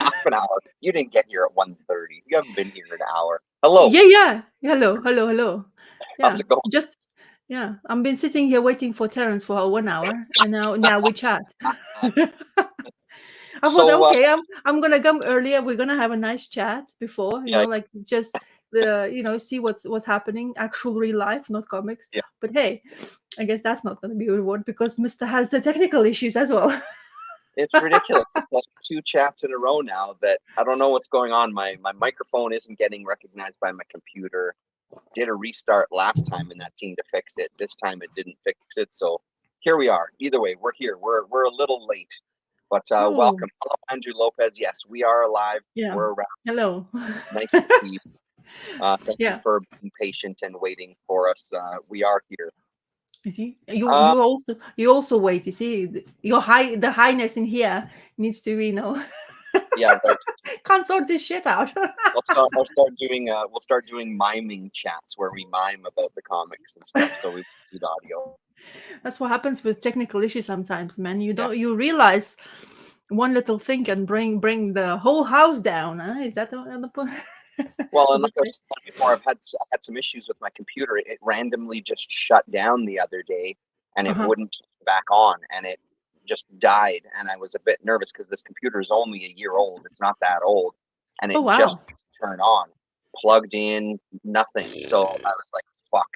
Half an hour. You didn't get here at 1:30. You haven't been here an hour. Hello. Yeah, yeah. Hello, hello, hello. How's Yeah, it going? just yeah. I've been sitting here waiting for Terence for 1 hour, and now we chat. I thought, So, okay, I'm gonna come earlier. We're gonna have a nice chat before, yeah, like just see what's happening, actual real life, not comics. yeah, But hey, I guess that's not gonna be a reward because Mister has the technical issues as well. it's ridiculous. It's like 2 chats in a row now that I don't know what's going on. My microphone isn't getting recognized by my computer. Did a restart last time, and that seemed to fix it. This time it didn't fix it. So here we are. Either way, we're here. We're a little late, but Oh, welcome. Hello, Andrew Lopez. Yes, we are alive. yeah. We're around. Hello. Nice to see you. Thank you Yeah. for being patient and waiting for us. We are here. You see, you Uh, you also wait. You see, the highness in here needs to be, yeah, right. can't sort this shit out. We'll start doing miming chats where we mime about the comics and stuff. So we need audio. That's what happens with technical issues sometimes, man. Yeah. You realize one little thing can bring the whole house down. Huh? Is that the point? Well, and The like I thing? was saying before, I had some issues with my computer. It randomly just shut down the other day, and it Uh-huh. wouldn't turn back on, and it just died. And I was a bit nervous because this computer is only a year old. It's not that old, and Oh it just wow. didn't turn on. Plugged in, nothing. So I was like, "Fuck!"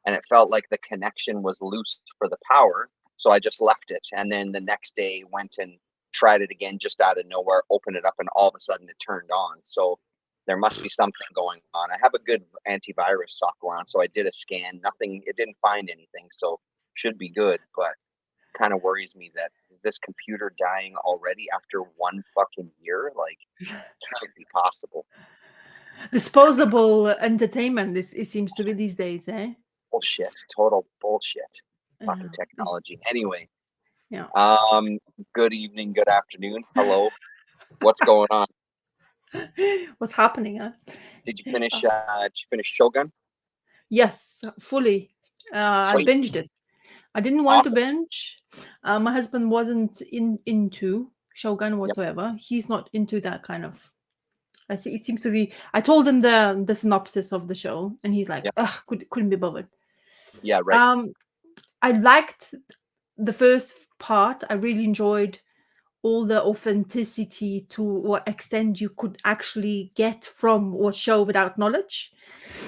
And it felt like the connection was loose for the power. So I just left it, and then the next day went and tried it again, just out of nowhere. Opened it up, and all of a sudden it turned on. So there must be something going on. I have a good antivirus software on, so I did a scan. Nothing, it didn't find anything, so should be good. But kind of worries me that is this computer dying already after 1 fucking year? Like, can't be possible. Disposable entertainment is it seems to be these days, eh? Bullshit, total bullshit. Fucking Yeah. technology. Anyway, Yeah. um, good evening, good afternoon. Hello, what's going on? What's happening? Huh? Did you Uh, finish? Did you finish Shogun? yes, fully. I Sweet, binged it. I didn't want to awesome. binge. My husband wasn't into Shogun Yep, whatsoever. He's not into that kind of. I see. It seems to be. I told him the synopsis of the show, and he's like, yep, "Ugh, couldn't be bothered." yeah, right. Um, I liked the first part. I really enjoyed all the authenticity to what extent you could actually get from what show without knowledge,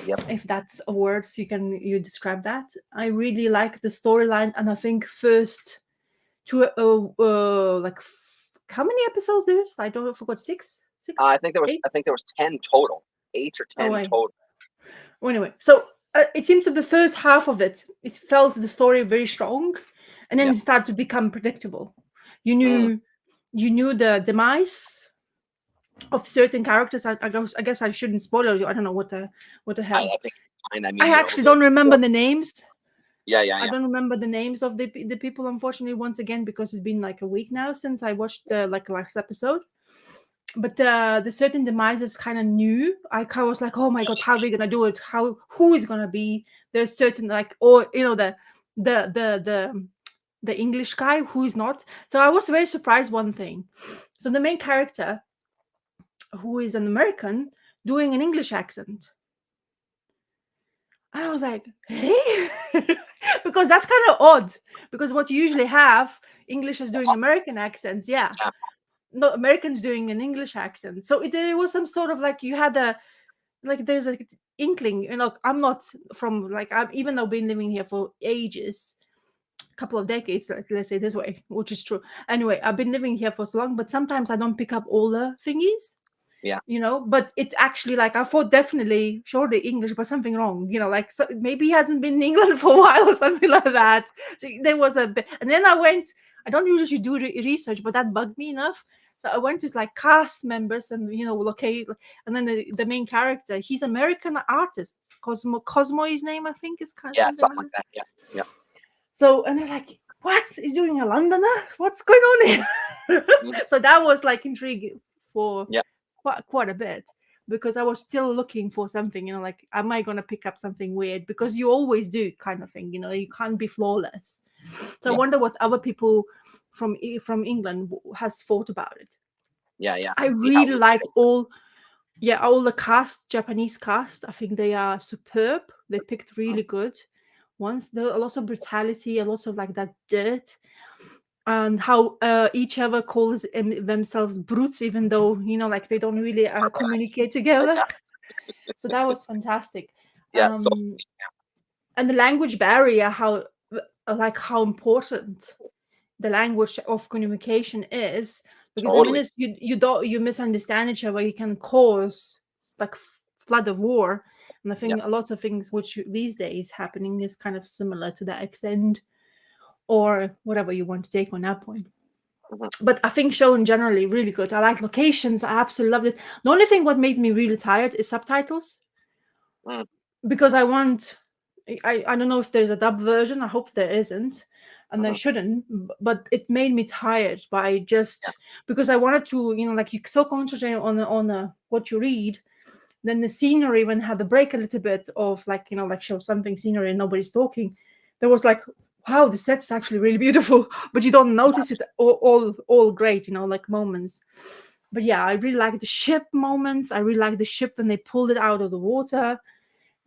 Yep, if that's a word you describe that. I really like the storyline, and I think first two how many episodes there's, I don't, I forgot, six, eight. I think there was 10 total, 8 or 10 Wait. total. Well, anyway, so it seems to the first half of it felt the story very strong, and then Yep. it started to become predictable. You Mm. knew you knew the demise of certain characters. I guess I shouldn't spoil you. I don't know what the hell. I think it's fine. I I mean, actually don't remember the names. yeah, yeah, I yeah. don't remember the names of the people, unfortunately, once again, because it's been like a week now since I watched the last episode. But the certain demises kind of new. I was like, oh my god, how are we gonna do it? Who is gonna be? There's certain, like, or the the the the English guy who is not. So I was very surprised. One thing. So the main character, who is an American, doing an English accent. And I was like, hey, because that's kind of odd. Because what you usually have, English is doing American accents. Yeah, Yeah. no, Americans doing an English accent. So there was some sort of, like, you had a, like, there's like inkling. I'm not from, like, even though I've been living here for ages, a couple of decades, like, let's say this way, which is true. Anyway, I've been living here for so long, but sometimes I don't pick up all the thingies. Yeah. But it actually, like, I thought definitely surely English, but something wrong, like, so maybe he hasn't been in England for a while or something like that. So there was a bit, and then I don't usually do research, but that bugged me enough. So I went to, like, cast members, and okay, and then the main character, he's American artist, Cosmo, his name, I think, is kind of Yeah. something Something like like that. that. Yeah. Yeah. So, and they're like, what, he's doing a Londoner, what's going on here? Mhm. So that was, like, intriguing for Yeah. quite a bit, because I was still looking for something, like, am I gonna pick up something weird? Because you always do, kind of thing, you can't be flawless. So I Yeah. wonder what other people from England has thought about it. Yeah. I See how really like lucrative. all the cast, Japanese cast. I think they are superb. They picked really good ones. There are lots of brutality, a lot of like that dirt, and how each other calls themselves brutes, even though like they don't really communicate together. Yeah. So that was fantastic. Yeah. So Um, and the language barrier, how important the language of communication is, because the totally. minute you misunderstand each other, you can cause like flood of war. And I Yeah. think a lot of things which these days happening is kind of similar to that extent, or whatever you want to take on that point. Hmm. But I think show in generally really good. I like locations. I absolutely loved it. The only thing what made me really tired is subtitles, Mm, because I don't know if there's a dub version. I hope there isn't, and there hmm. shouldn't. But it made me tired by Yeah. just because I wanted to, like you so concentrate on what you read, then the scenery when had the break a little bit of like like show something scenery and nobody's talking. There was like, wow, the set's actually really beautiful, but you don't notice it all great, like moments. But yeah, I really like the ship moments. I really like the ship when they pulled it out of the water,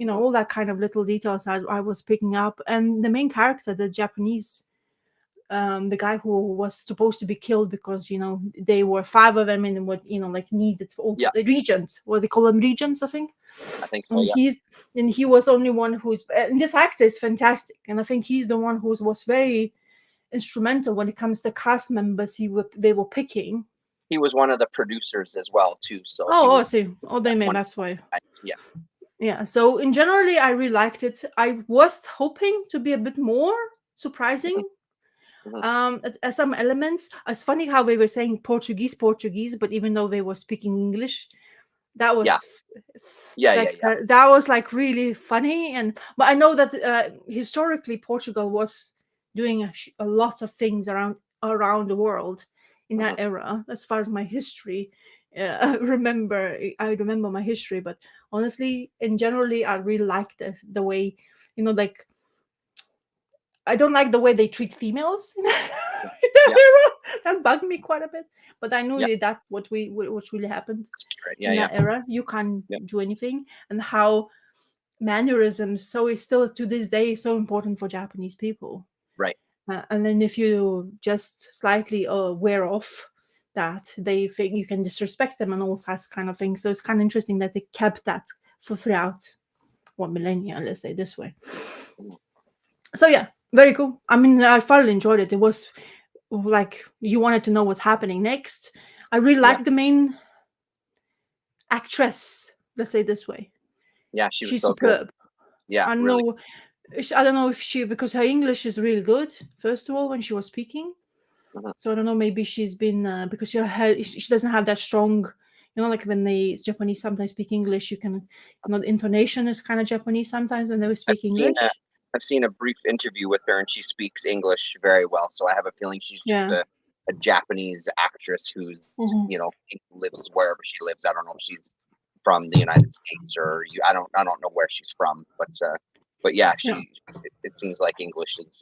Mhm. all that kind of little details I was picking up. And the main character, the Japanese, the guy who was supposed to be killed because they were five of them and what like needed all Yeah. the regents, what they call them, regents, I think. I think so. And Yeah. he was only one who's, and this actor is fantastic, and I think he's the one who was very instrumental when it comes to cast members they were picking. He was one of the producers as well too. So he Oh, I was see. Oh, they made, one of that's why. the guys. Yeah. Yeah, so in generally I really liked it. I was hoping to be a bit more surprising. Hmm. Hmm. At some elements, it's funny how they were saying Portuguese, but even though they were speaking English, that Yeah. was Yeah. Yeah. like Yeah. that was like really funny. And but I know that historically Portugal was doing a lot of things around the world in Hmm. that era. As far as my history, I remember my history, but honestly, in generally, I really like the way, like I don't like the way they treat females in that Yeah. era. That bugged me quite a bit. But I knew Yeah. that that's what really happened Right. Yeah. in Yeah. that era. You can't Yeah. do anything, and how mannerisms so is still to this day so important for Japanese people. Right. And then if you just slightly wear off that, they think you can disrespect them and all that kind of thing. So it's kind of interesting that they kept that for throughout one millennia, let's say this way. Mhm. So yeah, very cool. I mean, I thoroughly enjoyed it. It was like you wanted to know what's happening next. I really Yeah. like the main actress, let's say this way. Yeah. She was She's so good. superb. Yeah. I Really. know I don't know if she, because her English is really good, first of all, when she was speaking. Hmm. So I don't know, maybe she's been because she doesn't have that strong, like when they Japanese sometimes speak English, you can, the intonation is kind of Japanese sometimes when they I've speak seen a English. I've seen a brief interview with her, and she speaks English very well. So I have a feeling she's just Yeah. a Japanese actress who's Mhm. lives wherever she lives. I don't know if she's from the United States or you. I don't know where she's from, but yeah, Yeah. it seems like English is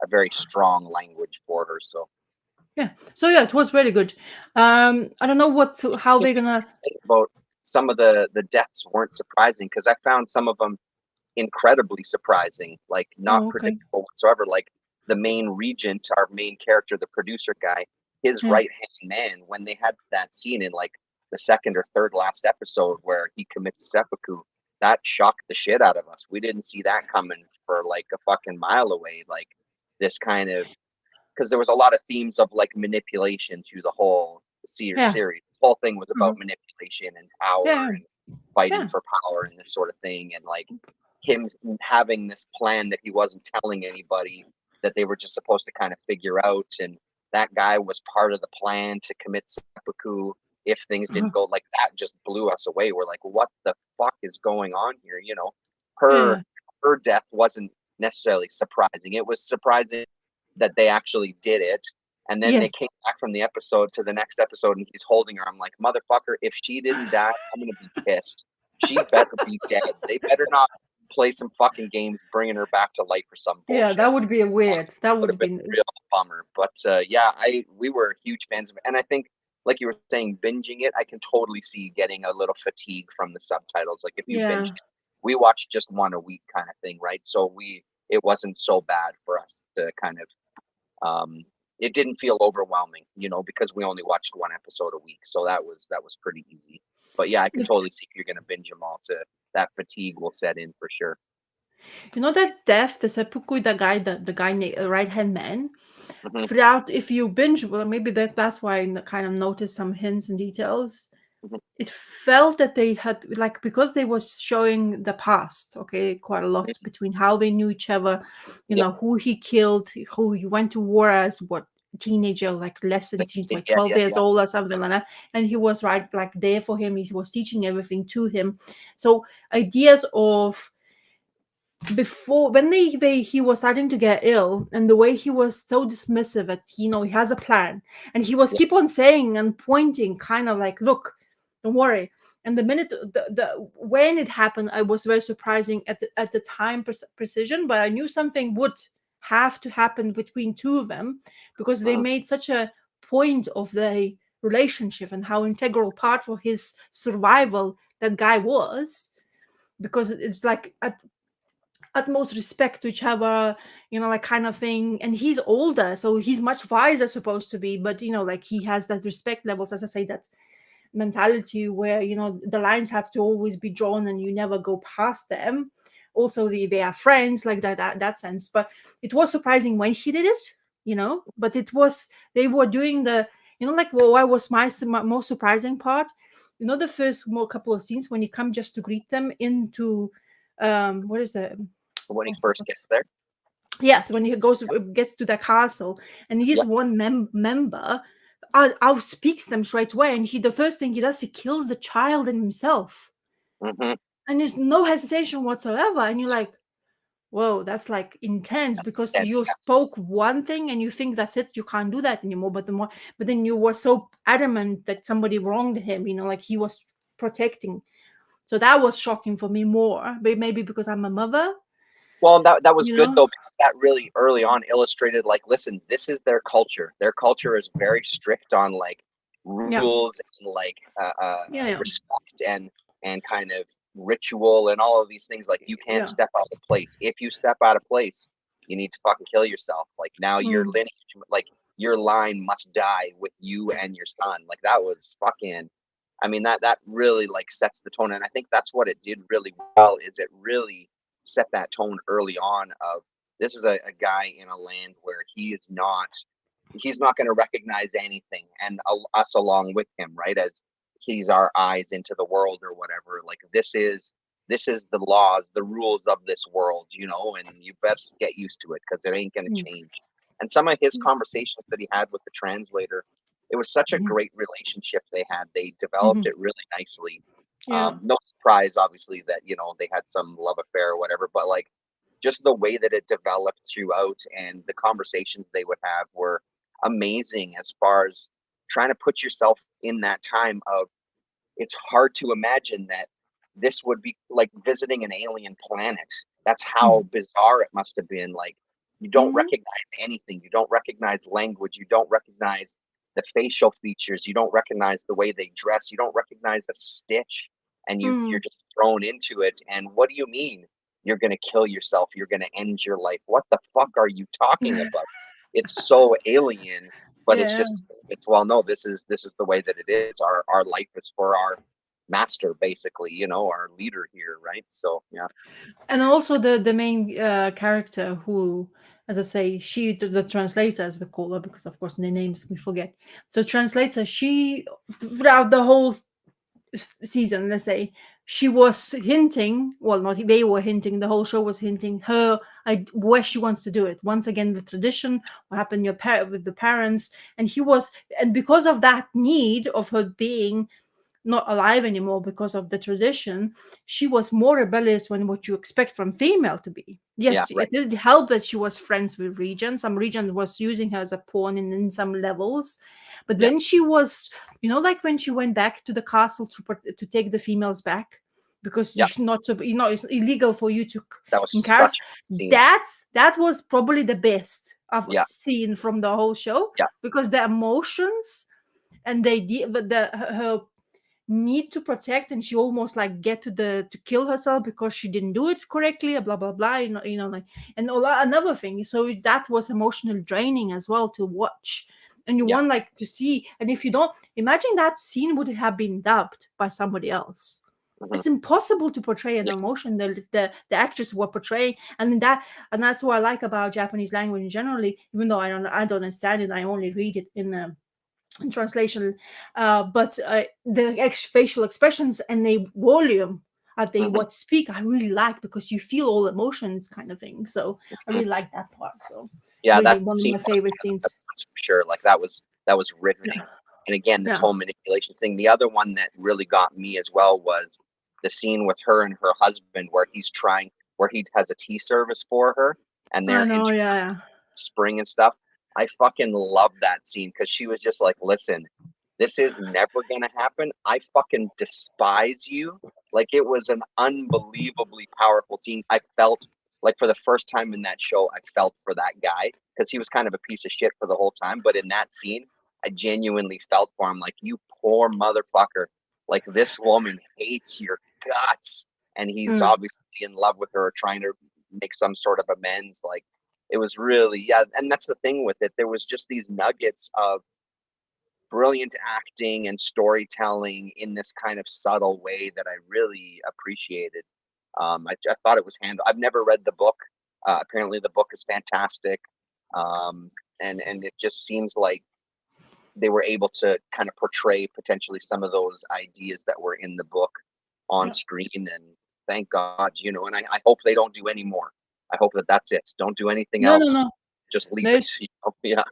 a very strong language for her. So Yeah. So yeah, it was really good. I don't know how interesting they're gonna. about some of the deaths weren't surprising because I found some of them incredibly surprising, like not Oh, okay. predictable whatsoever. Like the main regent, our main character, the producer guy, his Yeah. right hand man, when they had that scene in like the second or third last episode where he commits seppuku, that shocked the shit out of us. We didn't see that coming for like a fucking mile away. Like this kind of because there was a lot of themes of like manipulation through the whole Yeah. series. The whole thing was Uh-huh. about manipulation and power Yeah. and fighting Yeah. for power and this sort of thing, and like him having this plan that he wasn't telling anybody that they were just supposed to kind of figure out, and that guy was part of the plan to commit seppuku if things Uh-huh. didn't go like that. Just blew us away. We're like, what the fuck is going on here? Yeah. Her death wasn't necessarily surprising. It was surprising that they actually did it. And then they Yes. came back from the episode to the next episode and he's holding her. I'm like, motherfucker, if she didn't die, I'm going to be pissed. She better be dead. They better not play some fucking games bringing her back to life for some Yeah, bullshit. that would be a weird. That Would would have have been been. a real bummer. But yeah, we were huge fans of it. And I think like you were saying, binging it, I can totally see getting a little fatigue from the subtitles. Like if you binge Yeah. it, we watched just one a week kind of thing, right? So it wasn't so bad for us to kind of, it didn't feel overwhelming, because we only watched one episode a week. So that was pretty easy. But yeah, I can The totally see if you're going to binge them all, to that fatigue will set in for sure. You know that death, the seppuku, the guy, right hand man. Hmm. Throughout, if you binge, well, maybe that's why I kind of noticed some hints and details. Hmm. It felt that they had like because they was showing the past, okay, quite a lot between how they knew each other, Yeah. who he killed, who he went to war as, what teenager, like less than teen, like Yeah, 12 yeah, years yeah. old or something like that, and he was right like there for him. He was teaching everything to him. So ideas of before when he was starting to get ill, and the way he was so dismissive that he has a plan, and he was Yeah. keep on saying and pointing kind of like, look, don't worry. And the minute when it happened, I was very surprising at the time precision, but I knew something would have to happen between two of them, because they Mhm. made such a point of the relationship and how integral part for his survival that guy was, because it's like at utmost respect to each other, like kind of thing. And he's older, so he's much wiser supposed to be, but like he has that respect levels, as I say, that mentality where the lines have to always be drawn and you never go past them. Also, they are friends like that sense. But it was surprising when he did it, but it was they were doing the like, well, what was my most surprising part, the first more couple of scenes when you come just to greet them into what is it? When he Oh, first gets there. yes, when he gets to the castle, and he's Yeah. one member, outspeaks them straight away, and the first thing he does, he kills the child and himself, Hmm. and there's no hesitation whatsoever, and you're like, whoa, that's like intense, because That's you spoke one thing and you think that's it, you can't do that anymore, but then you were so adamant that somebody wronged him, like he was protecting. So that was shocking for me more, but maybe because I'm a mother, Well, that was you good know though, because that really early on illustrated, like, listen, this is their culture. Their culture is very strict on like yeah, rules and like yeah, yeah, respect and kind of ritual and all of these things. Like you can't yeah. step out of place. If you step out of place, you need to fucking kill yourself. Like now your Mm. lineage, like your line must die with you and your son. Like that was fucking. I mean that really like sets the tone, and I think that's what it did really well. Is it really set that tone early on of this is a guy in a land where he's not going to recognize anything, and us along with him, right, as he's our eyes into the world or whatever. Like this is the laws, the rules of this world, and you best get used to it because it ain't going to Mm. change. And some of his conversations that he had with the translator, it was such a Mhm. great relationship they had. They developed Mhm. it really nicely. Yeah. No surprise, obviously, that they had some love affair or whatever, but like just the way that it developed throughout and the conversations they would have were amazing, as far as trying to put yourself in that time of, it's hard to imagine that this would be like visiting an alien planet. That's how Mhm. bizarre it must have been. Like, you don't Mhm. recognize anything. You don't recognize language. You don't recognize the facial features. You don't recognize the way they dress. You don't recognize a stitch. And you're Mm. just thrown into it. And what do you mean you're going to kill yourself? You're going to end your life? What the fuck are you talking about? It's so alien, but Yeah. it's well, no, this is the way that it is. Our life is for our master, basically, our leader here, right? So yeah. And also the main character who, as I say, she the translator, as we call her, because of course the names we forget. So translator, she throughout the whole season, let's say, she was hinting, well, not they were hinting, the whole show was hinting her where she wants to do it once again with tradition, what happened with the parents. And and because of that need of her being not alive anymore because of the tradition, she was more rebellious than what you expect from female to be. Yeah, Yes, it right. did help that she was friends with Regent. Some Regent was using her as a pawn in some levels, but Yeah, then she was, like when she went back to the castle to take the females back, because you yeah. should not to, it's illegal for you to That was in cars. such a good scene. That was probably the best I've Yeah, seen from the whole show, yeah. because the emotions, and her need to protect, and she almost like get to kill herself because she didn't do it correctly, blah blah blah, like, and another thing. So that was emotional draining as well to watch, and you Yeah. want like to see. And if you don't imagine that scene would have been dubbed by somebody else, Mhm. it's impossible to portray an Yeah. emotion the actors were portraying. And that's what I like about Japanese language generally, even though I don't understand it, I only read it in translation. But the facial expressions and the volume they Mhm. what speak, I really like, because you feel all emotions kind of thing. So I Mhm. really like that part. So Yeah, really that one of scene my favorite scenes. was for sure. Like that was Yeah, riveting. And again, this yeah. whole manipulation thing. The other one that really got me as well was the scene with her and her husband where he has a tea service for her, and I they're in know. Yeah, spring and stuff. I fucking love that scene because she was just like, listen, this is never gonna happen. I fucking despise you. Like, it was an unbelievably powerful scene. I felt like for the first time in that show, I felt for that guy because he was kind of a piece of shit for the whole time. But in that scene, I genuinely felt for him. Like, you poor motherfucker. Like, this woman hates your guts, and he's yeah. obviously in love with her, trying to make some sort of amends. Like, it was really, yeah, and that's the thing with it. There was just these nuggets of brilliant acting and storytelling in this kind of subtle way that I really appreciated. I thought it was handled. I've never read the book. Apparently, the book is fantastic, um, and it just seems like they were able to kind of portray potentially some of those ideas that were in the book on Yeah. screen. And thank God, and I hope they don't do any more. I hope that that's it. Don't do anything No, no, else. no. Just leave it. There's Yeah.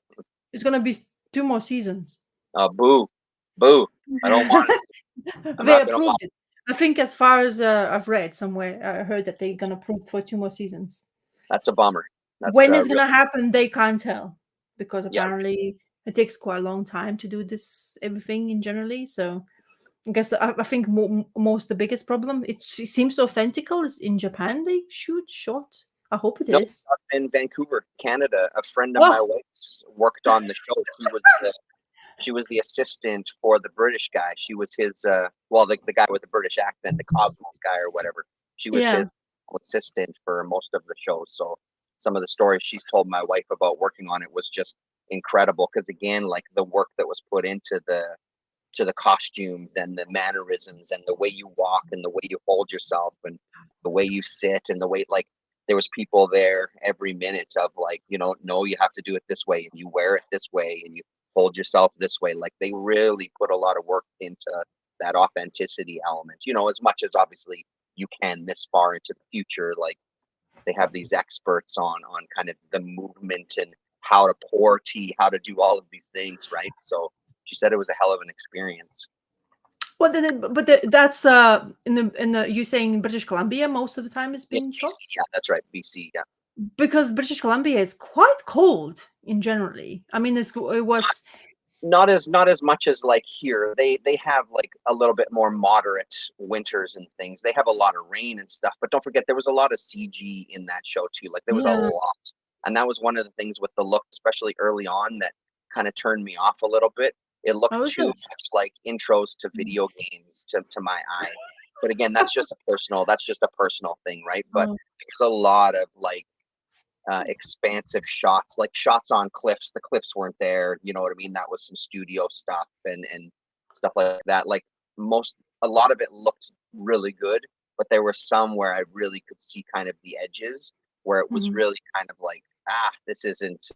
it's gonna be 2 more seasons. Boo, boo. I don't want it. I'm They not gonna approved watch. it. I think, as far as I've read somewhere, I heard that they're gonna approve for 2 more seasons. That's a bummer. That's When it's real. gonna happen, they can't tell, because Yeah, apparently it takes quite a long time to do this everything in generally. So I guess I think most the biggest problem, it seems authentical, is in Japan they shot. I hope it no, is. in Vancouver, Canada. A friend of my Oh, wife's worked on the show. She was the assistant for the British guy. She was his well, the guy with the British accent, the Cosmos guy or whatever. She was his yeah. assistant for most of the show. So some of the stories she's told my wife about working on it was just incredible because again, like the work that was put into the costumes and the mannerisms and the way you walk and the way you hold yourself and the way you sit and the way, like, there was people there every minute of like, no, you have to do it this way and you wear it this way and you hold yourself this way. Like, they really put a lot of work into that authenticity element, as much as obviously you can this far into the future. Like, they have these experts on kind of the movement and how to pour tea, how to do all of these things, right? So she said it was a hell of an experience. Well, that's in the you saying British Columbia most of the time is Yes, being shot, BC, yeah, that's right, BC, yeah. because British Columbia is quite cold in generally. I mean, it was. Not as much as like here. They have like a little bit more moderate winters and things. They have a lot of rain and stuff, but don't forget there was a lot of CG in that show too. Like, there was a Yeah, lot, and that was one of the things with the look, especially early on, that kind of turned me off a little bit. It I looked was too it. much like intros to video games to my eye. But again, that's just a personal thing, right? But Oh, there's a lot of like expansive shots, like shots on cliffs. The cliffs weren't there. You know what I mean? That was some studio stuff and stuff like that. Like, a lot of it looked really good, but there were some where I really could see kind of the edges where it was mhm. really kind of like, this isn't.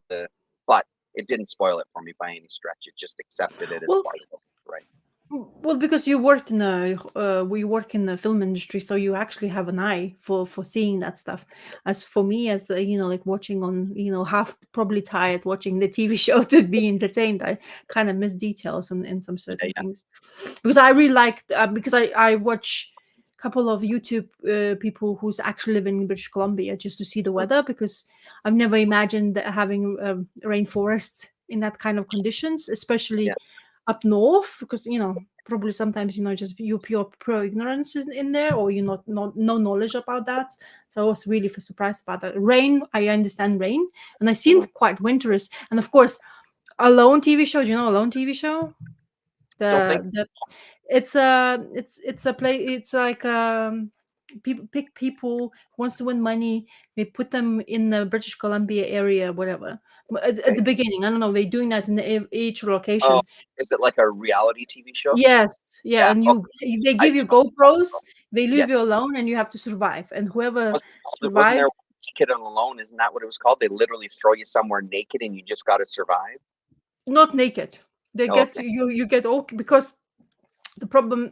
But it didn't spoil it for me by any stretch. It just accepted it as Well, part of it, right? well, because you worked in the we work in the film industry, so you actually have an eye for seeing that stuff. As for me, as the like watching on half probably tired watching the TV show to be entertained, I kind of miss details in some Yeah, certain yeah, things, because I really like because I watch a couple of YouTube people who's actually living in British Columbia just to see the weather, because I've never imagined having rainforests in that kind of conditions, especially yeah. up north, because probably sometimes just you pure ignorance is in there, or you not no knowledge about that. So I was really surprised about that. Rain, I understand rain, and I seen Mhm. quite winterous. And of course, Alone TV show. Do you know Alone TV show? Don't think. The it's a play. It's like people pick people who wants to win money. They put them in the British Columbia area, whatever. At Okay. the beginning, I don't know. They're doing that in each Oh, location. is it like a reality TV show? Yes, yeah, Yeah. and Okay. they I give do you know what you're talking about. GoPros. They leave you Yes. alone, and you have to survive. And whoever Wasn't there survives, Naked and Alone? Isn't that what it was called? They literally throw you somewhere naked and you just got to survive. not naked. They Oh, get okay. you. You get all because the problem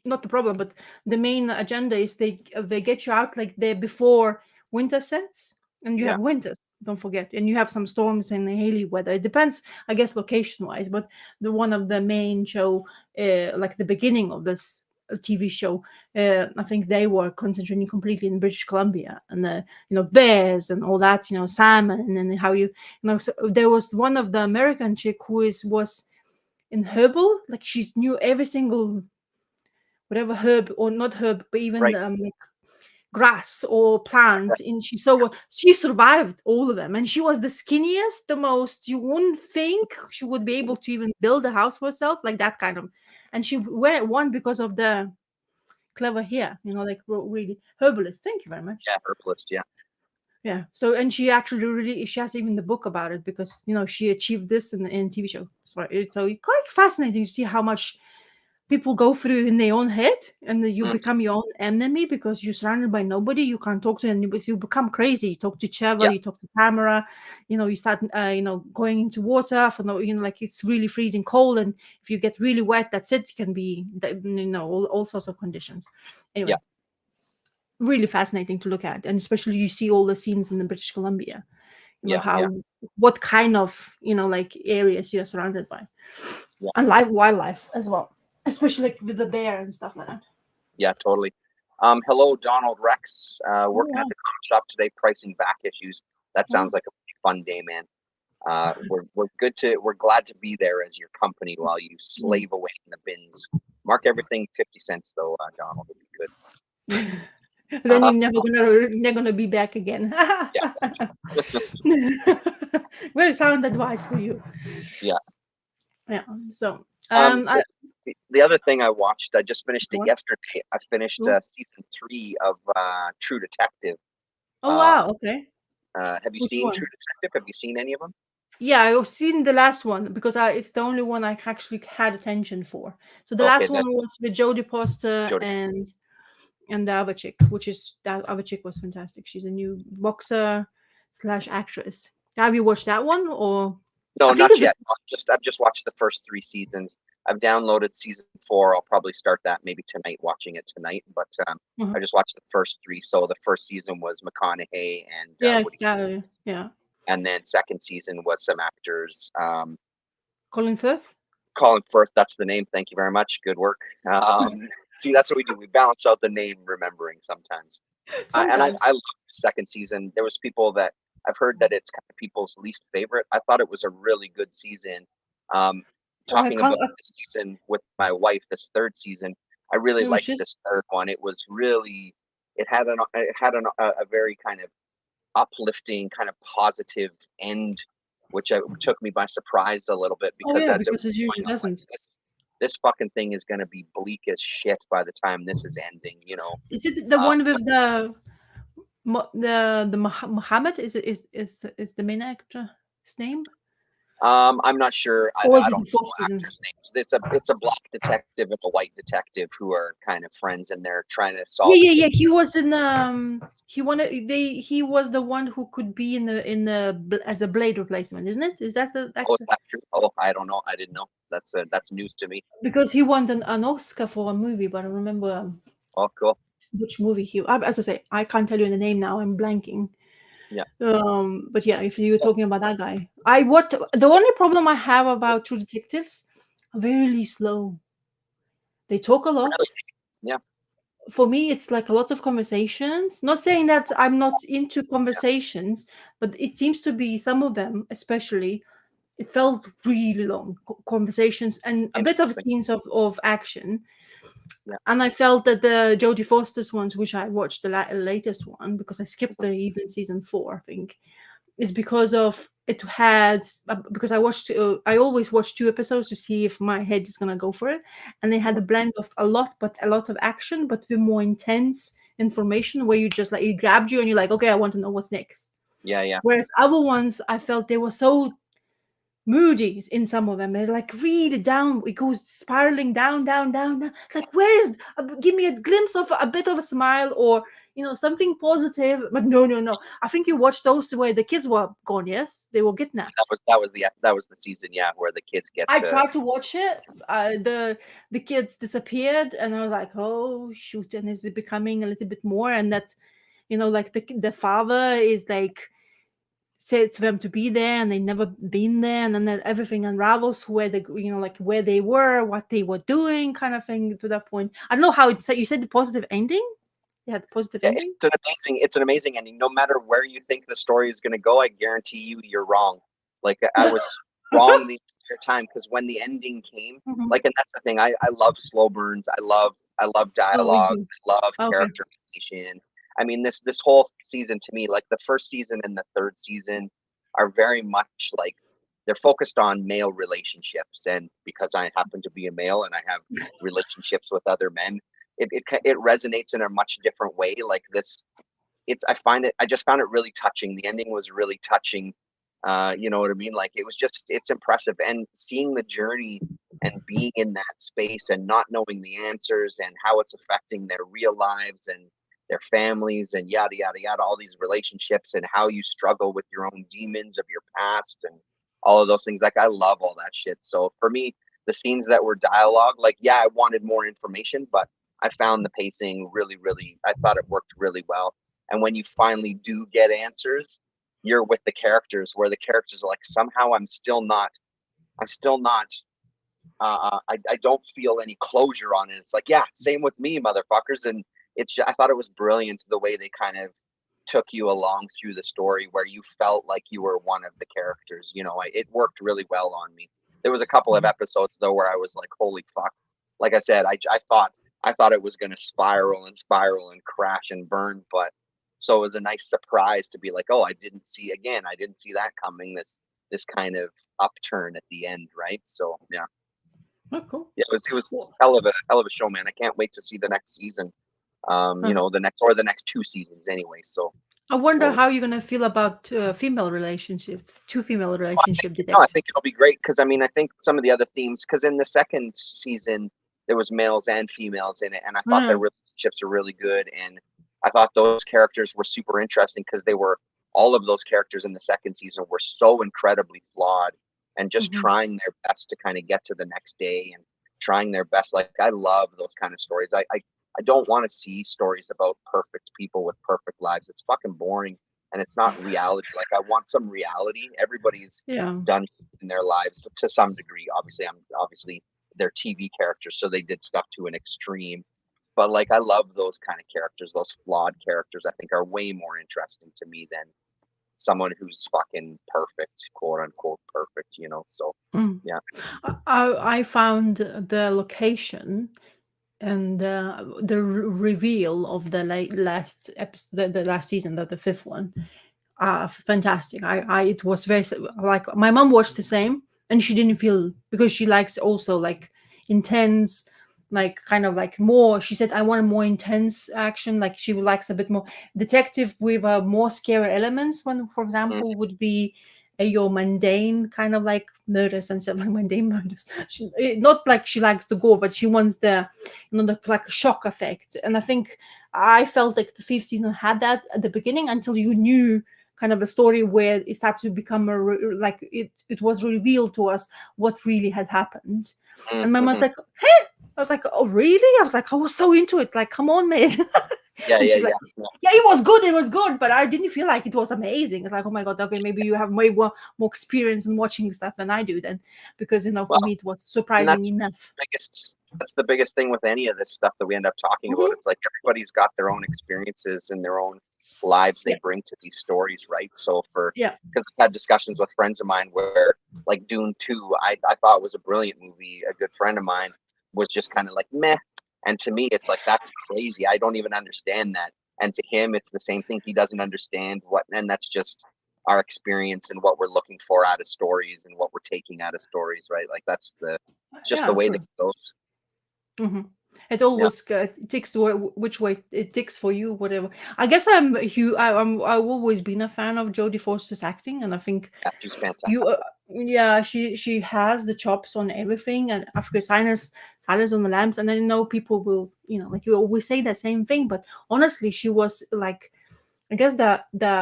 not the problem but the main agenda is they get you out like there before winter sets, and you Yeah. have winters, don't forget, and you have some storms and haily weather. It depends, I guess, location wise, but the one of the main show, like the beginning of this TV show, I think they were concentrating completely in British Columbia, and bears and all that, salmon, and how so there was one of the American chick who was in herbal, like she knew every single whatever herb, or not herb, but even Right. grass or plant, and she survived all of them, and she was the skinniest, the most, you wouldn't think she would be able to even build a house for herself, like that kind of. And she won because of the clever hair, like really herbalist. Thank you very much. Yeah. Herbalist. Yeah. Yeah. So, and she actually really, she has even the book about it, because she achieved this in TV show. So it's quite fascinating to see how much people go through in their own head, and then you Mm, become your own enemy because you're surrounded by nobody. You can't talk to anybody. You become crazy. You talk to Trevor, yeah. you talk to camera, you start going into water for no, like it's really freezing cold, and if you get really wet, that's it. It can be all sorts of conditions. Yeah. Anyway, really fascinating to look at, and especially you see all the scenes in the British Columbia, Yeah. how Yeah. what kind of like areas you're surrounded by, Yeah. and wildlife as well, especially like with the bear and stuff like that. Yeah. Totally. Hello, Donald Rex. Oh, Working at wow. the comic shop today, pricing back issues. That Oh, sounds like a fun day, man. We're glad to be there as your company while you slave away in the bins. Mark everything 50 cents though, Donald, would be good. then you're never gonna be back again. Yeah. Very sound advice for you. Yeah. Yeah. So Um, I the other thing I watched, I just finished it what? yesterday. I finished Oh, season 3 of True Detective. oh, Uh, wow, okay. have you Which seen True one? Detective? Have you seen any of them? Yeah, I've seen the last one because it's the only one I actually had attention for. So the Okay, last then one was with Jodie Foster Jodie. and the other chick, which is that other chick was fantastic. She's a new boxer slash actress. Have you watched that one, or No, I think not it's the yet. I've just watched the first 3 seasons. I've downloaded season 4. I'll probably start that maybe tonight, watching it tonight. But uh-huh. I just watched the first 3. So the first season was McConaughey and Yes, Woody, that yeah, and then second season was some actors. Colin Firth. Colin Firth, that's the name. Thank you very much. Good work. See, that's what we do. We balance out the name remembering sometimes. And I Sometimes. loved the second season. There was people that I've heard that it's kind of people's least favorite. I thought it was a really good season. Um, Oh, I Talking can't. about this season with my wife, this third season, I really liked She's, this third one. It was really, a very kind of uplifting, kind of positive end, which took me by surprise a little bit oh because yeah, as it because it was usually going, I'm like, doesn't. this fucking thing is going to be bleak as shit by the time this is ending, you know. Is it the Uh, one with the Muhammad? Is the main actor's name, I'm not sure. or is I it the don't know fourth season? actors' names. It's a black detective and a white detective who are kind of friends, and they're trying to Yeah, solve a yeah, yeah. case. He was in he was the one who could be as a Blade replacement, isn't it? Is that the Oh, is actor? that true? Oh, I don't know. I didn't know. That's news to me. Because he won an Oscar for a movie, but I don't remember Oh, cool. which movie as I say, I can't tell you the name now. I'm blanking. Yeah. But yeah, if you're talking about that guy, the only problem I have about True Detectives, really slow. They talk a Really? lot. Yeah. For me, it's like a lot of conversations. Not saying that I'm not into conversations, but it seems to be some of them, especially, it felt really long conversations and a bit of Interesting. scenes of action. Yeah. And I felt that the Jodie Foster's ones, which I watched the latest one because I skipped the even season 4, I think. is because of it had because I always watch 2 episodes to see if my head is gonna go for it, and they had a blend of a lot of action, but with more intense information where you just like it grabbed you and you're like, okay, I want to know what's next. Yeah. Whereas other ones, I felt they were so moody in some of them. They're like really down. It goes spiraling down, down, down, down. It's like, where's? Give me a glimpse of a bit of a smile or something positive. But no, no, no. I think you watched those where the kids were gone. Yes, they were That kidnapped. was the season, yeah, where the kids get I to. tried to watch it. The kids disappeared, and I was like, oh shoot! And is it becoming a little bit more? And that, like the father is like said to them to be there and they never been there, and then everything unravels where they like where they were, what they were doing, kind of thing, to that point. I don't know how it's you said the positive ending. Yeah, the positive Yeah, ending. it's an amazing ending. No matter where you think the story is going to go, I guarantee you're wrong. Like I was wrong the entire time, because when the ending came, Mhm. like, and that's the thing. I love slow burns. I love Oh, we dialogue. do. I love Okay. characterization. I mean, this whole season to me, like the first season and the third season, are very much like they're focused on male relationships, and because I happen to be a male and I have relationships with other men, it resonates in a much different way. Like this, I just found it really touching. The ending was really touching. You know what I mean? Like it's impressive, and seeing the journey and being in that space and not knowing the answers and how it's affecting their real lives and their families and yada yada yada, all these relationships and how you struggle with your own demons of your past and all of those things. Like I love all that shit. So for me, the scenes that were dialogue, like, yeah, I wanted more information, but I found the pacing really, really. I thought it worked really well. And when you finally do get answers, you're with the characters, where the characters are like, somehow I'm still not I don't feel any closure on it. It's like, yeah, same with me, motherfuckers. And I thought it was brilliant the way they kind of took you along through the story, where you felt like you were one of the characters. It worked really well on me. There was a couple of Mhm. episodes though where I was like, holy fuck. Like I said, I thought it was going to spiral and spiral and crash and burn, but so it was a nice surprise to be like, oh, I didn't see that coming. This kind of upturn at the end, right? So yeah. Oh, cool. Yeah, it was Well, hell of a show, man. I can't wait to see the next season. uh-huh. The next two seasons anyway. So I wonder we'll. how you're gonna feel about female relationships, two female I relationship think, no, I detectives. think it'll be great, because I mean, I think some of the other themes, because in the second season there was males and females in it, and I thought their Uh, relationships are really good, and I thought those characters were super interesting, because all of those characters in the second season were so incredibly flawed and just mhm. trying their best to kind of get to the next day and trying their best. Like I love those kind of stories. I don't want to see stories about perfect people with perfect lives. It's fucking boring, and it's not reality. Like I want some reality. Everybody's Yeah. done in their lives to some degree. Obviously they're TV characters, so they did stuff to an extreme. But like I love those kind of characters, those flawed characters. I think are way more interesting to me than someone who's fucking perfect, quote unquote perfect. So Mm. yeah. I found the location and reveal of the last episode, the last season, the fifth one, fantastic. It was very like my mom watched the same, and she didn't feel because she likes also like intense, like kind of like more. She said I want a more intense action. Like she likes a bit more detective with more scary elements. When, for Mm, example, would be your mundane kind of like murders and stuff like mundane murders. Not like she likes the gore, but she wants the like shock effect. And I think I felt like the fifth season had that at the beginning until you knew kind of the story where it started to become like it was revealed to us what really had happened. mm, And my mom's mhm. like, hey, I was like, oh really? I was like, I was so into it, like, come on, man. Yeah, And yeah, she's like, yeah, yeah. yeah, it was good, but I didn't feel like it was amazing. It's like, oh my god, okay, maybe you have way more experience in watching stuff than I do then, because for Well, me it was and surprising enough. that's the biggest thing with any of this stuff that we end up talking about. Hmm. It's like everybody's got their own experiences and their own lives they Yeah, bring to these stories, right? So yeah. because I've had discussions with friends of mine where, like, Dune 2, I thought was a brilliant movie. A good friend of mine was just kind of like meh, and to me it's like, that's crazy. I don't even understand that. And to him it's the same thing. He doesn't understand what, and that's just our experience and what we're looking for out of stories and what we're taking out of stories, right? Like that's just the Yeah, way that true. it goes. Hmm. It Yeah, always it takes which way it takes for you, whatever. I guess I've always been a fan of Jodie Foster's acting, and I think yeah, she's you fantastic. yeah, she has the chops on everything, and Africa silence on the lambs. And I know people will, like you always say the same thing, but honestly, she was like, I guess the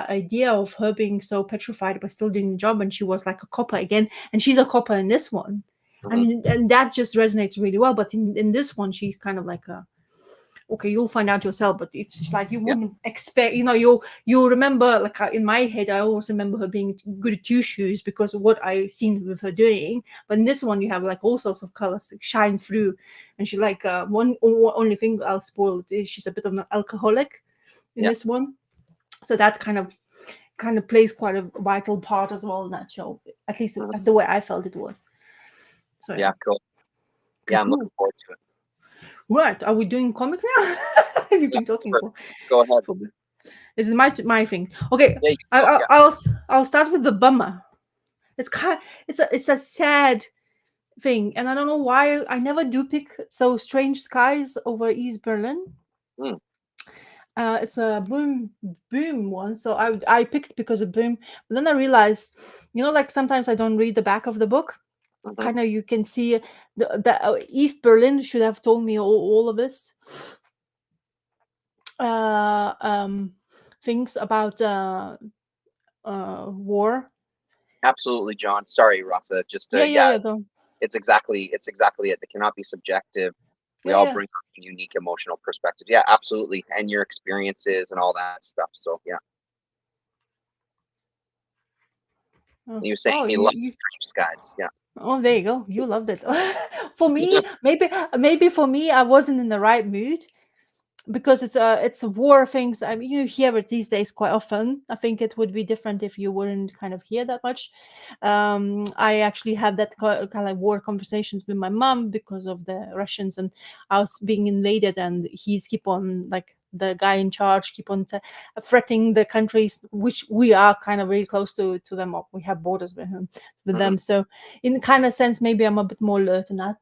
idea of her being so petrified but still doing the job, and she was like a copper again, and she's a copper in this one, Hmm. and that just resonates really well. But in this one, she's kind of like a, okay, you'll find out yourself, but it's just like you Yeah. wouldn't expect, you remember, like in my head, I always remember her being good at two shoes because of what I've seen with her doing. But in this one, you have like all sorts of colors that shine through, and she like only thing I'll spoil is she's a bit of an alcoholic in Yeah. this one, so that kind of plays quite a vital part as well in that show, at least Hmm. the way I felt it was. So yeah, Yeah. Cool. okay, Yeah, I'm looking cool. forward to it. Right, are we doing comics now? Have you Yeah. been talking Sure. Go ahead. for this is my thing. Okay, Yeah, you can I, go. I, Yeah. I'll start with the bummer. It's a sad thing, and I don't know why I never do pick so Strange Skies over East Berlin. Mm, It's a boom one, so I picked because of boom. But then I realized, like sometimes I don't read the back of the book. hmm. Kind of you can see the East Berlin should have told me all of this. Uh, um, Things about war. Absolutely, John. Sorry, Rasa. Just Yeah, yeah, yeah, yeah. Go. it's exactly it. It cannot be subjective. We Yeah, all yeah. bring our unique emotional perspectives. Yeah, absolutely, and your experiences and all that stuff. So yeah, Oh, and you were saying oh, he loves Strange Skies. Yeah. oh, there you go. You loved it. For me, maybe for me, I wasn't in the right mood because it's a war things. I mean, you hear it these days quite often. I think it would be different if you wouldn't kind of hear that much. I actually had that kind of war conversations with my mom because of the Russians and us being invaded, and he's keep on like the guy in charge keep on threatening the countries which we are kind of really close to them, or we have borders with him with Hmm. them. So in kind of sense, maybe I'm a bit more alert in that.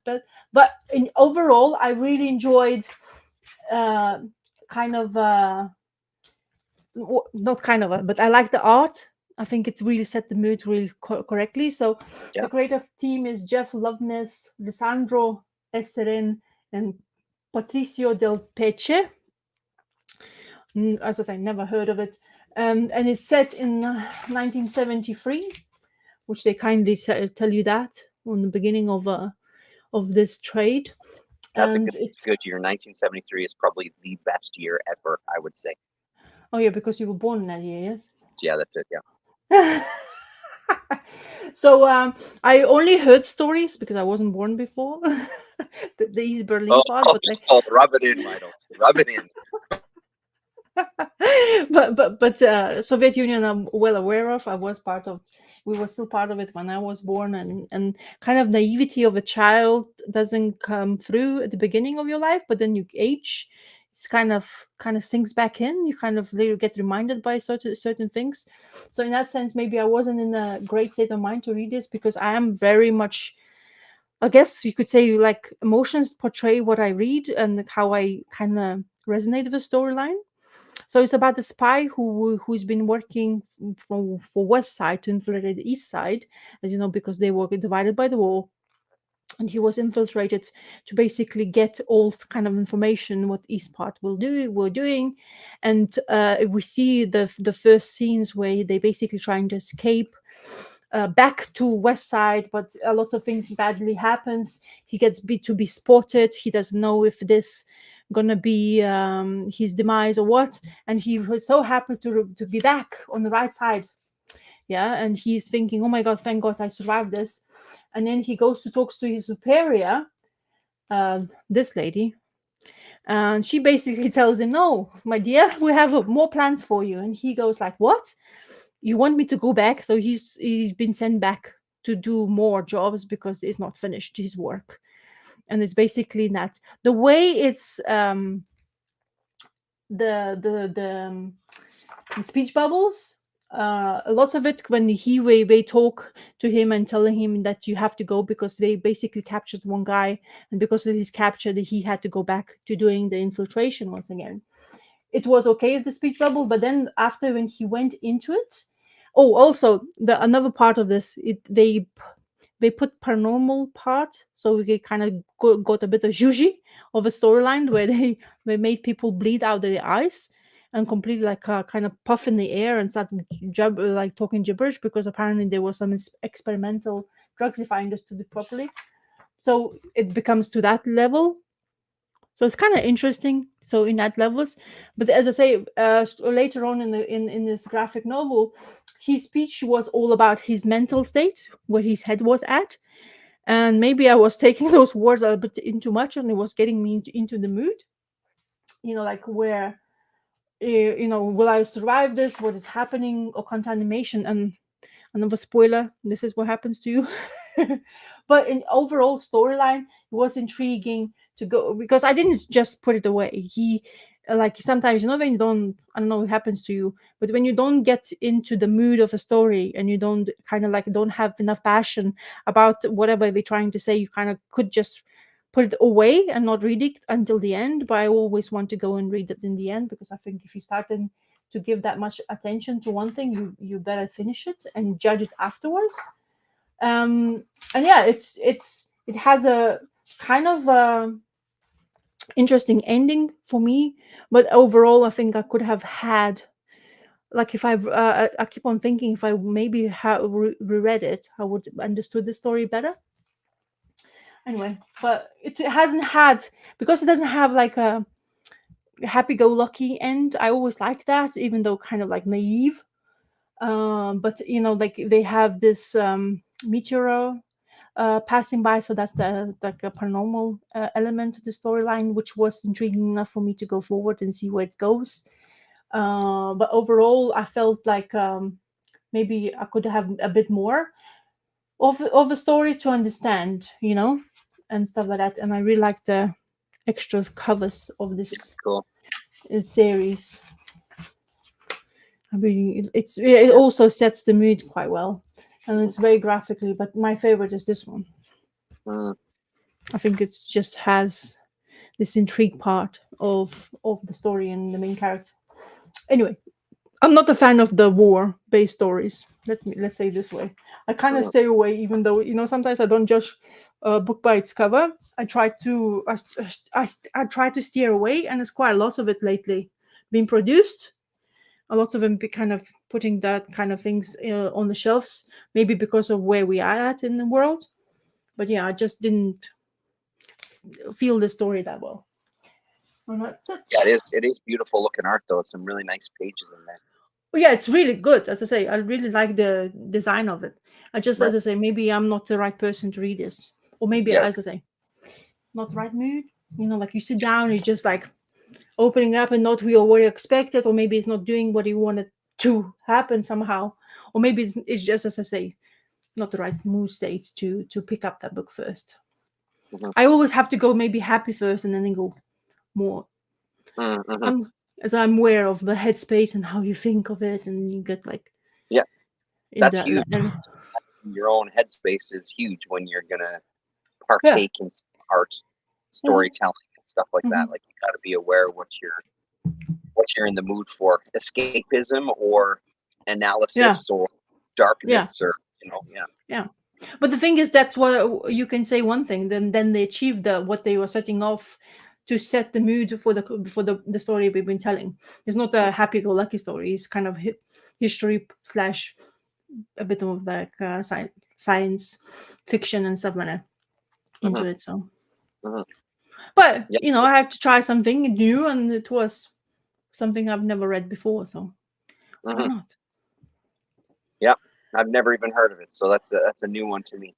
But in overall, I really enjoyed uh, kind of not kind of, but I like the art. I think it's really set the mood really correctly. So Yeah. the creative team is Jeff Loveness, Lisandro Esserin, and Patricio Del Peche. As I say, never heard of it. And it's set in 1973, which they kindly tell you that on the beginning of this trade. And That's a good year. 1973 is probably the best year ever, I would say. oh yeah, because you were born in that year, Yeah, that's it. Yeah. yes. So I only heard stories because I wasn't born before the East Berlin Oh, part, oh, but like, oh, rub it in, Vital. Rub it in. but Soviet Union I'm well aware of. I was part of. We were still part of it when I was born, and kind of naivety of a child doesn't come through at the beginning of your life, but then you age. It's kind of sinks back in. You kind of later get reminded by certain things. So in that sense, maybe I wasn't in a great state of mind to read this because I am very much, I guess you could say, like emotions portray what I read and how I kind of resonate with the storyline. So it's about the spy who's been working for West Side to infiltrate the East Side, as you know, because they were divided by the wall. And he was infiltrated to basically get all kind of information what East part were doing, and we see the first scenes where they basically trying to escape back to West Side, but a lot of things badly happens. He gets to be spotted. He doesn't know if this gonna be his demise or what, and he was so happy to be back on the right side. Yeah, and he's thinking, oh my god, thank god I survived this. And then he goes to talks to his superior, this lady, and she basically tells him, no, my dear, we have more plans for you. And he goes like, what, you want me to go back? So he's been sent back to do more jobs because it's not finished his work. And it's basically that the way it's the speech bubbles lots of it when they talk to him and telling him that you have to go because they basically captured one guy, and because of his capture that he had to go back to doing the infiltration once again. It was okay the speech bubble, but then after when he went into it, oh, also the another part of this, they put paranormal part, so we kind of got a bit of juji of a storyline where they made people bleed out their eyes and completely like kind of puff in the air and start like talking gibberish because apparently there was some experimental drugs, if I understood it properly. So it becomes to that level. So it's kind of interesting. So in that levels, but as I say, later on in in this graphic novel, his speech was all about his mental state, where his head was at, and maybe I was taking those words a bit in too much, and it was getting me into the mood. Like where, will I survive this? What is happening? Or contamination? And another spoiler: this is what happens to you. But in overall storyline, it was intriguing to go because I didn't just put it away. He like sometimes when you don't, I don't know what happens to you, but when you don't get into the mood of a story and you don't kind of like don't have enough passion about whatever they're trying to say, you kind of could just put it away and not read it until the end. But I always want to go and read it in the end because I think if you start to give that much attention to one thing, you better finish it and judge it afterwards. And yeah, it has a kind of interesting ending for me, but overall I think I could have had, like, if I keep on thinking if I maybe reread it, I would understood the story better. Anyway, but it hasn't had, because it doesn't have like a happy-go-lucky end. I always like that, even though kind of like naive. But like they have this meteor passing by, so that's the like a paranormal element to the storyline, which was intriguing enough for me to go forward and see where it goes. But overall, I felt like maybe I could have a bit more of a story to understand, and stuff like that. And I really like the extra covers of Yeah, this cool. series. I really, it Yeah. also sets the mood quite well, and it's very graphically. But my favorite is this one. Mm, I think it's just has this intrigue part of the story and the main character. Anyway, I'm not a fan of the war-based stories. Let's say it this way. I kind of mm, stay away, even though sometimes I don't judge a book by its cover. I try to I try to steer away, and there's quite a lot of it lately being produced. A lot of them be kind of putting that kind of things on the shelves, maybe because of where we are at in the world. But yeah, I just didn't feel the story that well. And that's it. yeah, it is beautiful looking art though. It's some really nice pages in there. But yeah, it's really good. As I say, I really like the design of it. I just, Right. as I say, maybe I'm not the right person to read this, or maybe, Yeah. as I say, not the right mood. Like you sit down, you just like opening up and not what you expected, or maybe it's not doing what you wanted to happen somehow, or maybe it's just, as I say, not the right mood state to pick up that book first. Mm-hmm. I always have to go maybe happy first and then go more. Mm-hmm. I'm aware of the headspace and how you think of it, and you get like Yeah, in that's that. huge. Your own headspace is huge when you're gonna Yeah. partake in art, Mhm, storytelling, and stuff like that. mhm. Like you got to be aware what you're in the mood for: escapism or Yeah, analysis or yeah, darkness or yeah. yeah. But the thing is, that's what you can say. One thing, then they achieved what they were setting off to set the mood for the story we've been telling. It's not a happy-go-lucky story. It's kind of history slash a bit of like science fiction and stuff like that Mm-hmm. into it. So, Mm-hmm. but Yeah. I have to try something new, and it was something I've never read before. So why Mm-hmm. not? Yeah. I've never even heard of it, so that's a new one to me.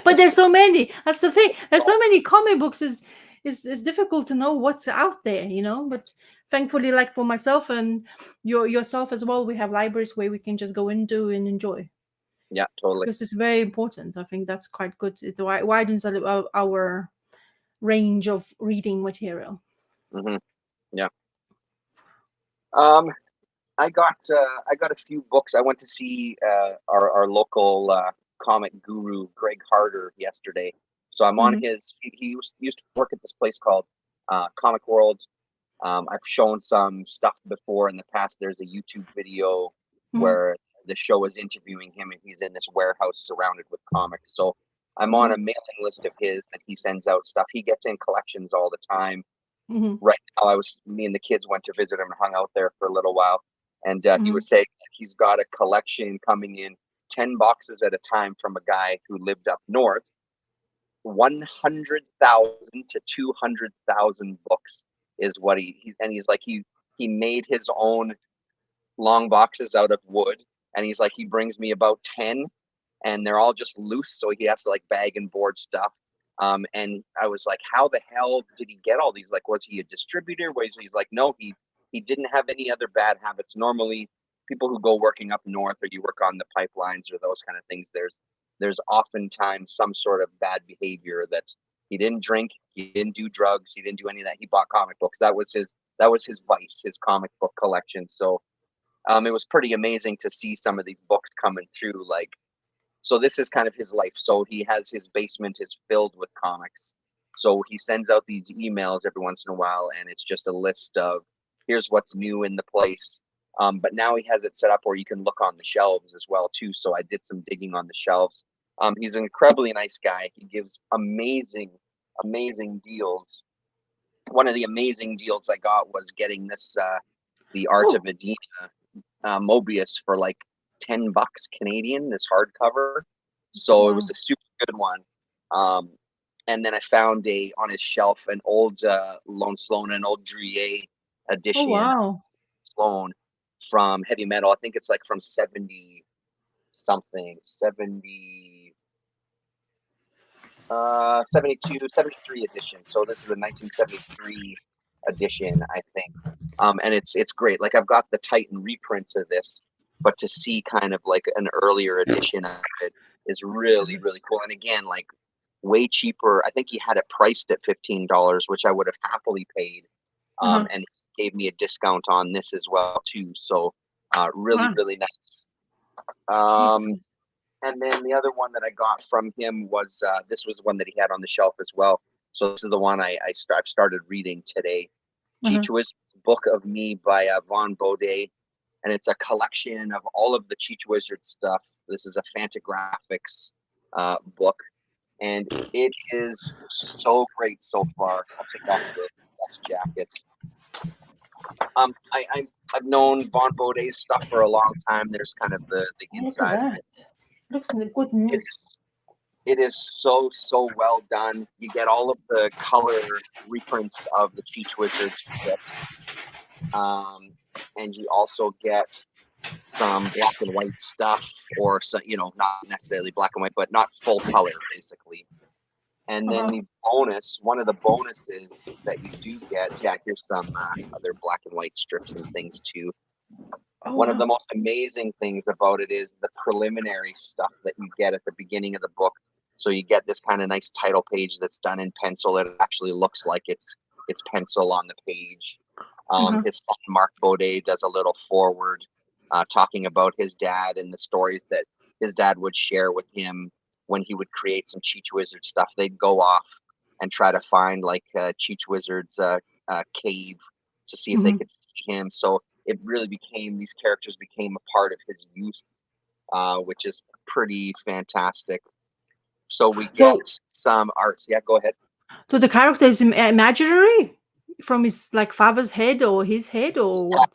But there's Interesting. so many. That's the thing. There's So, so many comic books. Is difficult to know what's out there, But thankfully, like for myself and yourself as well, we have libraries where we can just go into and enjoy, yeah, totally. because it's very important. I think that's quite good. It widens our range of reading material. Mm-hmm. Yeah. Um, I got a few books. I went to see our local comic guru Greg Harder yesterday. So I'm on Mhm, his. He used to work at this place called Comic World. I've shown some stuff before in the past. There's a YouTube video mhm, where the show is interviewing him, and he's in this warehouse surrounded with comics. So I'm on mhm, a mailing list of his that he sends out stuff. He gets in collections all the time. mhm, Right now, me and the kids went to visit him and hung out there for a little while, and he mhm. was saying that he's got a collection coming in 10 boxes at a time from a guy who lived up north. 100,000 to 200,000 books is what he's like he made his own long boxes out of wood, and he's like he brings me about 10, and they're all just loose, so he has to like bag and board stuff. And I was like, how the hell did he get all these? Like, was he a distributor? He's like, no, he didn't have any other bad habits. Normally, people who go working up north or you work on the pipelines or those kind of things, there's oftentimes some sort of bad behavior that he didn't drink, he didn't do drugs, he didn't do any of that. He bought comic books. That was his vice, his comic book collection. So it was pretty amazing to see some of these books coming through. Like, so this is kind of his life. So he has his basement is filled with comics. So he sends out these emails every once in a while, and it's just a list of here's what's new in the place. But now he has it set up where you can look on the shelves as well too. So I did some digging on the shelves. He's an incredibly nice guy. He gives amazing, amazing deals. One of the amazing deals I got was getting this the Art of Oh, Edina Mobius for like $10 Canadian, this hardcover. So it was wow. a super good one. Um, and then I found on his shelf an old Lone Sloan, an old Druillet Oh, edition of wow. Sloan from Heavy Metal. I think it's like from 70 something, 72, 73 edition. So this is a 1973 edition, I think. And it's great. Like I've got the Titan reprints of this, but to see kind of like an earlier edition of it is really, really cool. And again, like way cheaper. I think he had it priced at $15, which I would have happily paid. Uh-huh. And he gave me a discount on this as well too. So really, Wow. really nice. Jesus. Um, and then the other one that I got from him was this was one that he had on the shelf as well. So this is the one I've started reading today. Uh-huh. Cheech Wizard's Book of Me by Von Baudet, and it's a collection of all of the Cheech Wizard stuff. This is a Fantagraphics book, and it is so great so far. I'll take off the dust jacket. I've known Von Baudet's stuff for a long time. There's kind of the Look at inside of it. that. Looks good. It is it is so well done. You get all of the color reprints of the Cheech Wizard script, and you also get some black and white stuff, or so, not necessarily black and white, but not full color, basically. And then Uh-huh. one of the bonuses that you do get, yeah, here's some other black and white strips and things too. Oh, One of the wow. most amazing things about it is the preliminary stuff that you get at the beginning of the book. So you get this kind of nice title page that's done in pencil. It actually looks like it's pencil on the page. Uh-huh. His son Mark Baudet does a little forward talking about his dad and the stories that his dad would share with him when he would create some Cheech Wizard stuff. They'd go off and try to find like Cheech Wizard's cave to see if they Mm-hmm. could see him. So it really became these characters became a part of his youth, which is pretty fantastic. So we get So, some art. Yeah, go ahead. so the character is imaginary from his like father's head or his head or Yeah, what?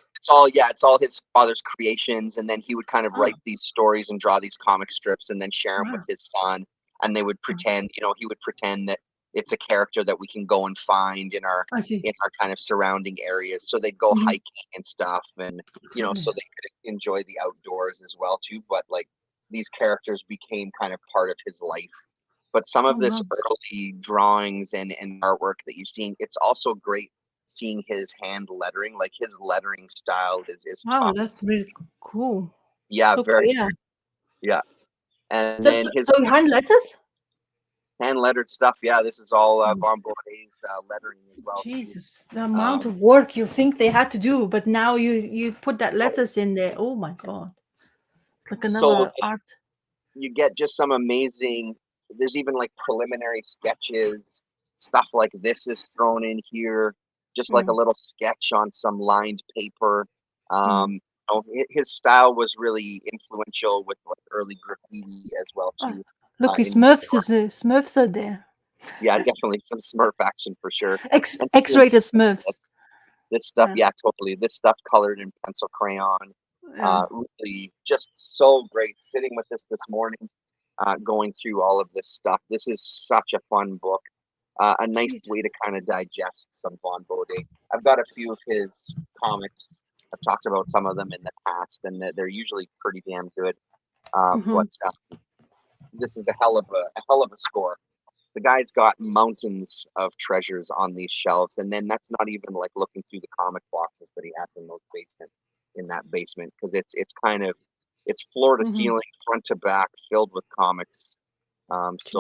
it's all his father's creations, and then he would kind of Oh, write these stories and draw these comic strips, and then share them with wow. his son. And they would pretend, he would pretend that it's a character that we can go and find in our I see. kind of surrounding areas. So they'd go Mm-hmm. hiking and stuff, and Exactly. so they could enjoy the outdoors as well too. But like these characters became kind of part of his life. But some of Oh, this wow. early drawings and artwork that you've seen, it's also great seeing his hand lettering. Like his lettering style is Wow, top. that's really cool. Yeah, So cool. very, Yeah. yeah. And That's then his so you hand books, letters? hand lettered stuff. Yeah, this is all Mm. Von Bode's lettering as well too. Jesus, the amount Um, of work you think they had to do, but now you put that letters in there. Oh my God, it's like so another art. you get just some amazing. There's even like preliminary sketches, stuff like this is thrown in here, just like a Mm, little sketch on some lined paper. mm. His style was really influential with like early graffiti as well Oh, too. look, his In New Smurfs York, is Smurfs are there. yeah, definitely some Smurf action for sure. And seeing X-rated Smurfs. this, this stuff, Yeah, yeah, totally. This stuff colored in pencil crayon, yeah. really just so great. Sitting with this morning, going through all of this stuff. This is such a fun book. A nice Jeez. way to kind of digest some Von Bode. I've got a few of his comics. I've talked about some of them in the past, and they're usually pretty damn good. Mm-hmm. But this is a hell of a score. The guy's got mountains of treasures on these shelves, and then that's not even like looking through the comic boxes that he has in that basement, because it's kind of it's floor to Mm-hmm. ceiling, front to back, filled with comics. Jesus.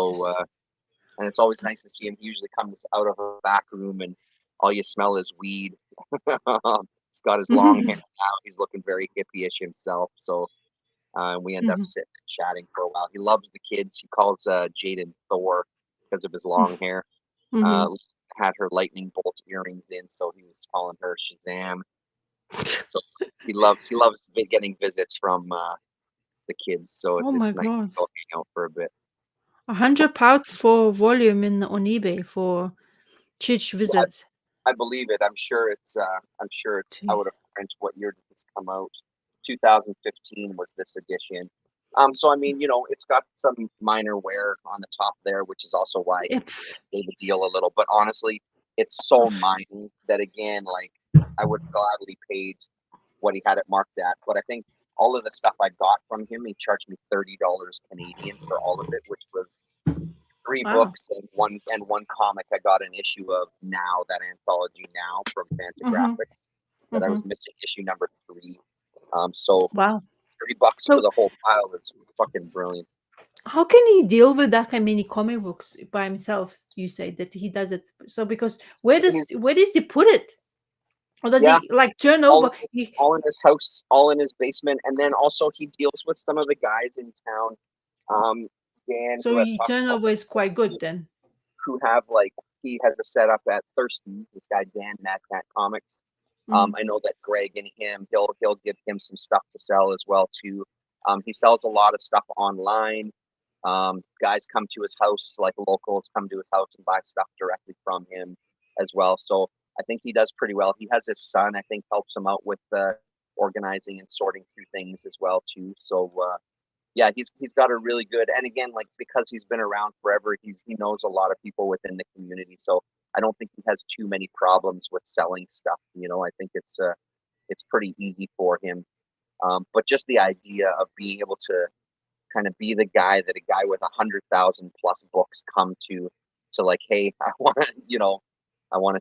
And it's always nice to see him. He usually comes out of a back room, and all you smell is weed. He's got his long hair now. He's looking very hippie-ish himself. So we end up Mm-hmm. sitting and chatting for a while. He loves the kids. He calls Jaden Thor because of his long hair. Mm-hmm. Uh, had her lightning bolt earrings in, so he was calling her Shazam. So he loves getting visits from the kids. So Oh my it's nice to God. go hang out for a bit. £100 for volume in on eBay for church Yeah, visits. I believe it. I'm sure it's Gee. out of print. What year did this come out? 2015 was this edition. So I mean, it's got some minor wear on the top there, which is also why he Yep. gave a deal a little. But honestly, it's so minor that again, like I would have gladly paid what he had it marked at. But I think all of the stuff I got from him, he charged me $30 Canadian for all of it, which was three Wow. books and one comic. I got an issue of Now, that anthology Now from Mm-hmm. Fantagraphics that I Mm-hmm. was missing issue number 3. So Wow. $30 for So the whole pile is fucking brilliant. how can he deal with that kind many comic books by himself? You say that he does it. So because He's where does he put it? Or does yeah, he like turn all over? in his, He all in his house, all in his basement, and then also he deals with some of the guys in town. Dan, so who I've he talked about turnover is quite good before, then. who have like he has a setup at Thirsty. This guy Dan Mad Cat Comics. Mm. I know that Greg and him, he'll give him some stuff to sell as well too. He sells a lot of stuff online. Guys come to his house, like locals come to his house and buy stuff directly from him as well. So I think he does pretty well. He has his son, I think, helps him out with organizing and sorting through things as well too. So yeah, he's got a really good, and again, like because he's been around forever, he knows a lot of people within the community. So I don't think he has too many problems with selling stuff. I think it's pretty easy for him. But just the idea of being able to kind of be the guy that a guy with 100,000 plus books come to like, hey, I want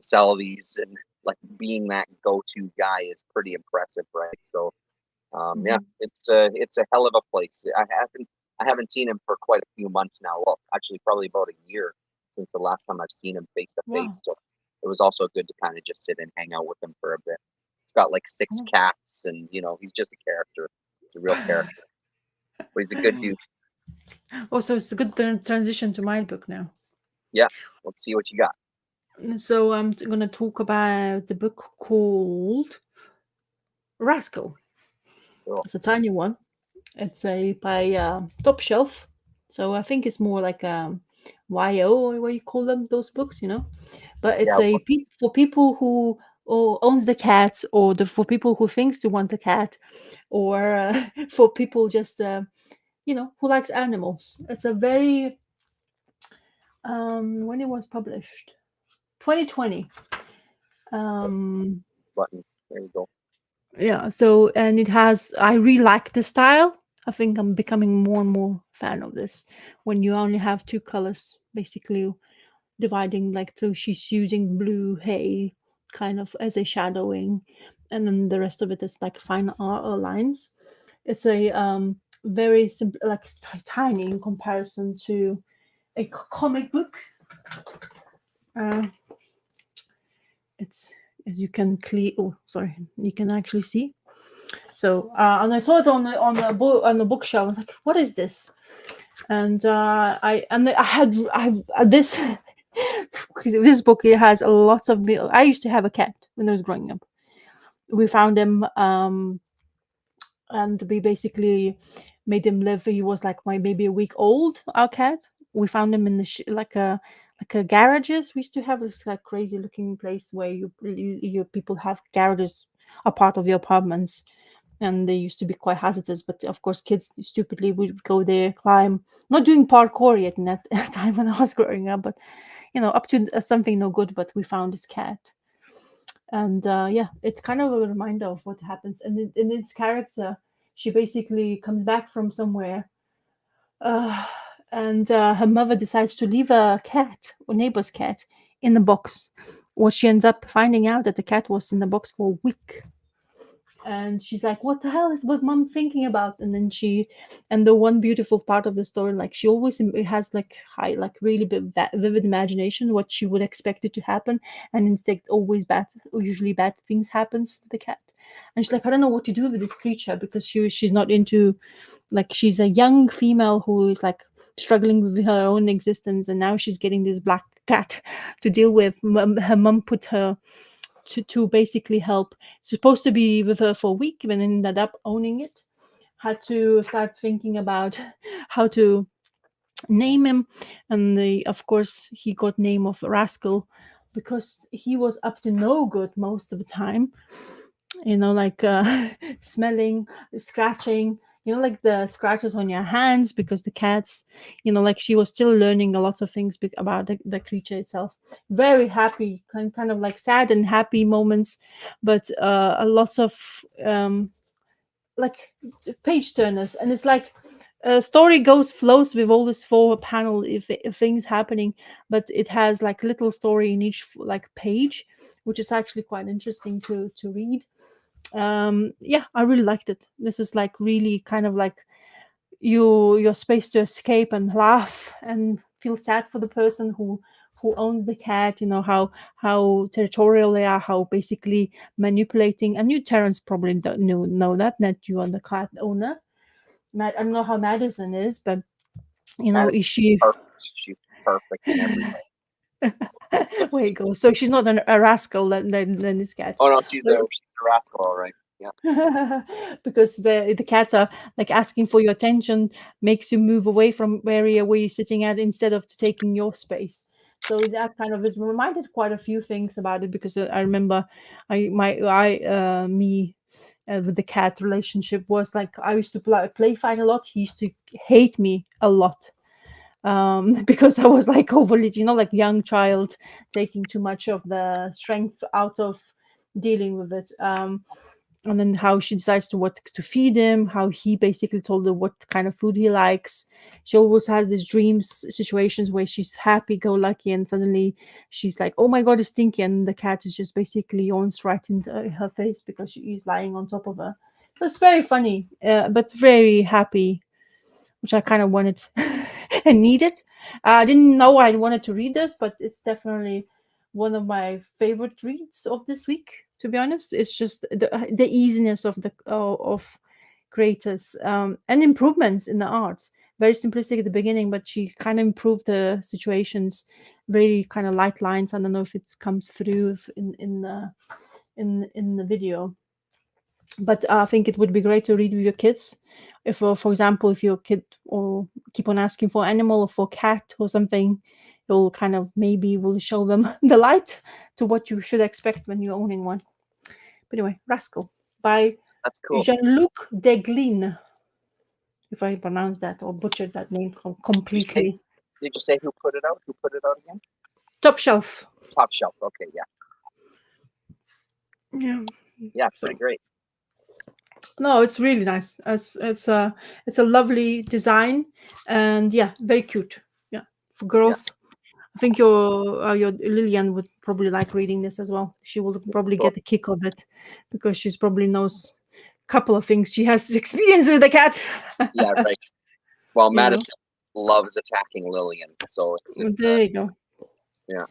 to sell these, and like being that go-to guy is pretty impressive, right? So yeah, Mm-hmm. it's a hell of a place. I haven't seen him for quite a few months now. Well, actually, probably about a year since the last time I've seen him face to Wow. face. So it was also good to kind of just sit and hang out with him for a bit. He's got like 6 cats, and he's just a character. He's a real character, but he's a good dude. Also, it's a good transition to my book now. Yeah, let's see what you got. So I'm going to talk about the book called Rascal. Cool. It's a tiny one. It's a by Top Shelf. So I think it's more like YO or what you call them, those books, But it's Yeah, a for people who or owns the cat, or for people who thinks to want a cat, or for people just who likes animals. It's a very when it was published, 2020. Um, button. There you go. yeah. So and it has. I really like the style. I think I'm becoming more and more fan of this. When you only have two colors, basically dividing, like, so she's using blue hay kind of as a shadowing, and then the rest of it is like fine art or lines. It's a very simple, like tiny in comparison to a comic book. It's, as you can you can actually see. So and I saw it on the bookshelf. I was like, what is this? And I had this because this book, it has a lot of I used to have a cat when I was growing up. We found him, and we basically made him live. He was like maybe a week old, our cat. We found him in the like a garages. We used to have this like crazy looking place where you people have garages a part of your apartments, and they used to be quite hazardous. But of course, kids stupidly would go there, climb. Not doing parkour yet in that time when I was growing up, but up to something no good. But we found this cat, and yeah, it's kind of a reminder of what happens. And in its character, she basically comes back from somewhere, uh, and her mother decides to leave a cat, or neighbor's cat, in the box. What she ends up finding out that the cat was in the box for a week, and she's like, what the hell is what mom thinking about? And then and the one beautiful part of the story, like she always has like high, like really vivid imagination what she would expect it to happen, and instead always usually bad things happens to the cat. And she's like, I don't know what to do with this creature, because she's not into, like, she's a young female who is like struggling with her own existence, and now she's getting this black cat to deal with. Her mom put her to basically help. Supposed to be with her for a week, and ended up owning it. Had to start thinking about how to name him, and of course he got name of Rascal, because he was up to no good most of the time. Like smelling, scratching, like the scratches on your hands, because the cats, like she was still learning a lot of things about the creature itself. Very happy, kind of like sad and happy moments, but a lot of like page turners. And it's like a story flows with all this four panel if things happening, but it has like little story in each like page, which is actually quite interesting to read. Yeah, I really liked it. This is like really kind of like your space to escape and laugh and feel sad for the person who owns the cat. How territorial they are, how basically manipulating. And you, Terence, probably don't know that you are the cat owner. I don't know how Madison is, but Madison's is she perfect. She's perfect in every way. There you go. So she's not a rascal than this cat. Oh no, she's a rascal, all right. Yeah. Because the cats are like asking for your attention, makes you move away from area where you're sitting at instead of taking your space. So that kind of, it reminded quite a few things about it, because I remember me with the cat relationship was like, I used to play fight a lot. He used to hate me a lot, because I was like overly, like young child, taking too much of the strength out of dealing with it. And then how she decides what to feed him, how he basically told her what kind of food he likes. She always has these dreams situations where she's happy-go-lucky, and suddenly she's like, oh my god, it's stinky, and the cat is just basically yawns right into her face because she is lying on top of her. So it's very funny, but very happy, which I kind of wanted and needed. I didn't know I wanted to read this, but it's definitely one of my favorite reads of this week. To be honest, it's just the easiness of the of creators, and improvements in the art. Very simplistic at the beginning, but she kind of improved the situations. Very kind of light lines. I don't know if it comes through in the video, but I think it would be great to read with your kids. If, for example, if your kid or keep on asking for animal or for cat or something, you'll kind of maybe will show them the light to what you should expect when you're owning one. But anyway, Rascal by That's cool. Jean-Luc Deglin. If I pronounced that or butchered that name completely. Did you say who put it out? Who put it out again? Top Shelf. Top Shelf. Okay, yeah. Yeah. Yeah, pretty great. No, it's really nice. It's a lovely design, and yeah, very cute. Yeah, for girls. Yeah. I think your Lillian would probably like reading this as well. She will probably get a kick of it, because she's probably knows a couple of things. She has experience with the cat. Yeah, right. Well, Madison loves attacking Lillian. So it's There you go. yeah.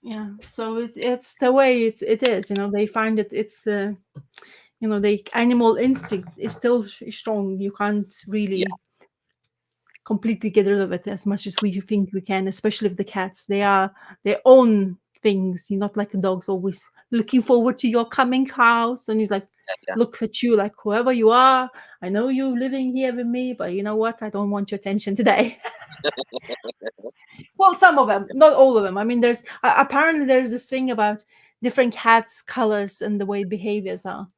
Yeah. So it's the way it is. They find it's the animal instinct is still strong. You can't Yeah. really completely get rid of it as much as we think we can, especially with the cats. They are their own things. You're not like the dogs always looking forward to your coming house, and he's like Yeah. looks at you like whoever you are. I know you living here with me, but you know what? I don't want your attention today. Well, some of them, not all of them. I mean, there's apparently there's this thing about different cats' colors and the way behaviors are.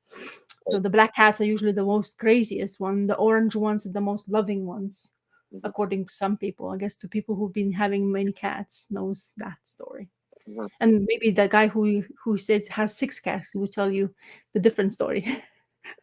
So Right. the black cats are usually the most craziest one. The orange ones are the most loving ones, Mhm. according to some people. I guess to people who've been having many cats knows that story. Mhm. And maybe the guy who says has 6 cats will tell you the different story.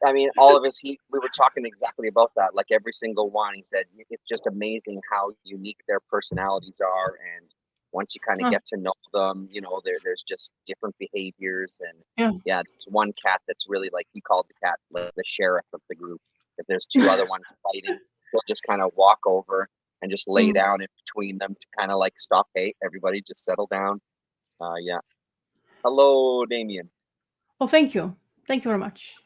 I mean, all of us. We were talking exactly about that. Like every single one, he said it's just amazing how unique their personalities are, and once you kind of Oh, get to know them, there's just different behaviors, and yeah. yeah, there's one cat that's really like he called the cat like the sheriff of the group. If there's two other ones fighting, he'll just kind of walk over and just lay Mm. down in between them to kind of like stop. Hey, everybody, just settle down. Yeah. Hello, Damien. Oh, thank you. Thank you very much.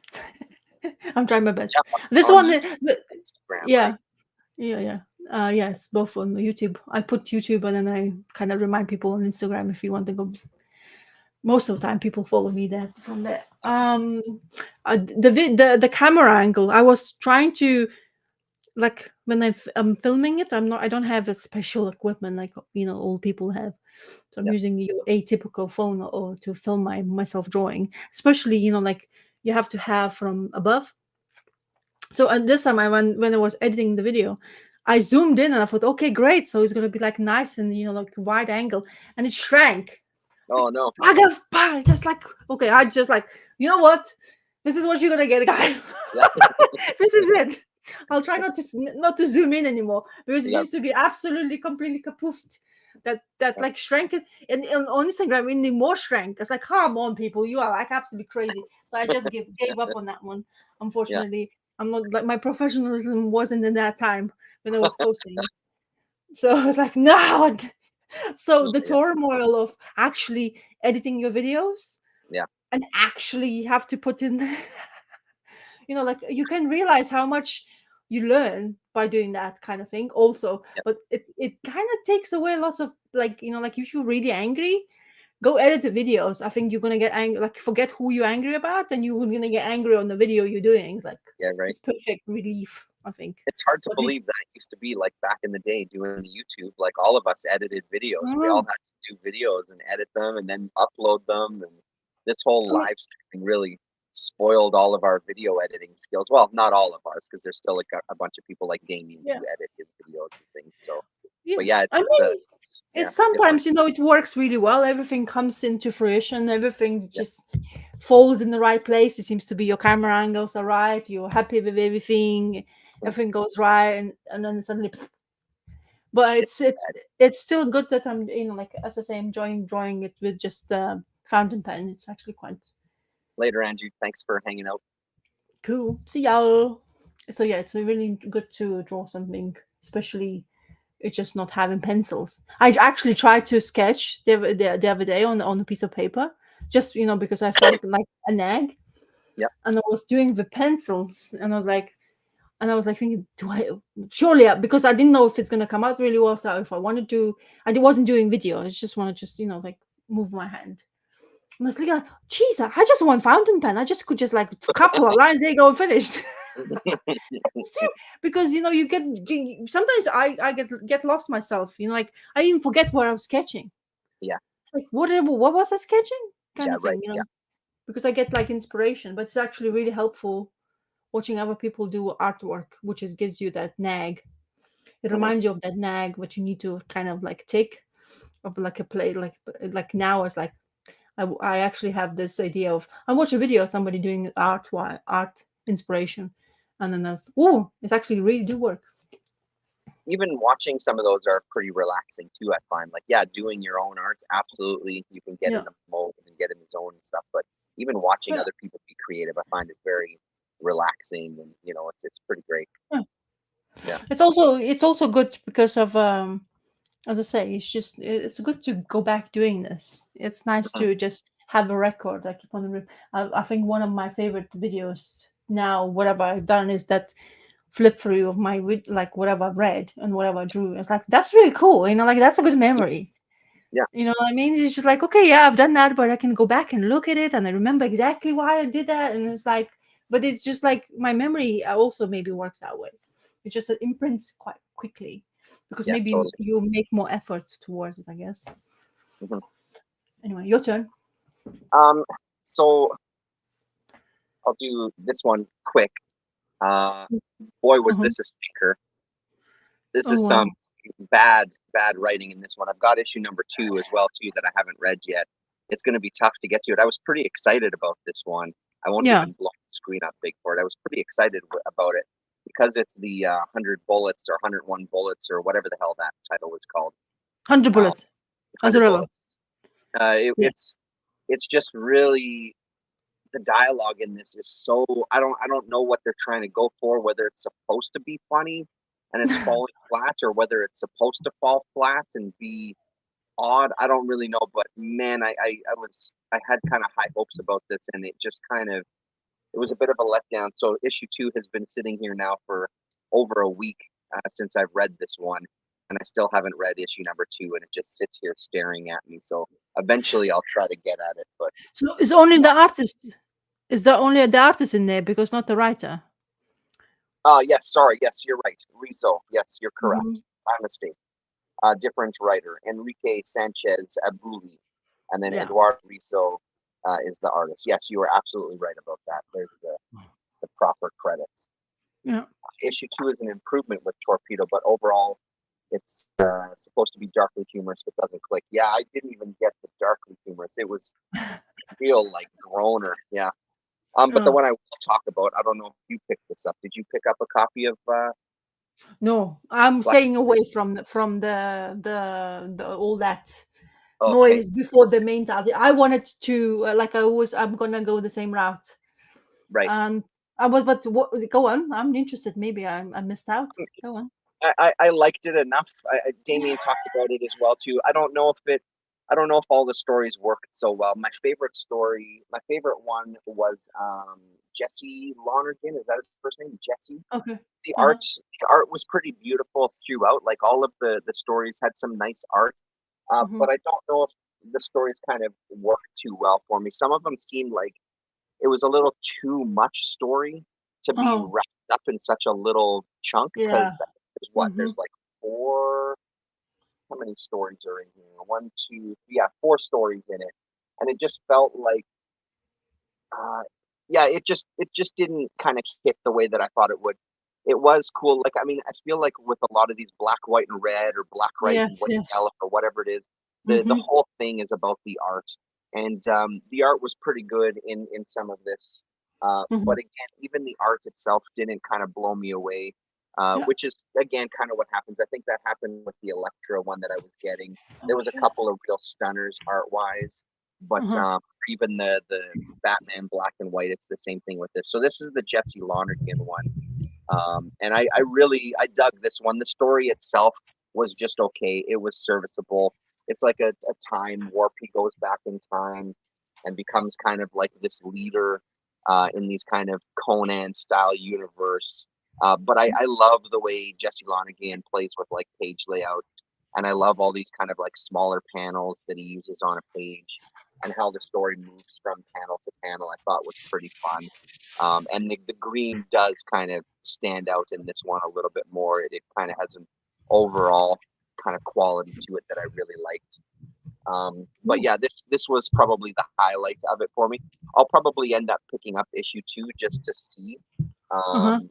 I'm trying my best. Yeah, This on one, YouTube, Instagram, yeah, right? yeah, yeah. Yes, both on YouTube. I put YouTube and then I kind of remind people on Instagram if you want to go. Most of the time, people follow me there from there. The camera angle. I was trying to like when I'm filming it. I don't have a special equipment like all people have. So I'm Yeah. using your atypical phone or to film myself drawing. Especially like you have to have from above. So and this time when I was editing the video, I zoomed in and I thought, okay, great. So it's gonna be like nice and like wide angle, and it shrank. It's like Oh no. I got bang, just like okay, I just like you know what, this is what you're gonna get, guy. Yeah. This is it. I'll try not to zoom in anymore because it Yeah. seems to be absolutely completely kapoofed. That like shrank it and on Instagram even more shrank. It's like come on people, you are like absolutely crazy. So I just gave up on that one. Yeah. Unfortunately, I'm not like my professionalism wasn't in that time when I was posting. So I was like, no. So the Yeah. turmoil of actually editing your videos Yeah. and actually have to put in like you can realize how much you learn by doing that kind of thing also, Yeah. but it kind of takes away lots of like like if you're really angry, go edit the videos. I think you're gonna get angry, like forget who you're angry about, and you're gonna get angry on the video you're doing. It's like Yeah. Right. it's perfect relief, I think. It's hard to So at least believe that it used to be like back in the day doing the YouTube. Like all of us edited videos. We all mm, had to do videos and edit them and then upload them. And this whole I mean, live streaming really spoiled all of our video editing skills. Well, not all of ours, because there's still like a bunch of people like Damien yeah, who edit his videos and things. So, yeah. but yeah, I it's a mean, yeah, it's it's different. sometimes it works really well. Everything comes into fruition. Everything just falls in the right place. It seems to be your camera angles are right. You're happy with everything. Yeah. Everything goes right, and then suddenly. But Shit. it's still good that I'm like as I say enjoying drawing it with just the fountain pen. It's actually quite Later, Andrew. Thanks for hanging out. cool. See y'all. So yeah, it's really good to draw something, especially it's just not having pencils. I actually tried to sketch the other day on a piece of paper, just because I felt like a nag, Yep. and I was doing the pencils, and I was like thinking, do I surely because I didn't know if it's gonna come out really well. So if I wanted to, wasn't doing video. I just want to like move my hand. And I was like, geez, I just want fountain pen. I just could just like a couple of lines. There you go, finished. Because sometimes I get lost myself. Like I even forget where I was sketching. Yeah. It's like what was I sketching? Kind Yeah. of Right. thing. Yeah. Because I get like inspiration, but it's actually really helpful watching other people do artwork, which gives you that nag. It Mhm. reminds you of that nag, what you need to kind of like take of like a play, like now it's like I actually have this idea of I watch a video of somebody doing art inspiration, and then that's it's actually really do work. Even watching some of those are pretty relaxing too. I find like yeah, doing your own art, absolutely, you can get Yeah, in the mode and get in the zone and stuff. But even watching yeah, other people be creative, I find is very relaxing, and it's pretty great. yeah. Yeah. It's also good because of as I say, it's good to go back doing this. It's nice Mhm. to just have a record. I keep on. I think one of my favorite videos now, whatever I've done, is that flip through of my like whatever I read and whatever I drew. It's like that's really cool. Like that's a good memory. Yeah. You know what I mean? It's just like, okay, yeah, I've done that, but I can go back and look at it and I remember exactly why I did that. And it's like, but it's just like my memory also maybe works that way. It just imprints quite quickly because Yeah. maybe Totally. you make more effort towards it, I guess. Mhm. Anyway, your turn. Um. So I'll do this one quick. Uh, Boy, was Uh-huh. this a stinker. This Oh, is some wow. bad writing in this one. I've got issue number 2 as well too that I haven't read yet. It's going to be tough to get to it. I was pretty excited about this one. I won't Yeah. even blow the screen up big for it. I was pretty excited about it because it's the 100 bullets or 101 bullets or whatever the hell that title was called. 100 Uh, bullets. As a 100 river. bullets. Yeah. It's just really the dialogue in this is so I don't know what they're trying to go for, whether it's supposed to be funny and it's falling flat or whether it's supposed to fall flat and be odd. I don't really know, but man, I had kind of high hopes about this and it just kind of it was a bit of a letdown. So issue 2 has been sitting here now for over a week since I've read this one, and I still haven't read issue number 2, and it just sits here staring at me. So eventually I'll try to get at it, but So it's only the not. artist. Is there only the artist in there because not the writer? Yes, sorry. Yes, you're right. Rizzo. Yes, you're Hmm. correct. My mistake. Different writer. Enrique Sanchez Abuli. And then Yeah. Eduardo Rizzo is the artist. Yes, you are absolutely right about that. There's the proper credits. Yeah. Issue 2 is an improvement with Torpedo, but overall, it's supposed to be darkly humorous, but doesn't click. Yeah, I didn't even get the darkly humorous. It was real, like, groaner. Yeah. But the Oh. one I will talk about, I don't know if you picked this up. Did you pick up a copy of No, I'm Black? staying away from the all that Okay, noise before the main title. I wanted to like I always. I'm gonna go the same route. right. And I was, but what? Go on. I'm interested. Maybe I missed out. Go on. I liked it enough. Damien talked about it as well too. I don't know if all the stories worked so well. My favorite one was Jesse Lonergan. Is that his first name? Jesse. Okay. The Uh huh. art the art was pretty beautiful throughout. Like all of the stories had some nice art, Hmm. but I don't know if the stories kind of worked too well for me. Some of them seemed like it was a little too much story to be Oh wrapped up in such a little chunk yeah. because Hmm. there's like four, how many stories are in here? One, two, yeah, four stories in it, and it just felt like uh, yeah, it just didn't kind of hit the way that I thought it would. It was cool. Like I mean, I feel like with a lot of these black, white, and red, or black, white, and Yes. white, Yes. yellow, or whatever it is, the Hmm. whole thing is about the art, and the art was pretty good in some of this. Hmm. But again, even the art itself didn't kind of blow me away, Yeah. which is again kind of what happens. I think that happened with the Electra one that I was getting. There was a Okay. couple of real stunners art wise, but Uh huh. even the Batman black and white, it's the same thing with this. So this is the Jesse Lonergan one, and I really I dug this one. The story itself was just okay. It was serviceable. It's like a time warp. He goes back in time and becomes kind of like this leader in these kind of Conan style universe. But I love the way Jesse Lonergan plays with like page layout, and I love all these kind of like smaller panels that he uses on a page, and how the story moves from panel to panel. I thought was pretty fun. And the green does kind of stand out in this one a little bit more. It kind of has an overall kind of quality to it that I really liked. But Ooh. yeah, this was probably the highlight of it for me. I'll probably end up picking up issue 2 Uh huh. um,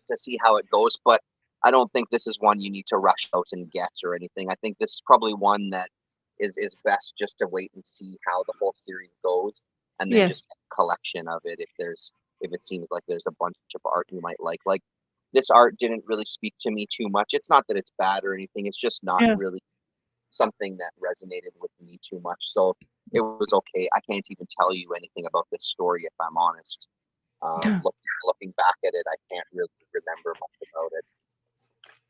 to see how it goes. But I don't think this is one you need to rush out and get or anything. I think this is probably one that is best just to wait and see how the whole series goes, and then just Yes. get a collection of it if it seems like there's a bunch of art you might like. Like this art didn't really speak to me too much. It's not that it's bad or anything. It's just not Yeah. really something that resonated with me too much. So it was okay. I can't even tell you anything about this story if I'm honest. Looking back at it, I can't really remember much about it.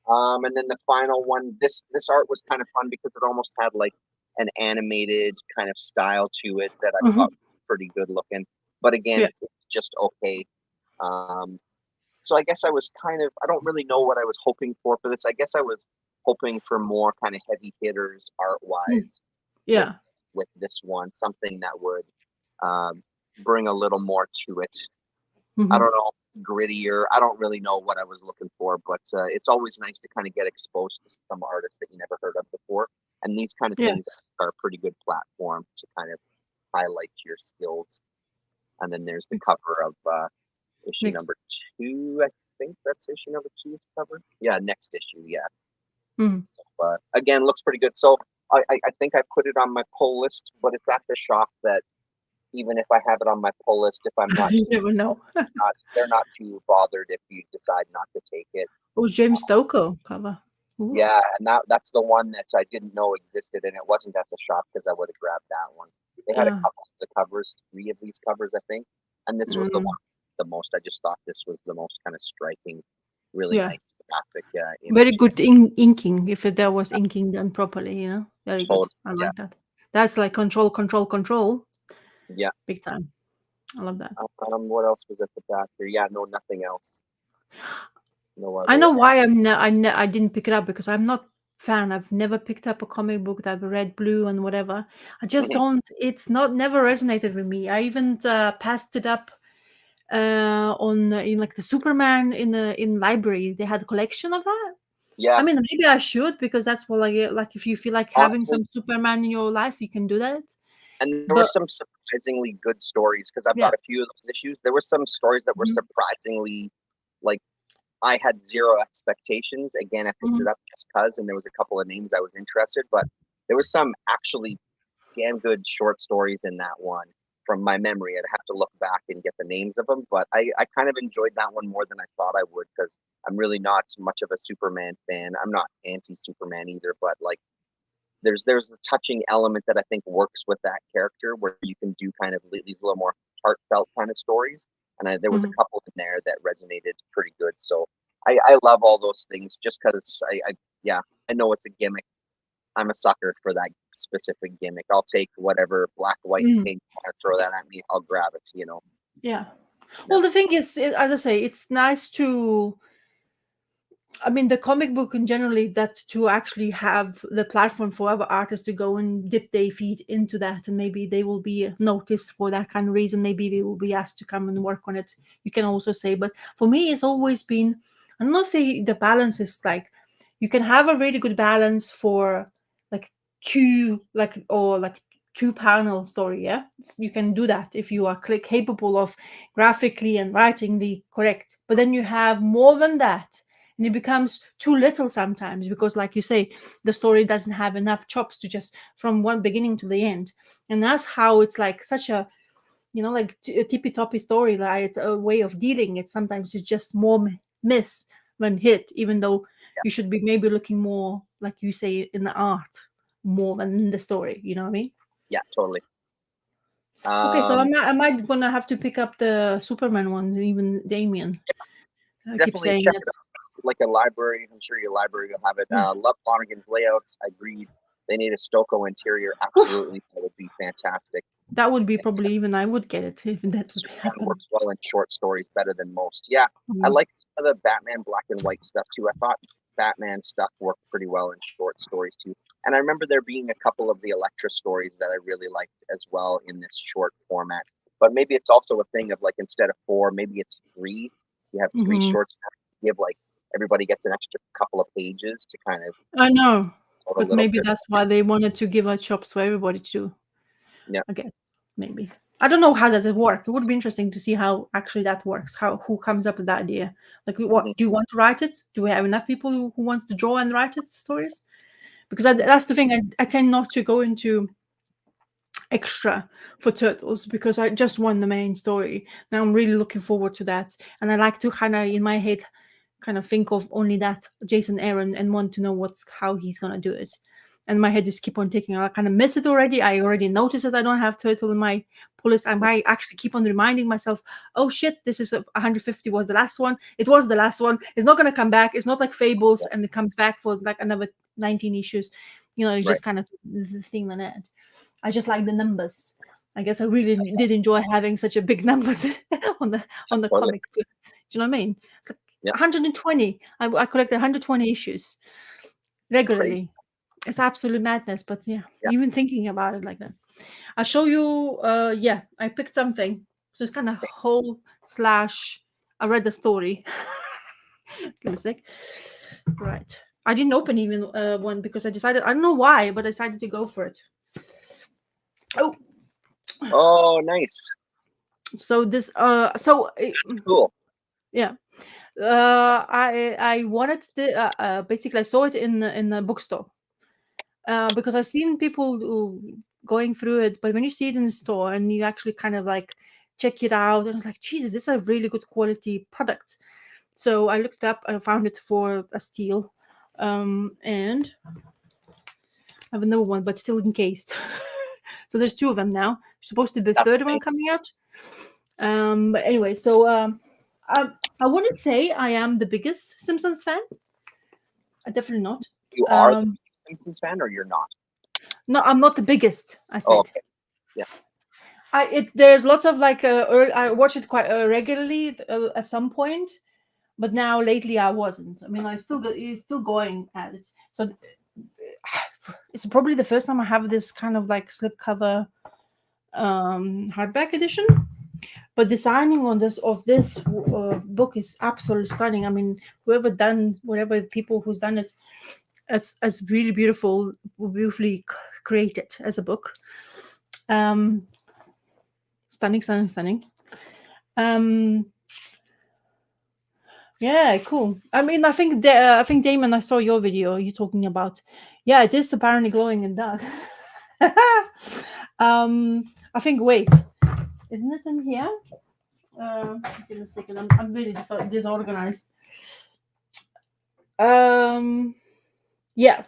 And then the final one, this art was kind of fun because it almost had like an animated kind of style to it that I Mhm. thought was pretty good looking. But again, Yeah. it's just okay. Um, so I guess I was kind of, I don't really know what I was hoping for this. I guess I was hoping for more kind of heavy hitters art Mm. wise with Yeah. this one, something that would bring a little more to it. I Mhm. don't know, grittier. I don't really know what I was looking for, but it's always nice to kind of get exposed to some artists that you never heard of before. And these kind of things Yes. are a pretty good platform to kind of highlight your skills. And then there's the cover of issue Next. number 2. I think that's issue number 2's cover. Yeah, next issue. Yeah. Mhm. So, again, looks pretty good. So I think I put it on my pull list, but it's at the shop that even if I have it on my pull list, if I'm not You never know. they're not too bothered if you decide not to take it. Oh, James Stokoe cover. Ooh. Yeah, and that's the one that I didn't know existed, and it wasn't at the shop because I would have grabbed that one. They had a Uh, couple of the covers, 3 of these covers, I think, and this was the mm, one the most. I just thought this was the most kind of striking, really yeah. nice graphic Very image. good inking. If there was inking done properly, very good. Totally, I yeah, like that. That's like control, control, control. yeah. Big time. I love that. What else was at the back here? Yeah, no, nothing else. No I know other. why I didn't pick it up because I'm not fan. I've never picked up a comic book that red, blue, and whatever. I just don't. It's not never resonated with me. I even passed it up on in like the Superman in library. They had a collection of that. Yeah, I mean, maybe I should because that's what like if you feel like having honestly, some Superman in your life, you can do that. and there were But some surprisingly good stories because I've yeah. got a few of those issues. There were some stories that were Mhm. surprisingly like I had zero expectations. Again, I picked it Mhm. up just because, and there was a couple of names I was interested, but there was some actually damn good short stories in that one from my memory. I'd have to look back and get the names of them, but I kind of enjoyed that one more than I thought I would because I'm really not much of a Superman fan. I'm not anti-Superman either, but like there's a touching element that I think works with that character where you can do kind of these little more heartfelt kind of stories. And there was a Mhm. couple in there that resonated pretty good. So I love all those things just because yeah, I know it's a gimmick. I'm a sucker for that specific gimmick. I'll take whatever black, white, and Mhm. pink you want to throw that at me. I'll grab it, Yeah. Yeah. Well, the thing is, as I say, it's nice to. I mean, the comic book in generally that to actually have the platform for other artists to go and dip their feet into that, and maybe they will be noticed for that kind of reason. Maybe they will be asked to come and work on it. You can also say, but for me, it's always been. I don't know if the balance is like you can have a really good balance for like two panel story. Yeah, you can do that if you are capable of graphically and writingly correct. But then you have more than that and it becomes too little sometimes because like you say the story doesn't have enough chops to just from one beginning to the end, and that's how it's like such a like a tippy toppy story, like it's a way of dealing it. Sometimes it's just more miss than hit, even though you should be maybe looking more like you say in the art more than in the story, you know what I mean? Yeah, totally. Okay, so Um, I might gonna have to pick up the Superman one. Even Damien I keep Definitely saying check that. it out. Like a library, I'm sure your library will have it. Yeah, Love Lonergan's layouts. I agreed. They need a Stoko interior. Absolutely, that would be fantastic. that would be probably even I would get it if that would Superman happen. works well in short stories better than most. Yeah, I Mm. like some of the Batman black and white stuff too. I thought Batman stuff worked pretty well in short stories too. And I remember there being a couple of the Elektra stories that I really liked as well in this short format. But maybe it's also a thing of like instead of 4, maybe it's 3. You have 3 Mhm. short stories. Give like everybody gets an extra couple of pages to kind of I know, out a but little maybe bit. that's why they wanted to give out shops for everybody to do, Yeah. I guess. Maybe. I don't know how does it work. It would be interesting to see how actually that works. How who comes up with that idea? Like, Hmm. what do you want to write it? Do we have enough people who wants to draw and write it stories? Because that's the thing. I tend not to go into extra for Turtles because I just won the main story. Now I'm really looking forward to that, and I like to kind of in my head kind of think of only that Jason Aaron and want to know how he's gonna do it. and my head just keep on ticking. I kind of miss it already. I already noticed that I don't have turtle in my pull list. I might actually keep on reminding myself, oh shit, this is 150 was the last one. It was the last one. It's not going to come back. It's not like Fables and it comes back for like another 19 issues. You know, it's just kind of the thing on it. I just like the numbers. I guess I really did enjoy having such a big numbers on the comic. Do you know what I mean? It's like 120. I collected 120 issues regularly. Crazy. It's absolute madness, but even thinking about it like that. I'll show you. I picked something. So it's kind of whole / I read the story. Give me a sec. Right. I didn't open even one because I decided, I don't know why, but I decided to go for it. Oh, nice. So this That's cool. Yeah. I wanted the basically I saw it in the bookstore because I've seen people going through it, but when you see it in the store and you actually kind of like check it out, and I was like, Jesus, this is a really good quality product. So I looked it up and I found it for a steal, and I have another one, but still encased. So there's 2 of them now. Supposed to be the third one coming out. But anyway, so I wouldn't say I am the biggest Simpsons fan. Definitely not. You are the biggest Simpsons fan, or you're not? No, I'm not the biggest. I said. Oh, okay. Yeah. There's lots of like I watch it quite regularly at some point, but now lately I wasn't. I mean, he's still going at it. So it's probably the first time I have this kind of like slipcover hardback edition. But the signing on this book is absolutely stunning. I mean, whatever people who's done it, it's really beautifully created as a book. Stunning. Yeah, cool. I mean, I think Damon, I saw your video. You talking about, it is apparently glowing in dark. I think. Wait, isn't it in here? Give me a second. I'm really disorganized. Yeah,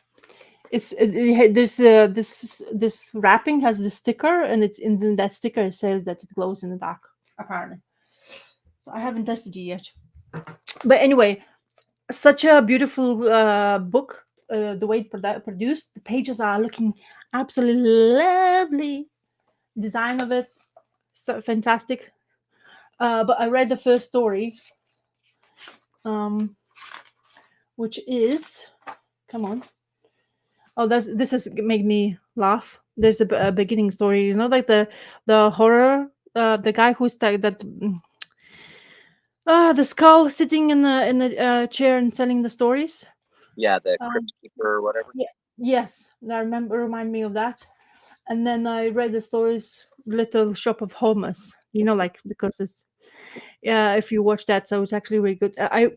there's this wrapping has the sticker, and it's in that sticker it says that it glows in the dark. Apparently, so I haven't tested it yet. But anyway, such a beautiful book. The way it produced, the pages are looking absolutely lovely. Design of it, so fantastic. But I read the first story, which is, come on. Oh, this has made me laugh. There's a beginning story, you know, like the horror, the guy who's the skull sitting in the chair and telling the stories. Yeah, the Crypt Keeper or whatever. Yeah, yes, remind me of that. And then I read the stories, Little Shop of Horrors. You know, like because it's if you watch that, so it's actually really good. I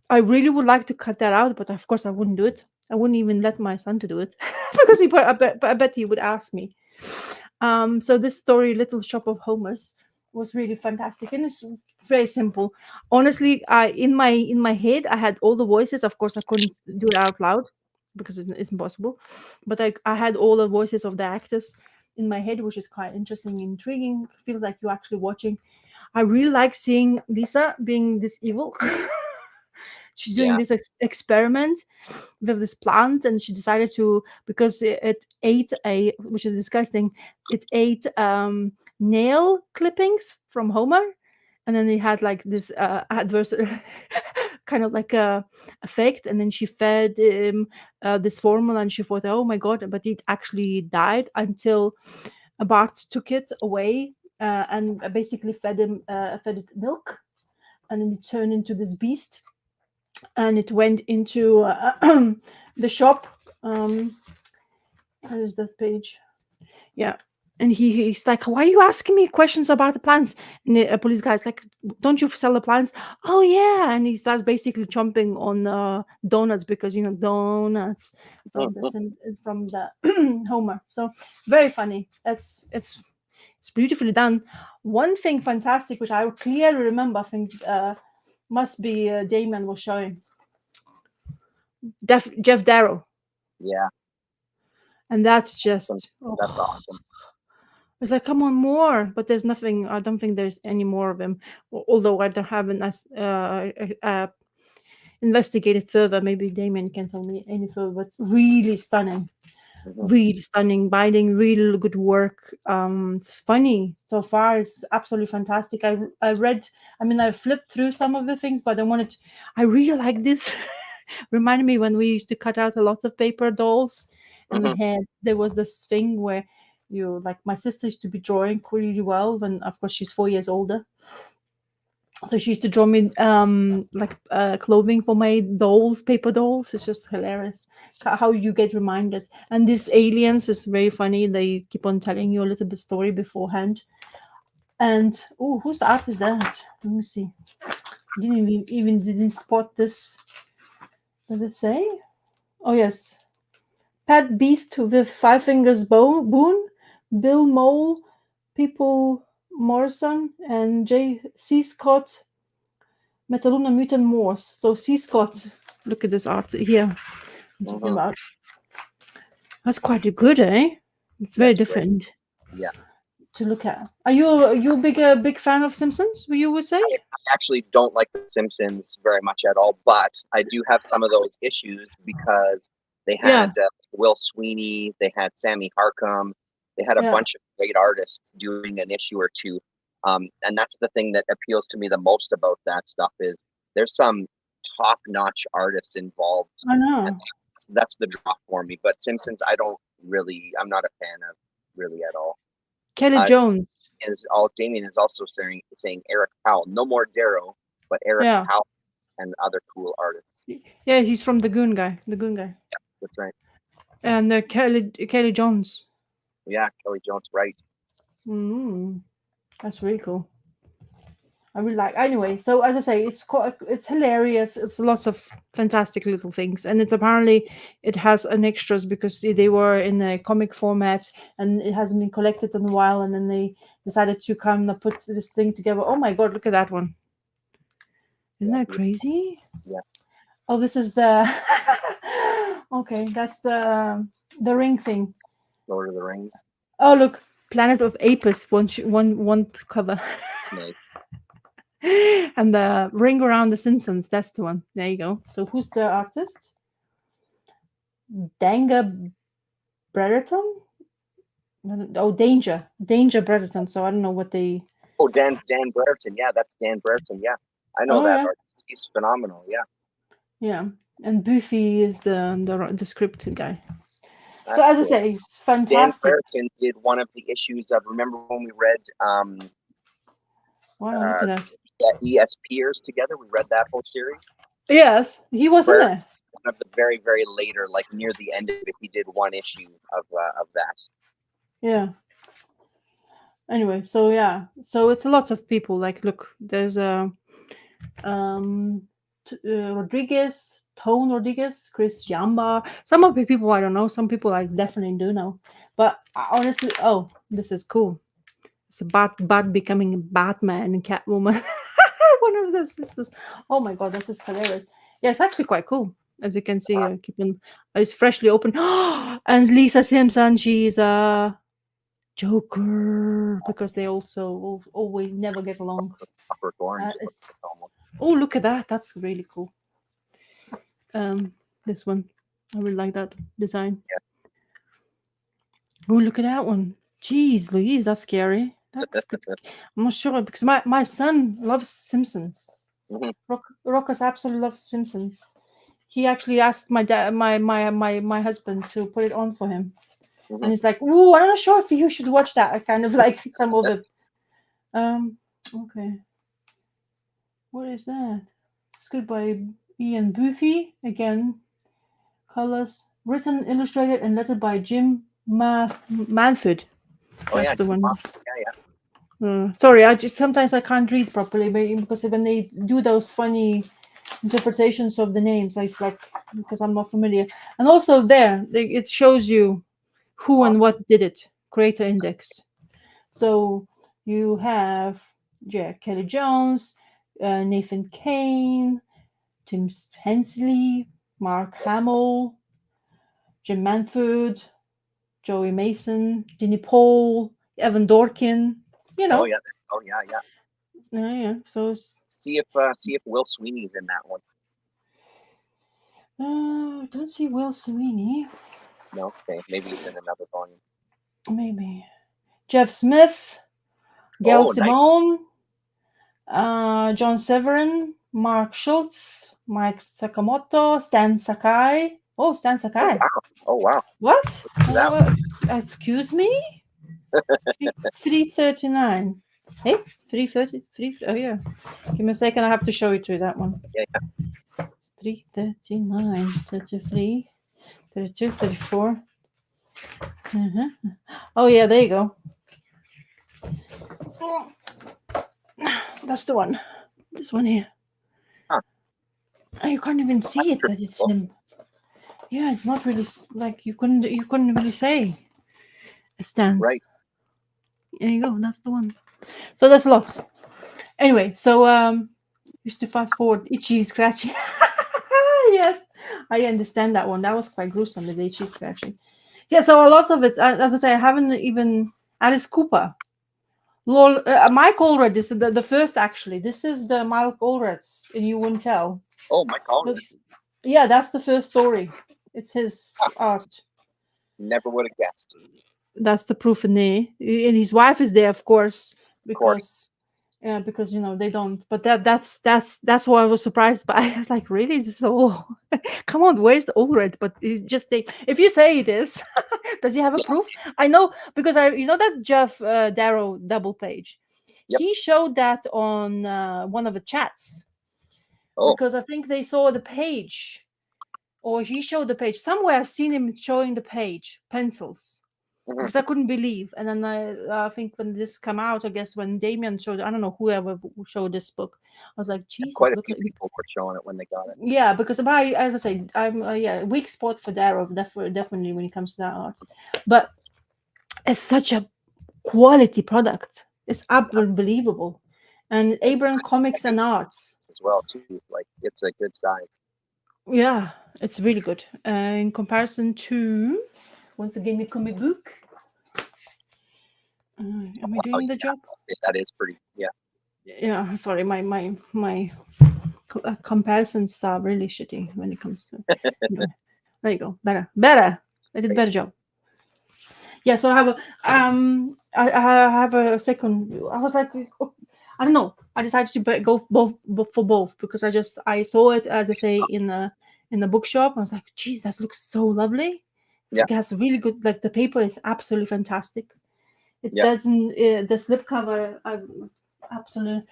really would like to cut that out, but of course I wouldn't do it. I wouldn't even let my son to do it because I bet he would ask me. So this story, Little Shop of Horrors, was really fantastic, and it's very simple. Honestly, in my head I had all the voices. Of course, I couldn't do it out loud because it's impossible. But I had all the voices of the actors in my head, which is quite interesting and intriguing. Feels like you're actually watching. I really like seeing Lisa being this evil. She's doing this experiment with this plant, and she decided to, because it ate which is disgusting, it ate nail clippings from Homer, and then it had like this adverse kind of like a effect, and then she fed him this formula, and she thought, oh my god, but it actually died until Bart took it away and basically fed it milk, and then it turned into this beast. And it went into the shop. Where is that page? Yeah. And he's like, why are you asking me questions about the plants? And the police guy's like, don't you sell the plants? Oh, yeah. And he starts basically chomping on donuts because, you know, donuts from the Homer. So very funny. It's beautifully done. One thing fantastic, which I clearly remember, I think must be Damon was showing. Jeff Darrow. Yeah. And that's Awesome. just That's awesome. it's like, come on, more. But there's nothing. I don't think there's any more of him. Although I don't haven't investigated further. Maybe Damien can tell me any further. But really stunning, Hmm. really stunning binding, really good work. It's funny so far. It's absolutely fantastic. I read. I mean, I flipped through some of the things, but I wanted. I really like this. Reminded me when we used to cut out a lot of paper dolls, and Hmm. there was this thing where you like my sister used to be drawing really well when of course she's 4 years older, so she used to draw me like clothing for my dolls, paper dolls. It's just hilarious how you get reminded. And these aliens is very funny. They keep on telling you a little bit story beforehand. And oh, whose art is that? Let me see. Didn't spot this. Does it say? Oh yes, Pat Beast with Five Fingers Boone, Bill Mole, People Morrison, and J. C. Scott Metaluna Mutant Morse. So C. Scott, look at this art here. I'm talking Hmm. about. That's quite good, eh? It's very That's great. different Yeah. to look at. Are you a big fan of Simpsons? You would say? I actually don't like The Simpsons very much at all, but I do have some of those issues because they Yeah, had Will Sweeney, they had Sammy Harcum, they had a yeah. bunch of great artists doing an issue or two. And that's the thing that appeals to me the most about that stuff is there's some top-notch artists involved, I and know. that's the draw for me. But Simpsons, I'm not a fan of really at all. Kelly Uh, Jones. Damien is also saying Eric Powell, no more Darrow, but Eric Yeah, Powell and other cool artists. yeah. He's from the Goon Guy. The Goon Guy. That's right. And Kelly Jones. Yeah, Kelly Jones, right? Mm, that's really cool. I really like. Anyway, so as I say, it's hilarious. It's lots of fantastic little things, and it's apparently it has an extras because they were in a comic format and it hasn't been collected in a while, and then they decided to come and put this thing together. Oh my god, look at that one! Isn't Yeah, that crazy? yeah. Oh, this is the okay. That's the ring thing. Lord of the Rings, Oh look, Planet of Apis. One cover. nice. And the ring around the Simpsons. That's the one. There you go. So who's the artist? Danga Brereton? Oh, Danger Brereton. So I don't know what they. Oh, Dan Brereton, yeah, that's Dan Brereton, yeah. I know Oh that yeah, artist. He's phenomenal, yeah. yeah. And Buffy is the script guy. So That's as I cool. say, it's Dan fantastic. Brereton did one of the issues of remember when we read Wow, look uh at that. ESPers together? We read that whole series. Yes, he was in Where there. one of the very, very later, like near the end of it, he did one issue of that. Yeah. Anyway, so yeah, so it's lots of people. Like, look, there's a um Rodriguez, Tone Rodriguez, Chris Yamba. Some of the people I don't know. Some people I definitely do know. But honestly, oh, this is cool. It's about becoming Batman and Catwoman. One of those sisters. Oh my god, this is hilarious. Yeah, it's actually quite cool. As you can see, keep on. It's freshly open. And Lisa Simpson, she's a Joker because they also always never get along. Upper Orange, it looks It's like almost. oh look at that. That's really cool. This one. I really like that design. Yeah. Oh, look at that one. Jeez, Louise, that's scary. That's good. I'm not sure because my son loves Simpsons. Hmm. Rockus absolutely loves Simpsons. He actually asked my dad, my husband to put it on for him, Hmm. and he's like, "Ooh, I'm not sure if you should watch that." I kind of like some of it. Okay, what is that? It's good by Ian Buffy again. Colors written, illustrated, and lettered by Jim Manford. Oh That's yeah, the one. yeah. Sorry, I just sometimes I can't read properly, because when they do those funny interpretations of the names, I like because I'm not familiar. And also there, it shows you who and what did it. Creator index. So you have Kelly Jones, Nathan Kane, Tim Hensley, Mark Hamill, Jim Manford, Joey Mason, Dinny Pole, Evan Dorkin. You Oh know, yeah. Oh yeah, yeah. yeah. So See if Will Sweeney's in that one. don't see Will Sweeney. No, okay, maybe he's in another volume. Maybe Jeff Smith, Gail Oh, nice. Simone, John Severin, Mark Schultz, Mike Sakamoto, Stan Sakai. Oh, Stan Oh Sakai. wow. Oh wow. What? Let's do that one. Excuse me? 339. Hey, 330. Oh, yeah. Give me a second. I have to show you to that one. Yeah, yeah. 339, 33, 32, 34. Uh-huh. Oh, yeah, there you go. That's the one. This one here. Huh. Oh, you can't even see it that it's him. Yeah, it's not really like you couldn't really say it stands. Right. There you go. That's the one. So there's lots. Anyway, so used to fast forward itchy scratchy. Yes, I understand that one. That was quite gruesome, the itchy scratching. Yeah, so a lot of it, as I say, I haven't even Alice Cooper. Mike Allred is the first actually. This is the Mike Allred's, and you wouldn't tell. Oh, Mike Allred. Yeah, that's the first story. It's his art. Never would have guessed. That's the proof in there, and his wife is there, of course, Of course. because they don't. But that's what I was surprised by. I was like, really, this is all. Come on, where's the Allred? But it's just if you say it is, does he have a proof? I know because that Jeff Darrow double page. Yep. He showed that on one of the chats. Oh. Because I think they saw the page, or he showed the page somewhere. I've seen him showing the page pencils. Because I couldn't believe. And then I think when this came out, I guess when Damien showed, I don't know, whoever showed this book, I was like, Jesus, quite a few people were showing it when they got it. Yeah, because as I say, I'm weak spot for Darrow, definitely when it comes to that art. But it's such a quality product. It's unbelievable. And Abraham Comics and Arts as well too. Like it's a good size. Yeah, it's really good in comparison to, once again, the comic book. Am I doing the job? That is pretty. Yeah. Yeah. Sorry, my comparisons are really shitty when it comes to. Anyway, there you go. Better. I did a better job. Yeah. So I have I have a second. I was like, I don't know. I decided to go for both because I saw it, as I say, in the bookshop. I was like, geez, that looks so lovely. Yeah. It has really good. Like the paper is absolutely fantastic. It Yeah. doesn't. The slipcover, I absolutely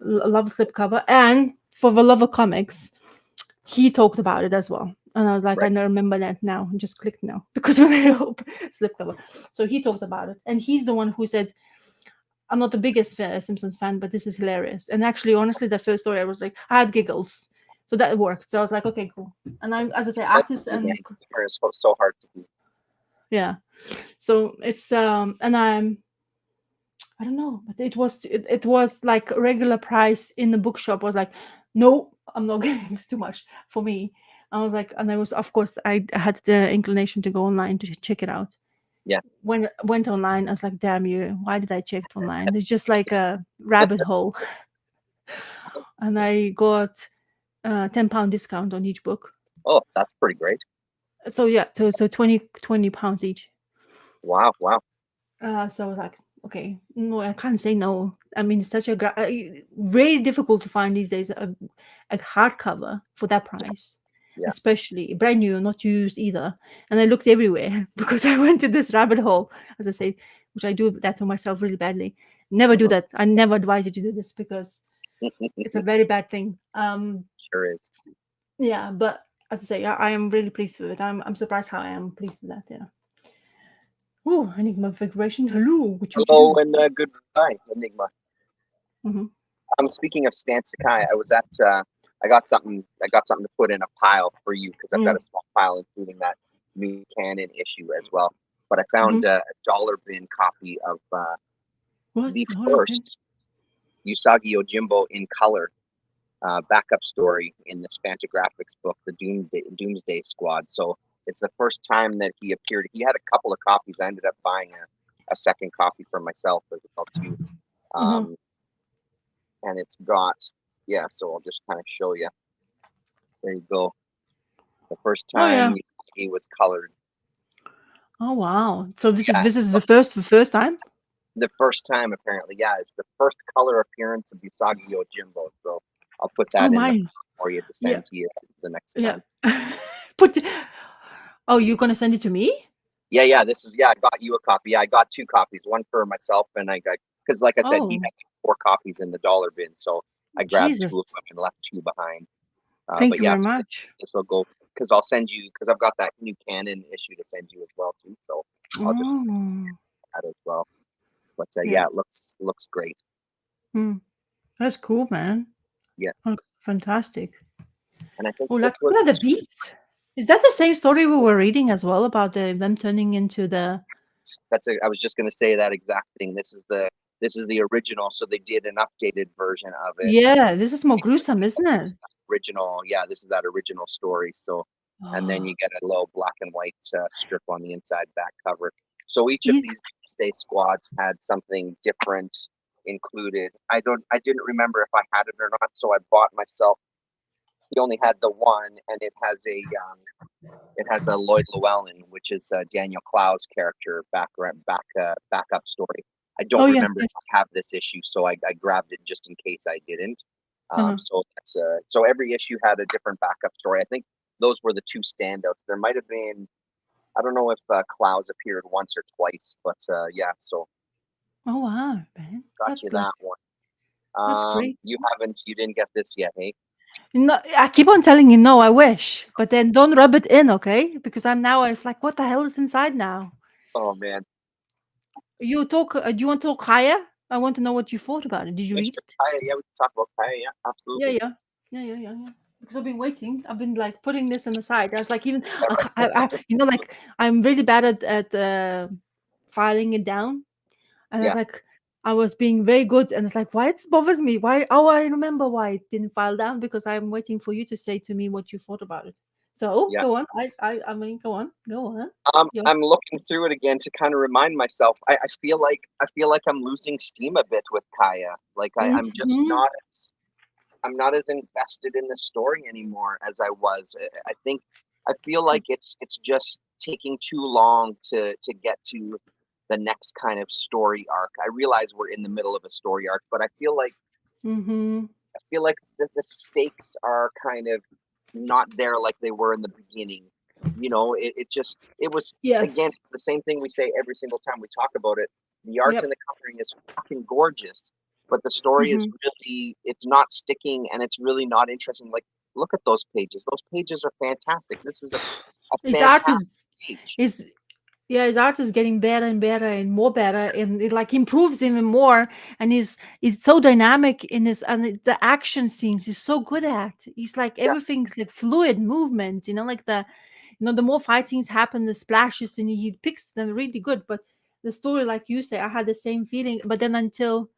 love slipcover. And for the love of comics, he talked about it as well. And I was like, Right. I remember that now. I just clicked now because when I open slipcover, so he talked about it, and he's the one who said, "I'm not the biggest Simpsons fan, but this is hilarious." And actually, honestly, the first story I was like, I had giggles, so that worked. So I was like, okay, cool. And I'm, as I say, artists and humor is so hard to do. Yeah, so it's and I don't know, but it was like a regular price in the bookshop. I was like, no, I'm not getting it's too much for me. I was like, and I was, of course, I had the inclination to go online to check it out. Yeah. When I went online, I was like, damn you, why did I check it online? It's just like a rabbit hole. And I got £10 discount on each book. Oh, that's pretty great. So yeah, so £20 each. Wow. So I was like, okay, no, I can't say no. I mean, it's such a very difficult to find these days a hardcover for that price. Yeah. Especially brand new, not used either. And I looked everywhere because I went to this rabbit hole, as I say, which I do that to myself really badly. Never do that. I never advise you to do this because it's a very bad thing. Sure is. Yeah, but as I say, I am really pleased with it. I'm surprised how I am pleased with that. Yeah. Oh, Enigma Figuration. Hello. Hello and goodbye, Enigma. Mm-hmm. Speaking of Stan Sakai, I was at. I got something to put in a pile for you because I've got a small pile including that new canon issue as well. But I found a dollar bin copy of the first Usagi Yojimbo in color backup story in this Fantagraphics book, the Doomsday Squad. So It's the first time that he appeared. He had a couple of copies. I ended up buying a second copy for myself as well too. Mhm. And it's got, yeah, so I'll just kind of show you. There you go. The first Oh yeah. time he was colored. Oh wow. So this is Yeah, this is the first time? the first time apparently. Yeah, it's the first color appearance of Usagi Yojimbo. So I'll put Oh that in the my. for you to Yeah. send to you the next Yeah. time. Put Oh, you're gonna send it to me? Yeah. This is, yeah. I got you a copy. Yeah, I got two copies. One for myself, and I got, because like I said, he Oh, had 4 copies in the dollar bin, so I grabbed Jesus. 2 of them and left 2 behind. Thank But you yeah, very so much. this will go, because I'll send you, because I've got that new Canon issue to send you as well too. So I'll just Oh. that as well. But Yeah. yeah, it looks great. Hmm. That's cool, man. Yeah, Oh, fantastic. and I think Oh, this like was look at the beast. Is that the same story we were reading as well about them turning into the? I was just going to say that exact thing. This is the original, so they did an updated version of it. Yeah, this is more gruesome, isn't it? Original, yeah, this is that original story. So, and then Oh, you get a little black and white strip on the inside back cover. So each of is these Doomsday squads had something different included. I didn't remember if I had it or not, so I bought myself. He only had the one, and it has a Lloyd Llewellyn, which is Daniel Clow's character backup story. I oh don't yes, remember if yes. I have this issue, so I grabbed it just in case I didn't. Uh-huh. So every issue had a different backup story. I think those were the two standouts. There might have been, I don't know if Clouds appeared once or twice, but yeah. So Oh wow, man, got you that's like that one. that's great. You didn't get this yet, hey? No, I keep on telling you no. I wish, but then don't rub it in, okay? Because I'm like, what the hell is inside now? Oh man, You talk. Do you want to talk higher? I want to know what you thought about it. Did you yeah, read sure. it? Kaya, yeah, we can talk about Kaya, yeah, Yeah, absolutely. yeah, yeah. Because I've been waiting. I've been like putting this on the side. I was like, even Yeah, like I'm really bad at filing it down, and I was yeah, like, I was being very good, and it's like, why it bothers me? Why? Oh, I remember why it didn't file down because I'm waiting for you to say to me what you thought about it. So yeah. go on. I mean, go on. Yeah. I'm looking through it again to kind of remind myself. I feel like I'm losing steam a bit with Kaya. Like I'm just Mhm. not as invested in the story anymore as I was. I think I feel like it's just taking too long to get to the next kind of story arc. I realize we're in the middle of a story arc, but Mhm. I feel like the stakes are kind of not there like they were in the beginning. It was, again, Yes. it's the same thing we say every single time we talk about it. The art and Yep. the coloring is fucking gorgeous, but the story is Mhm. really, it's not sticking, and it's really not interesting. Like, look at those pages. Those pages are fantastic. This is a His art fantastic is page. is Yeah, his art is getting better and better and more better, and it like improves even more. And he's so dynamic in his and the action scenes he's so good at. He's like Yeah, everything's like fluid movement, like the more fightings happen, the splashes, and he picks them really good. But the story, like you say, I had the same feeling. But then until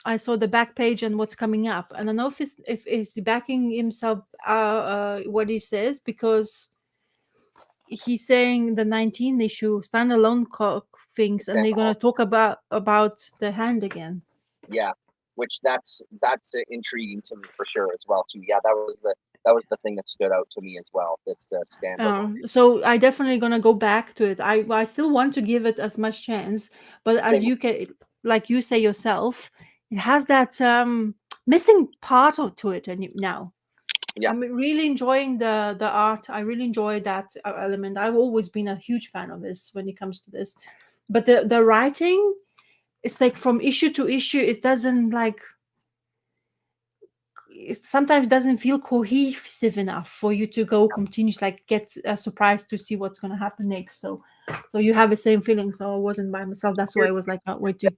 I saw the back page and what's coming up, and I don't know if he's backing himself what he says because he's saying the 19 issue standalone things, and they're standalone. going to talk about the hand again. Yeah, which that's intriguing to me for sure as well too. Yeah, that was the thing that stood out to me as well. This standalone. So I definitely gonna go back to it. I still want to give it as much chance, but as Same. you can, like you say yourself, it has that missing part to it. And now Yeah, I'm really enjoying the art. I really enjoy that element. I've always been a huge fan of this when it comes to this, but the writing, it's like from issue to issue, it doesn't like it sometimes doesn't feel cohesive enough for you to go continuous, like get surprised to see what's going to happen next. So you have the same feeling. So I wasn't by myself. That's why I was like, oh, wait to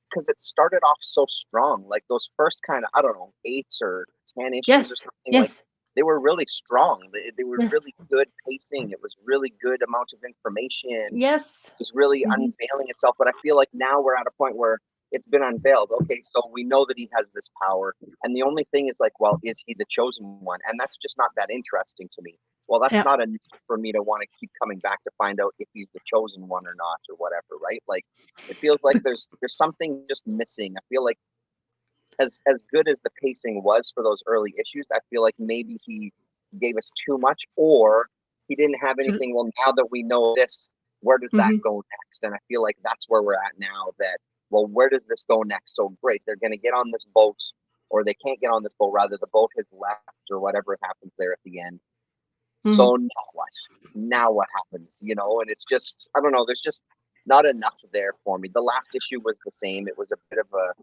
because it started off so strong. Like those first kind of, I don't know, 8 or 10 issues or yes, something, like yes, they were really strong. They were yes, really good pacing. It was really good amount of information. yes. It was really Mhm. unveiling itself. But I feel like now we're at a point where it's been unveiled. Okay, so we know that he has this power, and the only thing is like, well, is he the chosen one? And that's just not that interesting to me. well, that's Yeah. not enough for me to want to keep coming back to find out if he's the chosen one or not or whatever, right? Like, it feels like there's something just missing. I feel like as good as the pacing was for those early issues, I feel like maybe he gave us too much, or he didn't have anything. Well, now that we know this, where does that Mhm. go next? And I feel like that's where we're at now. That, well, where does this go next? So great, they're going to get on this boat, or they can't get on this boat. Rather, the boat has left, or whatever happens there at the end. Mhm. So now what? Now what happens? And it's just, I don't know. There's just not enough there for me. The last issue was the same. It was a bit of a,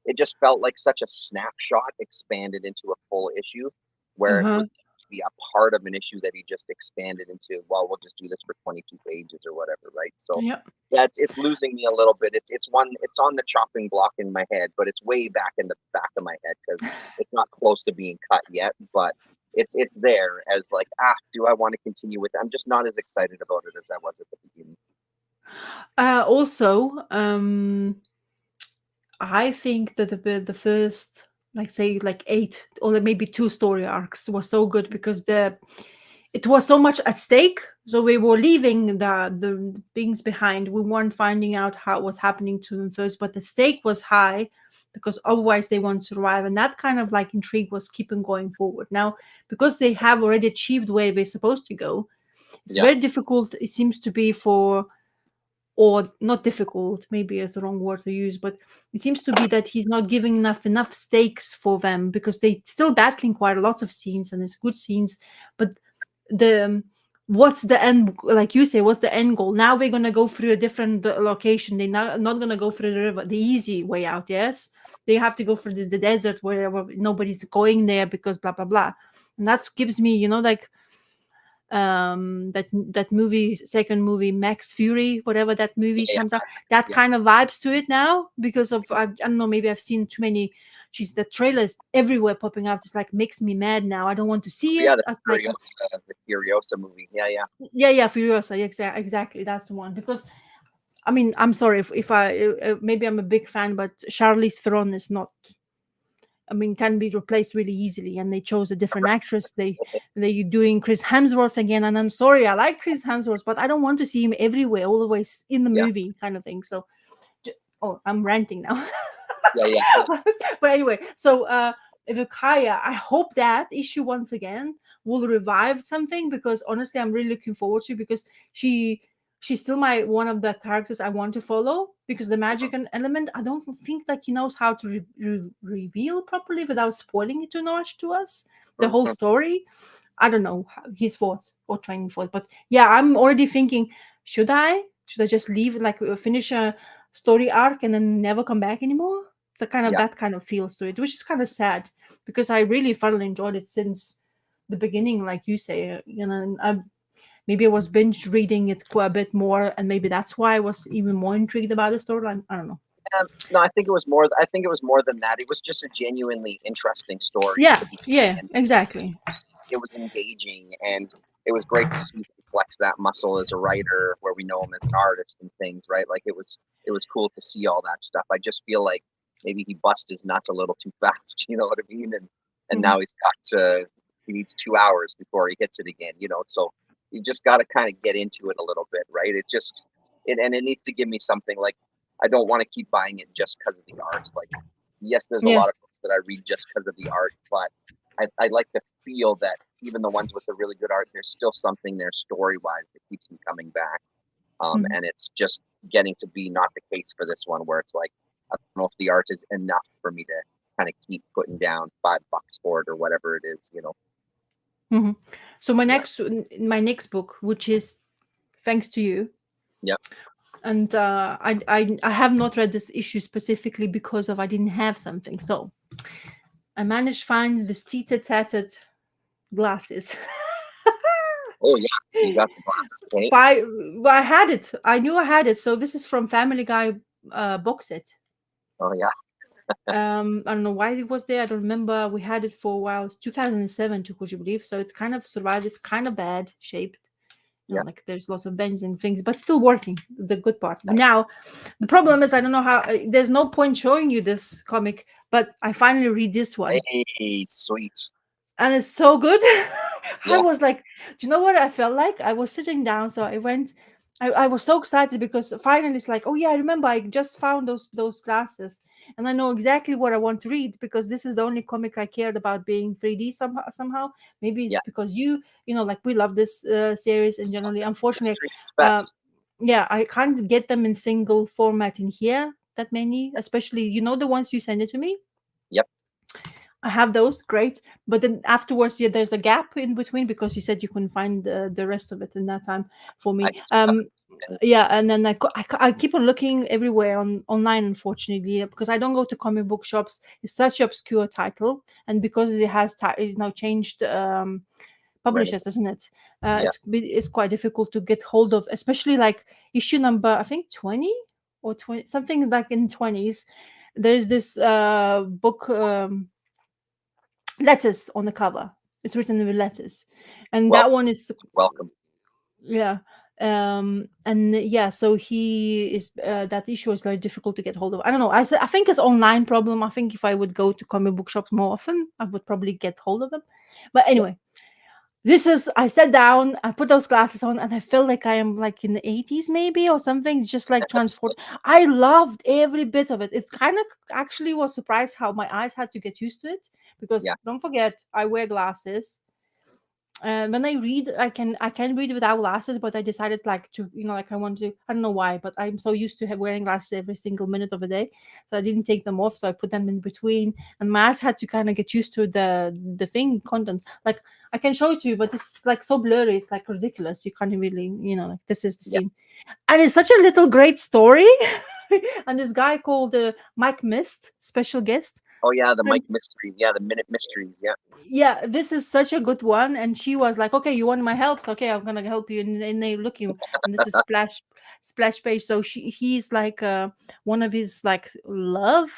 it just felt like such a snapshot expanded into a full issue, where it Uh-huh. was to be a part of an issue that he just expanded into. Well, we'll just do this for 22 pages or whatever, right? So Yeah. it's losing me a little bit. It's on the chopping block in my head, but it's way back in the back of my head because it's not close to being cut yet. But it's there as like, do I want to continue with it? I'm just not as excited about it as I was at the beginning. Also, I think that the first, like say, like 8 or maybe 2 story arcs was so good because it was so much at stake. So we were leaving the things behind. We weren't finding out how it was happening to them first, but the stake was high because otherwise they won't survive. And that kind of like intrigue was keeping going forward. Now, because they have already achieved where they're supposed to go, it's Yeah, very difficult, it seems to be for, or not difficult, maybe is the wrong word to use, but it seems to be that he's not giving enough stakes for them because they still battling quite a lot of scenes and it's good scenes, but the what's the end, like you say, what's the end goal? Now we're going to go through a different location. They're not going to go through the river, the easy way out. Yes, they have to go for the desert where nobody's going there because blah blah blah. And that gives me, like that movie, second movie, Max Fury, whatever that movie yeah, comes out, that yeah, kind of vibes to it now because of I don't know, maybe I've seen too many. She's the trailers everywhere popping up, just like makes me mad now. I don't want to see yeah. it. The Furiosa movie. Yeah. Yeah, Furiosa, exactly, that's the one. Because I mean, I'm sorry if I maybe I'm a big fan, but Charlize Theron is not. I mean, can be replaced really easily, and they chose a different actress. They doing Chris Hemsworth again, and I'm sorry, I like Chris Hemsworth, but I don't want to see him everywhere, always in the Yeah, movie, kind of thing. So, I'm ranting now. yeah. But anyway, so Evokaya, I hope that issue once again will revive something because honestly, I'm really looking forward to because she's still my one of the characters I want to follow because the magic and element I don't think like he knows how to reveal properly without spoiling it too much to us. The whole Mhm. story, I don't know his fault or training fault, but yeah, I'm already thinking, should I just leave like finish a story arc and then never come back anymore? The kind of Yeah, that kind of feels to it, which is kind of sad because I really thoroughly enjoyed it since the beginning, like you say. And maybe I was binge reading it quite a bit more, and maybe that's why I was even more intrigued about the storyline. I don't know. no, I think it was more. I think it was more than that. It was just a genuinely interesting story at Yeah, the beginning, yeah, and exactly. it was engaging, and it was great to see him flex that muscle as a writer, where we know him as an artist and things, right? Like it was cool to see all that stuff. I just feel like maybe he bust his nuts a little too fast, you know what I mean? And Mhm. now he needs 2 hours before he hits it again, So you just got to kind of get into it a little bit, right? It needs to give me something like I don't want to keep buying it just because of the art. Like, yes, there's a lot of Yes. books that I read just because of the art, but I like to feel that even the ones with the really good art, there's still something there story wise that keeps me coming back. Mhm. And it's just getting to be not the case for this one, where it's like I don't know if the art is enough for me to kind of keep putting down $5 for it or whatever it is. Mhm. So Yeah, my next book, which is thanks to you, yeah. and I have not read this issue specifically because of I didn't have something. So I managed to find this tattered glasses. Oh yeah, you got the glasses, okay? Well, I had it. I knew I had it. So this is from Family Guy box set. Oh yeah, I don't know why it was there. I don't remember. We had it for a while. It's 2007, could you believe? So it kind of survived. It's kind of bad shaped. yeah. Like there's lots of bends and things, but still working. The good part. Nice. Now, the problem is I don't know how. There's no point showing you this comic, but I finally read this one, Hey, sweet. and it's so good. I Yeah. was like, do you know what I felt like? I was sitting down, so I went. I was so excited because finally it's like, oh yeah, I remember I just found those glasses, and I know exactly what I want to read because this is the only comic I cared about being 3D somehow. Somehow, maybe it's Yeah. because like we love this series, and generally, unfortunately, Mystery is uh, best. yeah, I can't get them in single format in here that many, especially the ones you send it to me. Yep. I have those, great. But then afterwards, yeah, there's a gap in between because you said you couldn't find the rest of it in that time for I me. still haven't. And Yeah, and then I keep on looking everywhere online, unfortunately, because I don't go to comic book shops. It's such an obscure title, and because it has changed right. publishers, isn't it? Yeah. It's quite difficult to get hold of, especially like issue number, I think 20 or 20 something like in 20s. There's this book. Letters on the cover. It's written with letters, and Well, that one is welcome. yeah. And yeah, so he is that issue is very difficult to get hold of. I don't know. I think it's online problem. I think if I would go to comic book shops more often, I would probably get hold of them. But Yeah. anyway, this is I sat down, I put those glasses on, and I felt like I am like in the 80s maybe or something, just like transport. I loved every bit of it. It kind of actually was surprised how my eyes had to get used to it because Yeah. don't forget I wear glasses. When I read, I can read without glasses, but I decided like to like I want to. I don't know why, but I'm so used to wearing glasses every single minute of the day, so I didn't take them off. So I put them in between, and my eyes had to kind of get used to the thing content. Like I can show it to you, but it's like so blurry. It's like ridiculous. You can't really like this is the Yeah. scene, and it's such a little great story. And this guy called Mike Mist, special guest. Oh yeah, the And Mike mysteries. Yeah, the minute mysteries. Yeah. yeah, this is such a good one. And she was like, okay, you want my help, so okay, I'm gonna help you. And they looking, and this is splash page. So he's like one of his like love,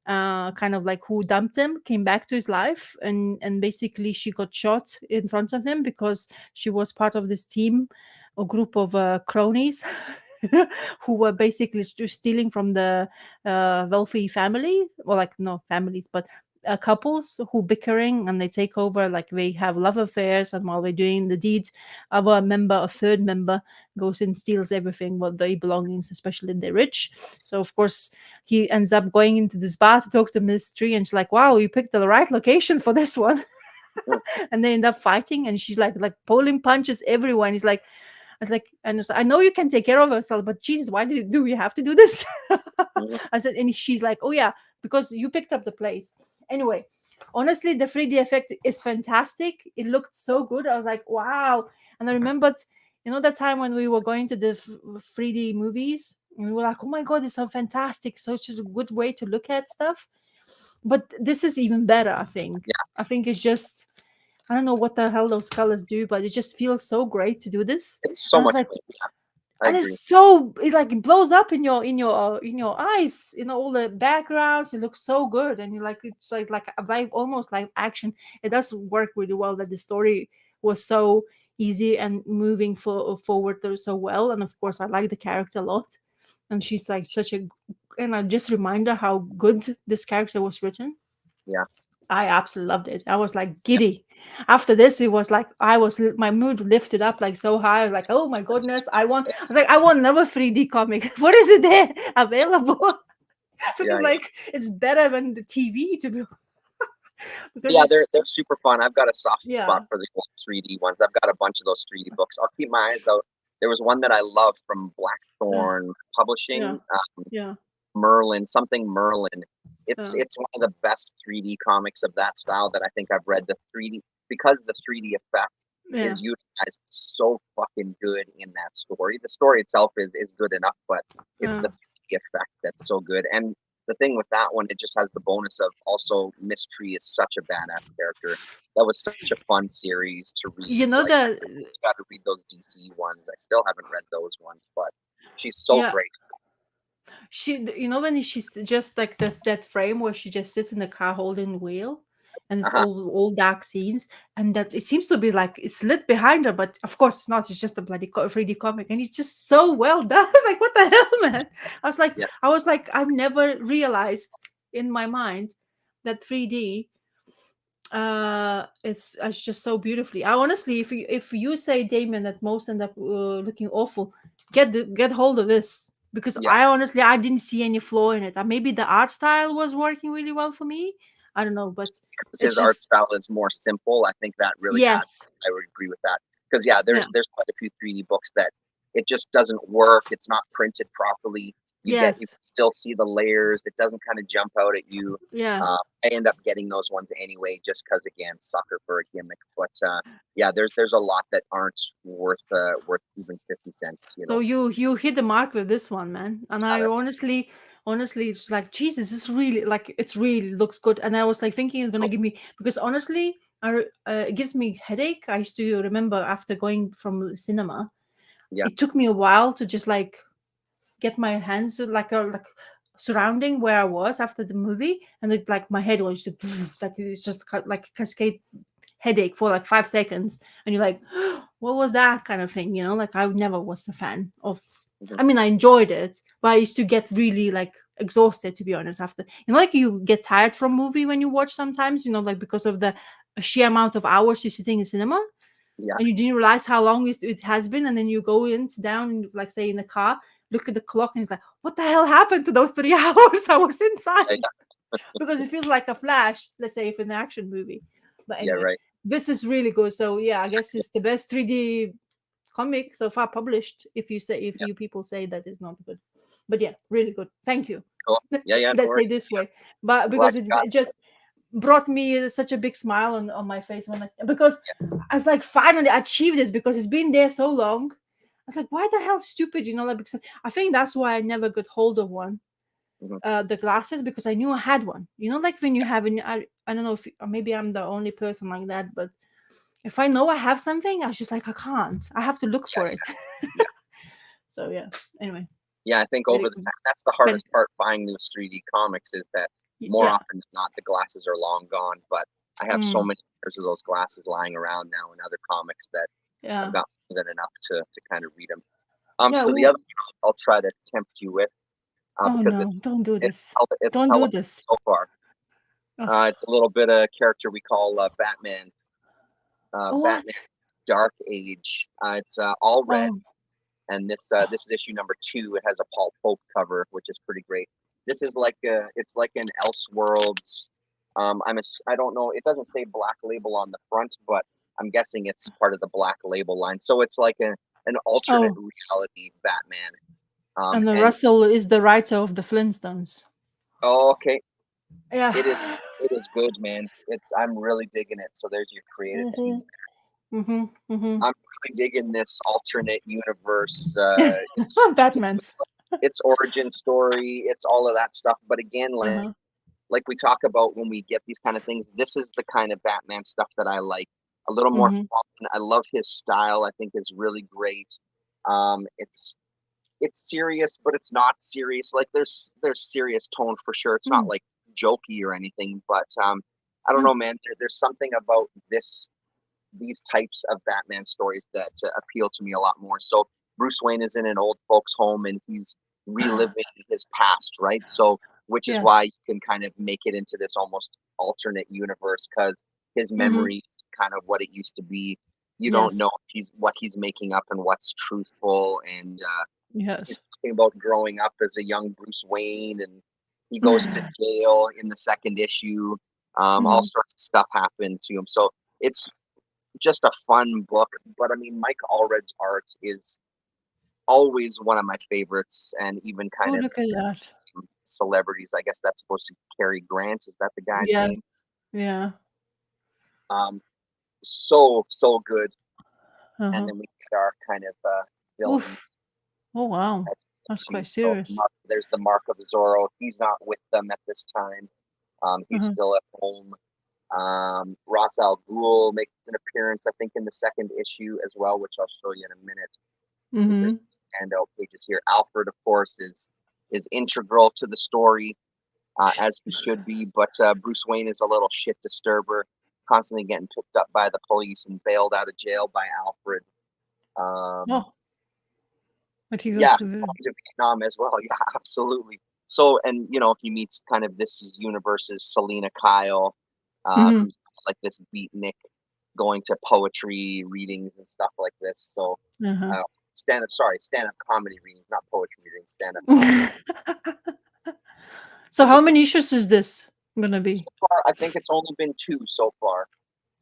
kind of like who dumped him, came back to his life, and basically she got shot in front of him because she was part of this team or group of cronies who were basically just stealing from the wealthy family, or like no families, but couples who bickering, and they take over, like they have love affairs, and while they're doing the deed, a third member goes and steals everything, what they belongings, especially if they're rich. So of course he ends up going into this bar to talk to Mystery, and she's like, wow, you picked the right location for this one. And they end up fighting, and she's like pulling punches everywhere, and he's like, I was like, and it's, I know you can take care of yourself, but Jesus, why do we have to do this? Mhm. I said, and she's like, oh yeah, because you picked up the place. Anyway, honestly, the 3D effect is fantastic. It looked so good. I was like, wow. And I remembered, that time when we were going to the 3D movies, and we were like, oh my God, it's so fantastic. So it's just a good way to look at stuff. But this is even better, I think. Yeah. I think it's just, I don't know what the hell those colors do, but it just feels so great to do this. It's I so was much like, fun. Yeah, I and agree. it's so it like it blows up in your eyes, all the backgrounds. It looks so good, and you like it's like almost like action. It does work really well that the story was so easy and moving forward there so well. And of course, I like the character a lot, and she's like such a and I just reminder how good this character was written. Yeah. I absolutely loved it. I was like giddy. After this, it was like my mood lifted up like so high. I was like, oh my goodness, I want another 3D comic. What is it there available? Yeah. Because like it's better than the TV to be because Yeah, they're it's they're super fun. I've got a soft spot yeah, for the old 3D ones. I've got a bunch of those 3D books. I'll keep my eyes out. There was one that I love from uh, Blackthorn yeah, Publishing, yeah, Merlin, something Merlin. It's uh, it's one of the best 3D comics of that style that I think I've read. The 3D because the 3D effect yeah, is utilized so fucking good in that story. The story itself is good enough, but it's uh, the 3D effect that's so good. And the thing with that one, it just has the bonus of also Mystery is such a badass character. That was such a fun series to read. you know Like I the just got to read those DC ones. I still haven't read those ones, but she's so yeah, great. when she's just like that frame where she just sits in the car holding the wheel, and it's Uh-huh. all dark scenes, and that it seems to be like it's lit behind her, but of course it's not. It's just a bloody 3D comic, and it's just so well done. Like what the hell, man? Yeah. I was like, I've never realized in my mind that 3D It's just so beautifully. I honestly, if you say, Damien, that most end up looking awful, get hold of this, because Yeah, I didn't see any flaw in it. Maybe the art style was working really well for me. I don't know, but because it's his art just, style is more simple. I think that really adds. yes, I would agree with that because yeah, yeah, there's quite a few 3D books that it just doesn't work. It's not printed properly. You yes, can still see the layers. It doesn't kind of jump out at you. yeah. I end up getting those ones anyway, just because again, sucker for a gimmick. But yeah, there's a lot that aren't worth even 50 cents. So you hit the mark with this one, man. And Yeah, I that's honestly, it's like, Jesus, this is really, like, it's really looks good. And I was like thinking it's gonna cool. give me, because honestly, it gives me headache. I used to remember after going from cinema, Yeah, it took me a while to just like get my hands like surrounding where I was after the movie, and it's like my head was just like, it's just like cascade headache for like 5 seconds, and you're like, what was that kind of thing, like I never was a fan of. mhm, I mean, I enjoyed it, but I used to get really like exhausted, to be honest, after, like you get tired from movie when you watch sometimes, like because of the sheer amount of hours you're sitting in cinema, yeah, and you didn't realize how long it has been, and then you go in, sit down, like say in the car, look at the clock, and it's like, what the hell happened to those 3 hours I was yeah, inside? yeah, Because it feels like a flash, let's say, if in an action movie. But yeah, anyway, right. this is really good. So yeah, I guess it's the best 3D comic so far published, if Yeah, you people say that is not good. But yeah, really good, thank you. cool. Yeah, yeah, no Let's say worries. this way. But I'm glad because you it got. just brought me such a big smile on my face, because Yeah, I was like, finally I achieved this, because it's been there so long. I was like, why the hell stupid, like, because I think that's why I never got hold of one, mhm, the glasses, because I knew I had one. Like when you have I don't know if, or maybe I'm the only person like that, but if I know I have something, I was just like, I can't. I have to look yeah, for it. yeah. So yeah. Anyway, Yeah, I think over really the good. time, that's the But hardest part buying those 3D comics is that more yeah. often than not, the glasses are long gone. But I have so Mm, many pairs of those glasses lying around now in other comics that I've yeah. got more than enough to kind of read them. Yeah. So the other one I'll try to tempt you with, Oh because no, don't do it's this. it's Don't hella do this. so far. Oh, It's a little bit of character we call Batman, Batman what? Dark Age. It's all red. Oh, And this is issue number 2. It has a Paul Pope cover, which is pretty great. This is like it's like an Elseworlds. I don't know. It doesn't say Black Label on the front, but I'm guessing it's part of the Black Label line. So it's like an alternate oh. reality Batman. And the And Russell is the writer of the Flintstones. oh, okay, Yeah. it is good, man. I'm really digging it. So there's your creative team. Mhm. Mhm. Mhm. I'm really digging this alternate universe. Batman's. It's origin story. It's all of that stuff. But again, Uh-huh. like we talk about when we get these kind of things, this is the kind of Batman stuff that I like. A little more Mhm. fun. I love his style. I think is really great. It's serious, but it's not serious. Like there's serious tone for sure. It's not Mm. like jokey or anything, but I don't Mm. know, man. There's something about these types of Batman stories that appeal to me a lot more. So Bruce Wayne is in an old folks' home and he's reliving his past, right? So which is Yes. why you can kind of make it into this almost alternate universe because his Mhm. memory is kind of what it used to be. You don't Yes. know if what he's making up and what's truthful. And he's Yes. talking about growing up as a young Bruce Wayne, and he goes to jail in the second issue. All Mhm. sorts of stuff happened to him. So it's just a fun book. But I mean, Mike Allred's art is always one of my favorites, and even Oh, kind of look at that. some celebrities. I guess that's supposed to be Cary Grant. Is that the guy's Yes. name? Yeah. Um, so good. And Uh-huh. then we get our kind of villains. Oof. Oh wow. As That's to quite so serious. there's the Mark of Zorro. He's not with them at this time. He's Uh-huh. still at home. Ra's al Ghul makes an appearance, I think, in the second issue as well, which I'll show you in a minute. See if there's Mhm. standout pages here. Alfred, of course, is integral to the story, as he should be. But Bruce Wayne is a little shit disturber, constantly getting picked up by the police and bailed out of jail by Alfred. Um, Oh, but he yeah, goes to. going to Vietnam as well. Yeah, absolutely. So, and he meets kind of this is universe's Selena Kyle, Mhm. who's like this beatnik going to poetry readings and stuff like this. So Uh-huh. stand-up comedy readings, not poetry readings, stand-up comedy. So how Just many issues is this gonna be? far, I think it's only been 2 so far.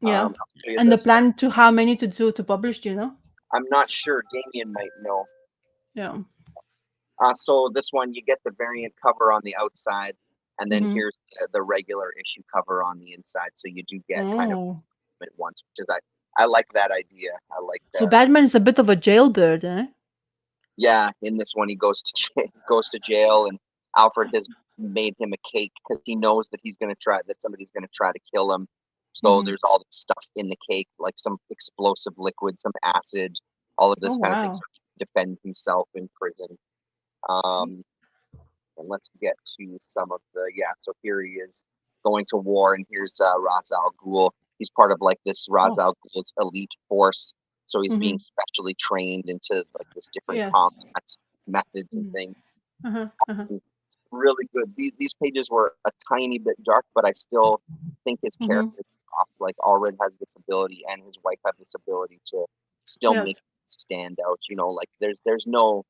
Yeah. I'll show you And the this. plan to how many to publish, do you know? I'm not sure. Damien might know. Yeah. So this one, you get the variant cover on the outside, and then Mm-hmm. here's the regular issue cover on the inside. So you do get kind of Oh. at once, which is I like that idea. I like So Batman is a bit of a jailbird, eh? yeah. In this one, he goes to jail, and Alfred has made him a cake because he knows that somebody's gonna try to kill him. So Mm-hmm. there's all this stuff in the cake, like some explosive liquid, some acid, all of this Oh kind of thing, wow. so he can defend himself in prison. See? And let's get to some of so here he is going to war, and here's Ra's al Ghul. He's part of like this Ra's Oh. al Ghul's elite force, so he's being Mm-hmm. specially trained into like this different Yes. combat methods and Mm. things. Uh-huh. Uh-huh. It's really good. These pages were a tiny bit dark, but I still think his Mm-hmm. character is off. Like Allred has this ability, and his wife have this ability to still Yes. make it stand out. You know, like there's no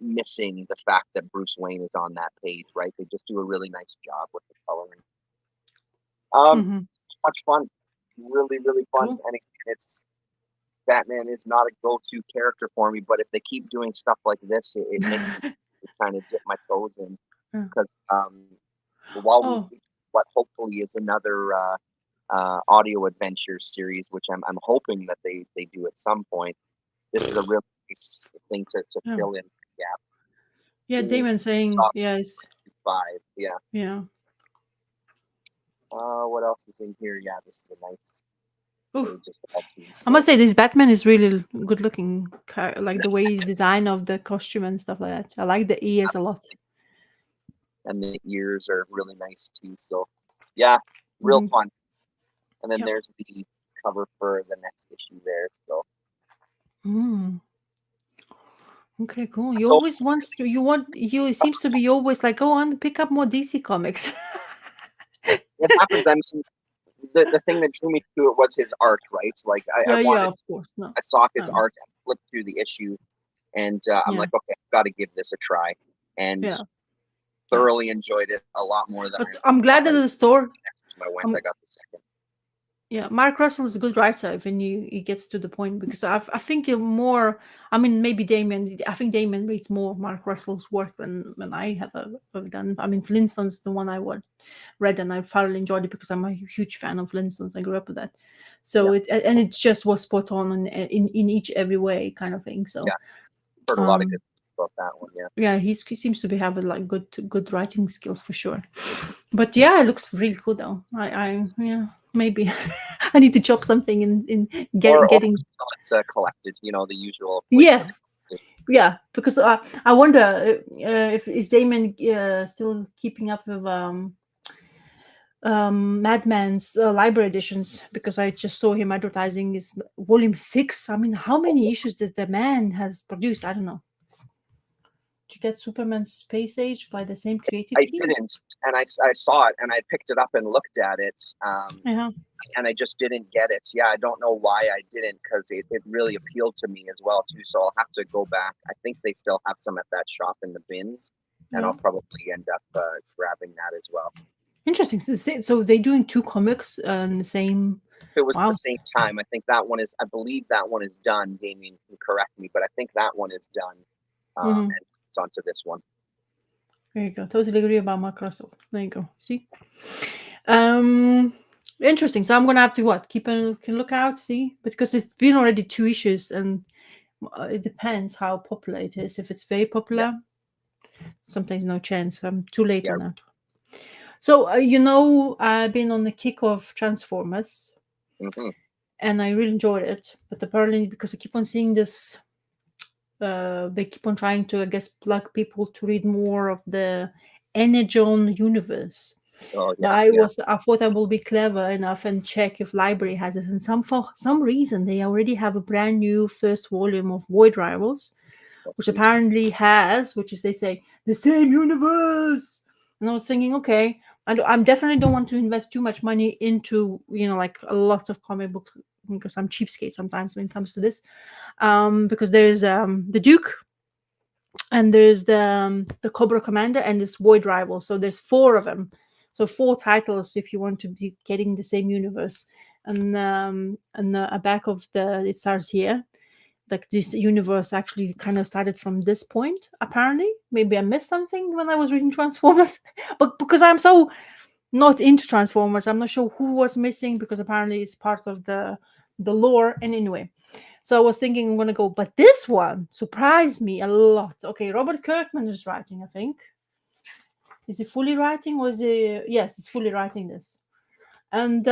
missing the fact that Bruce Wayne is on that page, right? They just do a really nice job with the coloring. Mm-hmm. Much fun, really, really fun. Cool. And it's Batman is not a go-to character for me, but if they keep doing stuff like this, it makes me kind of dip my toes in Yeah. because while we Oh. what hopefully is another audio adventure series, which I'm hoping that they do at some point. This is a real nice thing to Yeah. fill in the gap. Yeah, Is Damon saying top yes. 5. Yeah. Yeah. What else is in here? Yeah, this is a nice Oof. page as well too. I must So, say this Batman is really good looking. Like the way he's designed of the costume and stuff like that. I like the ears a lot. and the ears are really nice too. So, yeah, real Mhm. fun. And then Yep. there's the cover for the next issue there. So, Mm. Okay, cool. You so always wants to. You want. You it seems to be always like, go on, pick up more DC comics. it happens. I mean, the thing that drew me to it was his art, right? Like I Yeah, wanted, of course. No. I saw his Um, art, I flipped through the issue, and I'm yeah. like, okay, I've got to give this a try, and Yeah. thoroughly enjoyed it a lot more than But I I'm glad thought that I would. the store. Next time I went, Um, I got the second. yeah, Mark Russell is a good writer when he gets to the point because I think you're more. I mean, maybe Damien. I think Damien reads more Mark Russell's work than I have done. I mean, Flintstones, the one I read, and I thoroughly enjoyed it because I'm a huge fan of Flintstones. I grew up with that, so Yeah, it just was spot on in each every way kind of thing. So, yeah, heard a lot of good things about that one. Yeah, yeah, he seems to be having like good writing skills for sure. But yeah, it looks really cool though. I yeah, maybe I need to chop something in or getting. until it's collected. You know, the usual. Yeah, yeah, because I wonder if is Damon still keeping up with Madman's library editions, because I just saw him advertising his volume 6. I mean, how many issues did the man has produced? I don't know. Did you get Superman Space Age by the same creative I team? didn't, and I saw it, and I picked it up and looked at it, Yeah. and I just didn't get it. Yeah, I don't know why I didn't, because it really appealed to me as well too. So I'll have to go back. I think they still have some at that shop in the bins, and Yeah. I'll probably end up grabbing that as well. Interesting. So they're doing 2 comics in the same. If it was Wow. at the same time, I think that one is. I believe that one is done. Damien can correct me, but I think that one is done. Mhm. And it's onto this one. There you go. Totally agree about Mark Russell. There you go. See. Interesting. So I'm gonna have to keep a lookout. See, because it's been already 2 issues, and it depends how popular it is. If it's very popular, sometimes no chance. I'm too late Yeah. on that. So I've been on the kick of Transformers, Mm-hmm. and I really enjoyed it. But apparently, because I keep on seeing this, they keep on trying to, I guess, plug people to read more of the Energon universe. Oh But yeah. I thought I will be clever enough and check if library has it. And for some reason they already have a brand new first volume of Void Rivals, which apparently has, which is they say the same universe. And I was thinking, okay, I'm definitely don't want to invest too much money into, like a lot of comic books, because I'm cheapskate sometimes when it comes to this. Because there's the Duke, and there's the Cobra Commander, and this Void Rival. So there's four of them. So four titles if you want to be getting the same universe. And the back of it starts here. Like this universe actually kind of started from this point. Apparently, maybe I missed something when I was reading Transformers, but because I'm so not into Transformers, I'm not sure who was missing, because apparently it's part of the lore. And anyway, so I was thinking I'm gonna go, but this one surprised me a lot. Okay, Robert Kirkman is writing, I think. Is he fully writing, or is he? Yes, he's fully writing this. And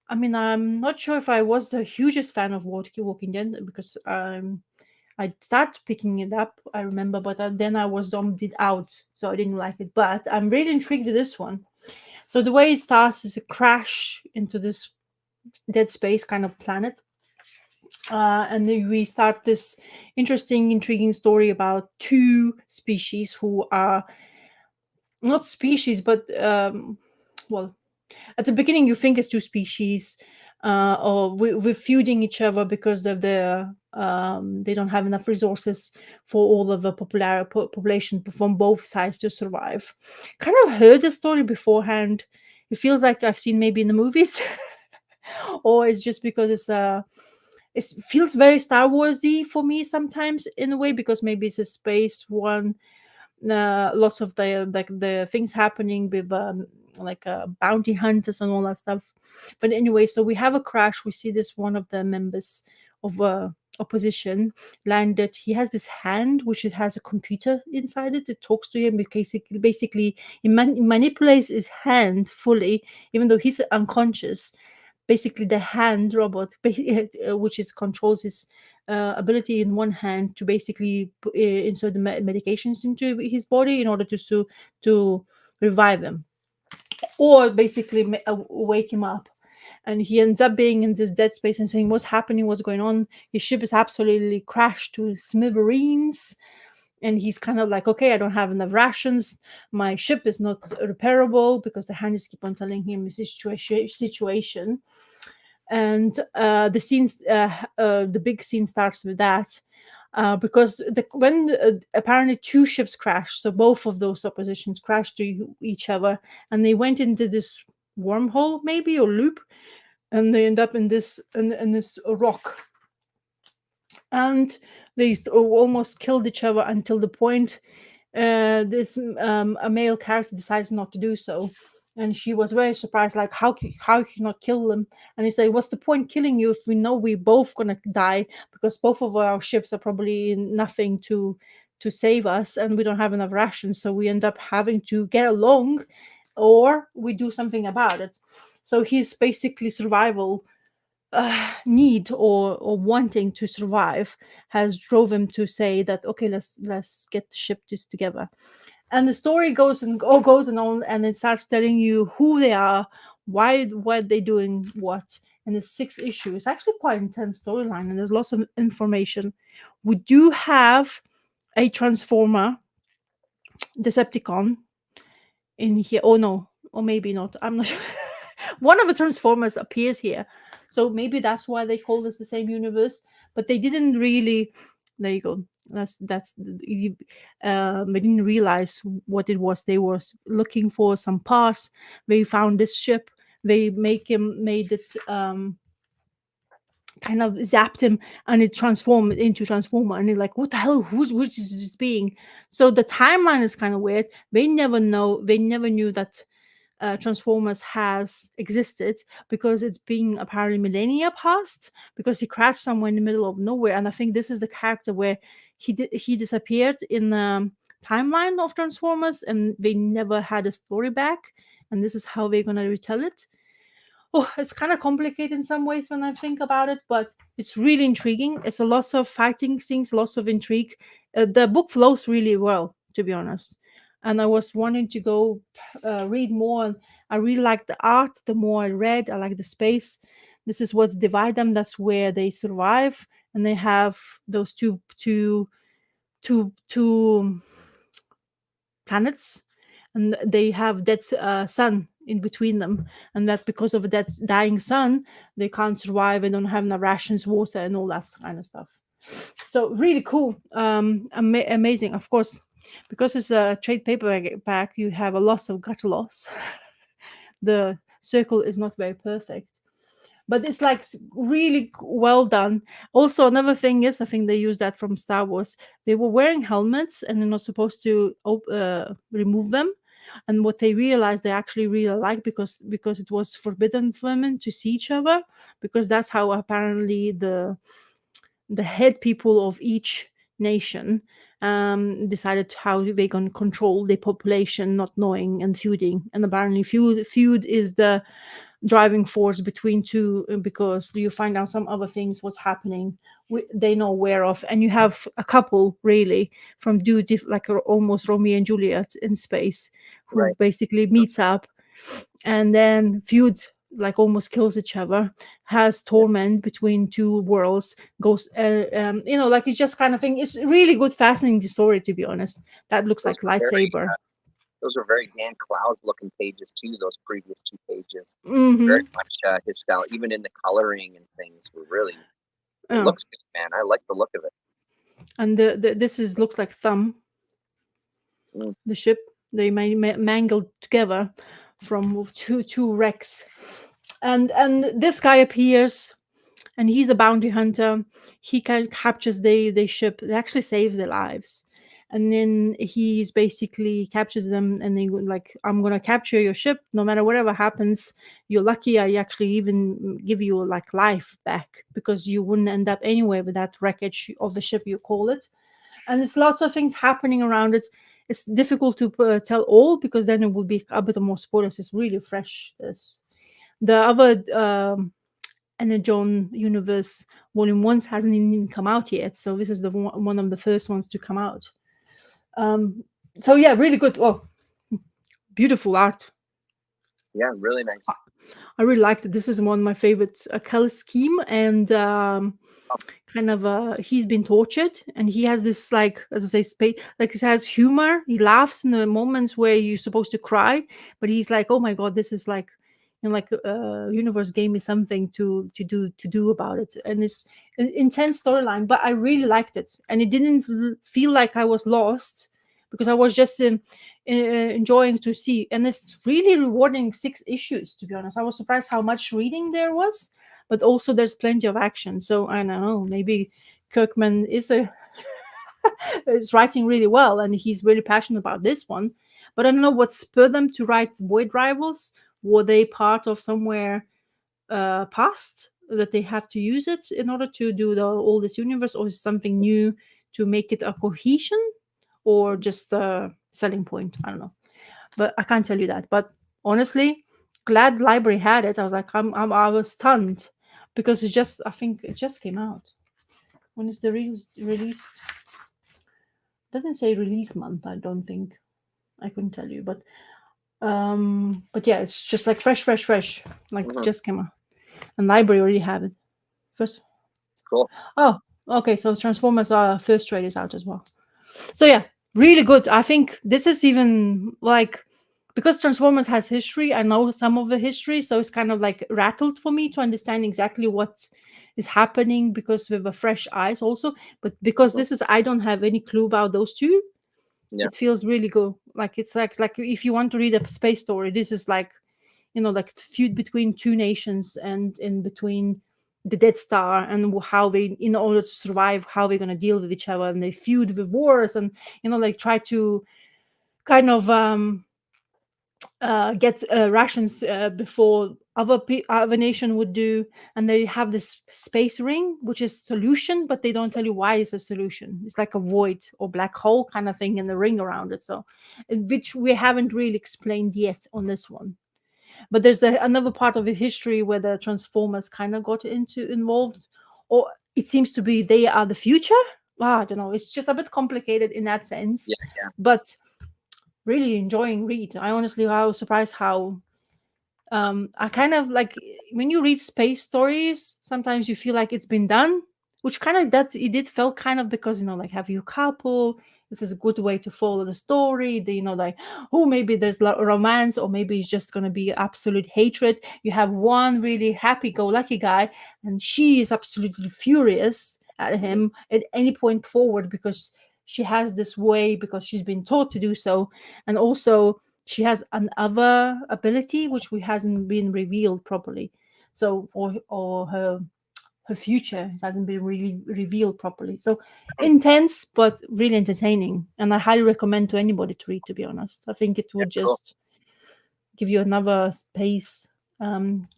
I mean, I'm not sure if I was the hugest fan of Walking Dead, because I started picking it up, I remember, but then I was dumped it out, so I didn't like it. But I'm really intrigued with this one. So the way it starts is a crash into this dead space kind of planet. And then we start this interesting, intriguing story about two species who are not species, but well, at the beginning you think it's two species, or we're feuding each other because of they don't have enough resources for all of the population from both sides to survive. Kind of heard the story beforehand. It feels like I've seen maybe in the movies, or it's just because it feels very Star Warsy for me sometimes in a way, because maybe it's a space one. Lots of the things happening with like bounty hunters and all that stuff. But anyway, so we have a crash. We see this one of the members of opposition landed. He has this hand which it has a computer inside it. It talks to him. It basically it manipulates his hand fully, even though he's unconscious. Basically the hand robot, which is controls his ability in one hand to basically insert the medications into his body in order to revive him, or basically wake him up. And he ends up being in this dead space and saying, what's happening, what's going on? His ship is absolutely crashed to smithereens. And he's kind of like, okay, I don't have enough rations, my ship is not repairable, because the hands keep on telling him his situation. And the big scene starts with that, because when apparently two ships crashed, so both of those oppositions crashed to each other, and they went into this wormhole maybe, or loop, and they end up in this rock, and they almost killed each other until the point this a male character decides not to do so. And she was very surprised, like, how can you not kill them? And he said, what's the point killing you if we know we're both gonna die, because both of our ships are probably nothing to save us, and we don't have enough rations, so we end up having to get along, or we do something about it. So his basically survival need, or wanting to survive, has drove him to say that, okay, let's get the ship this together. And the story goes and on, and it starts telling you who they are, why they're doing what. And there's 6 issues. It's actually quite intense storyline, and there's lots of information. We do have a Transformer Decepticon in here. Oh no, or maybe not, I'm not sure. One of the Transformers appears here, so maybe that's why they call this the same universe. But they didn't really. There you go. They didn't realize what it was. They were looking for some parts. They found this ship. They made it kind of zapped him, and it transformed into Transformer. And you're like, what the hell? Which is this being? So the timeline is kind of weird. They never knew that Transformers has existed, because it's been apparently millennia past, because he crashed somewhere in the middle of nowhere. And I think this is the character where he disappeared in the timeline of Transformers, and they never had a story back. And this is how they're gonna retell it. Oh, it's kind of complicated in some ways when I think about it, but it's really intriguing. It's a lot of fighting scenes, lots of intrigue. The book flows really well, to be honest. And I was wanting to go read more. And I really like the art. The more I read, I like the space. This is what's divide them. That's where they survive, and they have those two planets. and they have that sun in between them, and that because of that dying sun, they can't survive. They don't have enough rations, water, and all that kind of stuff. So really cool, amazing. Of course, because it's a trade paperback, you have a loss of gutter loss. The circle is not very perfect, but it's like really well done. Also, another thing is, I think they used that from Star Wars. They were wearing helmets and they're not supposed to remove them. And what they realized they actually really like, because it was forbidden for women to see each other, because that's how apparently the head people of each nation decided how they can control the population, not knowing and feuding. And apparently, feud is the driving force between two, because you find out some other things what's happening they know aware of, and you have a couple really from like almost Romeo and Juliet in space, who Right. basically meets up and then feuds, like almost kills each other, has Yeah. torment between two worlds, goes like it's just kind of thing. It's really good, fascinating story, to be honest. That looks Those like were very lightsaber. those were very Dan Clowes looking pages too. Those previous two pages, very Mm-hmm. much his style. Even in the coloring and things were really. It Yeah. looks good, man. I like the look of it. And this is looks like thumb, Mm, the ship. They mangled together from two wrecks, and this guy appears, and he's a bounty hunter. He captures the ship. They actually save their lives, and then he's basically captures them, and they go like, "I'm gonna capture your ship, no matter whatever happens. You're lucky. I actually even give you like life back, because you wouldn't end up anywhere with that wreckage of the ship, you call it." And there's lots of things happening around it. It's difficult to tell all, because then it would be a bit more spoilers. It's really fresh. This the other and the John Universe Volume 1 hasn't even come out yet, so this is the one of the first ones to come out. Um, so yeah, really good. Oh, beautiful art. yeah, really nice. I really liked it. This is one of my favorite color scheme, and Oh, kind of he's been tortured, and he has this, like, as I say, space, like, he has humor. He laughs in the moments where you're supposed to cry, but he's like, oh my god, this is like, like universe gave me something to do about it. And it's an intense storyline, but I really liked it, and it didn't feel like I was lost, because I was just enjoying to see. And it's really rewarding 6 issues, to be honest. I was surprised how much reading there was, but also there's plenty of action. So I don't know, maybe Kirkman is writing really well, and he's really passionate about this one. But I don't know what spurred them to write Void Rivals. Were they part of somewhere past that they have to use it in order to do all this universe, or is something new to make it a cohesion, or just a selling point? I don't know, but I can't tell you that. But honestly, glad library had it. I was like, I was stunned, because it's just, I think it just came out. When is the released? Doesn't say release month. I don't think. I couldn't tell you, but yeah, it's just like fresh, like mm-hmm. just came out, and library already have it. First, It's cool. oh, okay, so Transformers first trade is out as well. So yeah, really good. I think this is even like, because Transformers has history, I know some of the history, so it's kind of like rattled for me to understand exactly what is happening, because with a fresh eyes also. But because Mm, this is, I don't have any clue about those two, yeah. it feels really good. Like it's like if you want to read a space story, this is like, like feud between two nations, and in between the Dead Star, and how they, in order to survive, how they're going to deal with each other, and they feud with wars, and like try to kind of get rations before other nation would do. And they have this space ring, which is solution, but they don't tell you why it's a solution. It's like a void or black hole kind of thing in the ring around it, so which we haven't really explained yet on this one. But there's another part of the history where the Transformers kind of got into involved, or it seems to be they are the future. I don't know, it's just a bit complicated in that sense, Yeah, yeah. but really enjoying read. I was surprised how I kind of like, when you read space stories, sometimes you feel like it's been done, which kind of that it did felt kind of because like have you couple. This is a good way to follow the story. Like, oh, maybe there's romance, or maybe it's just gonna be absolute hatred. You have one really happy-go-lucky guy, and she is absolutely furious at Mhm. him at any point forward because she has this way because she's been taught to do so, and also she has another ability which we hasn't been revealed properly. So or her future hasn't been really revealed properly. So intense, but really entertaining. And I highly recommend to anybody to read, to be honest. I think it Yeah, would cool. just give you another space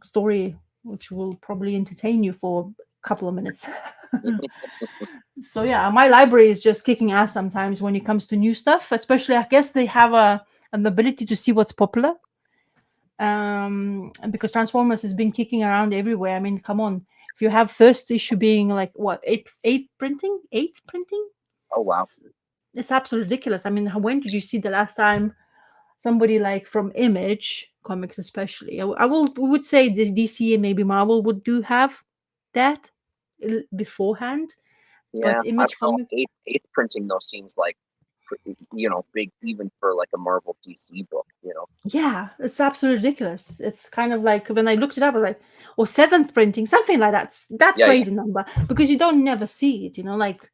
story, which will probably entertain you for a couple of minutes. So yeah, my library is just kicking ass sometimes when it comes to new stuff, especially I guess they have an ability to see what's popular. And because Transformers has been kicking around everywhere. I mean, come on. If you have first issue being like what, eight printing, Oh wow. it's, it's absolutely ridiculous. I mean, when did you see the last time somebody like from Image Comics, especially? I would say this DC and maybe Marvel would do have that beforehand, Yeah, but I don't Image know. Comic, Eighth printing though seems like big even for like a Marvel DC book. yeah, it's absolutely ridiculous. It's kind of like when I looked it up, I was like, or seventh printing, something like that. That Yeah, yeah, crazy number because you don't never see it, like.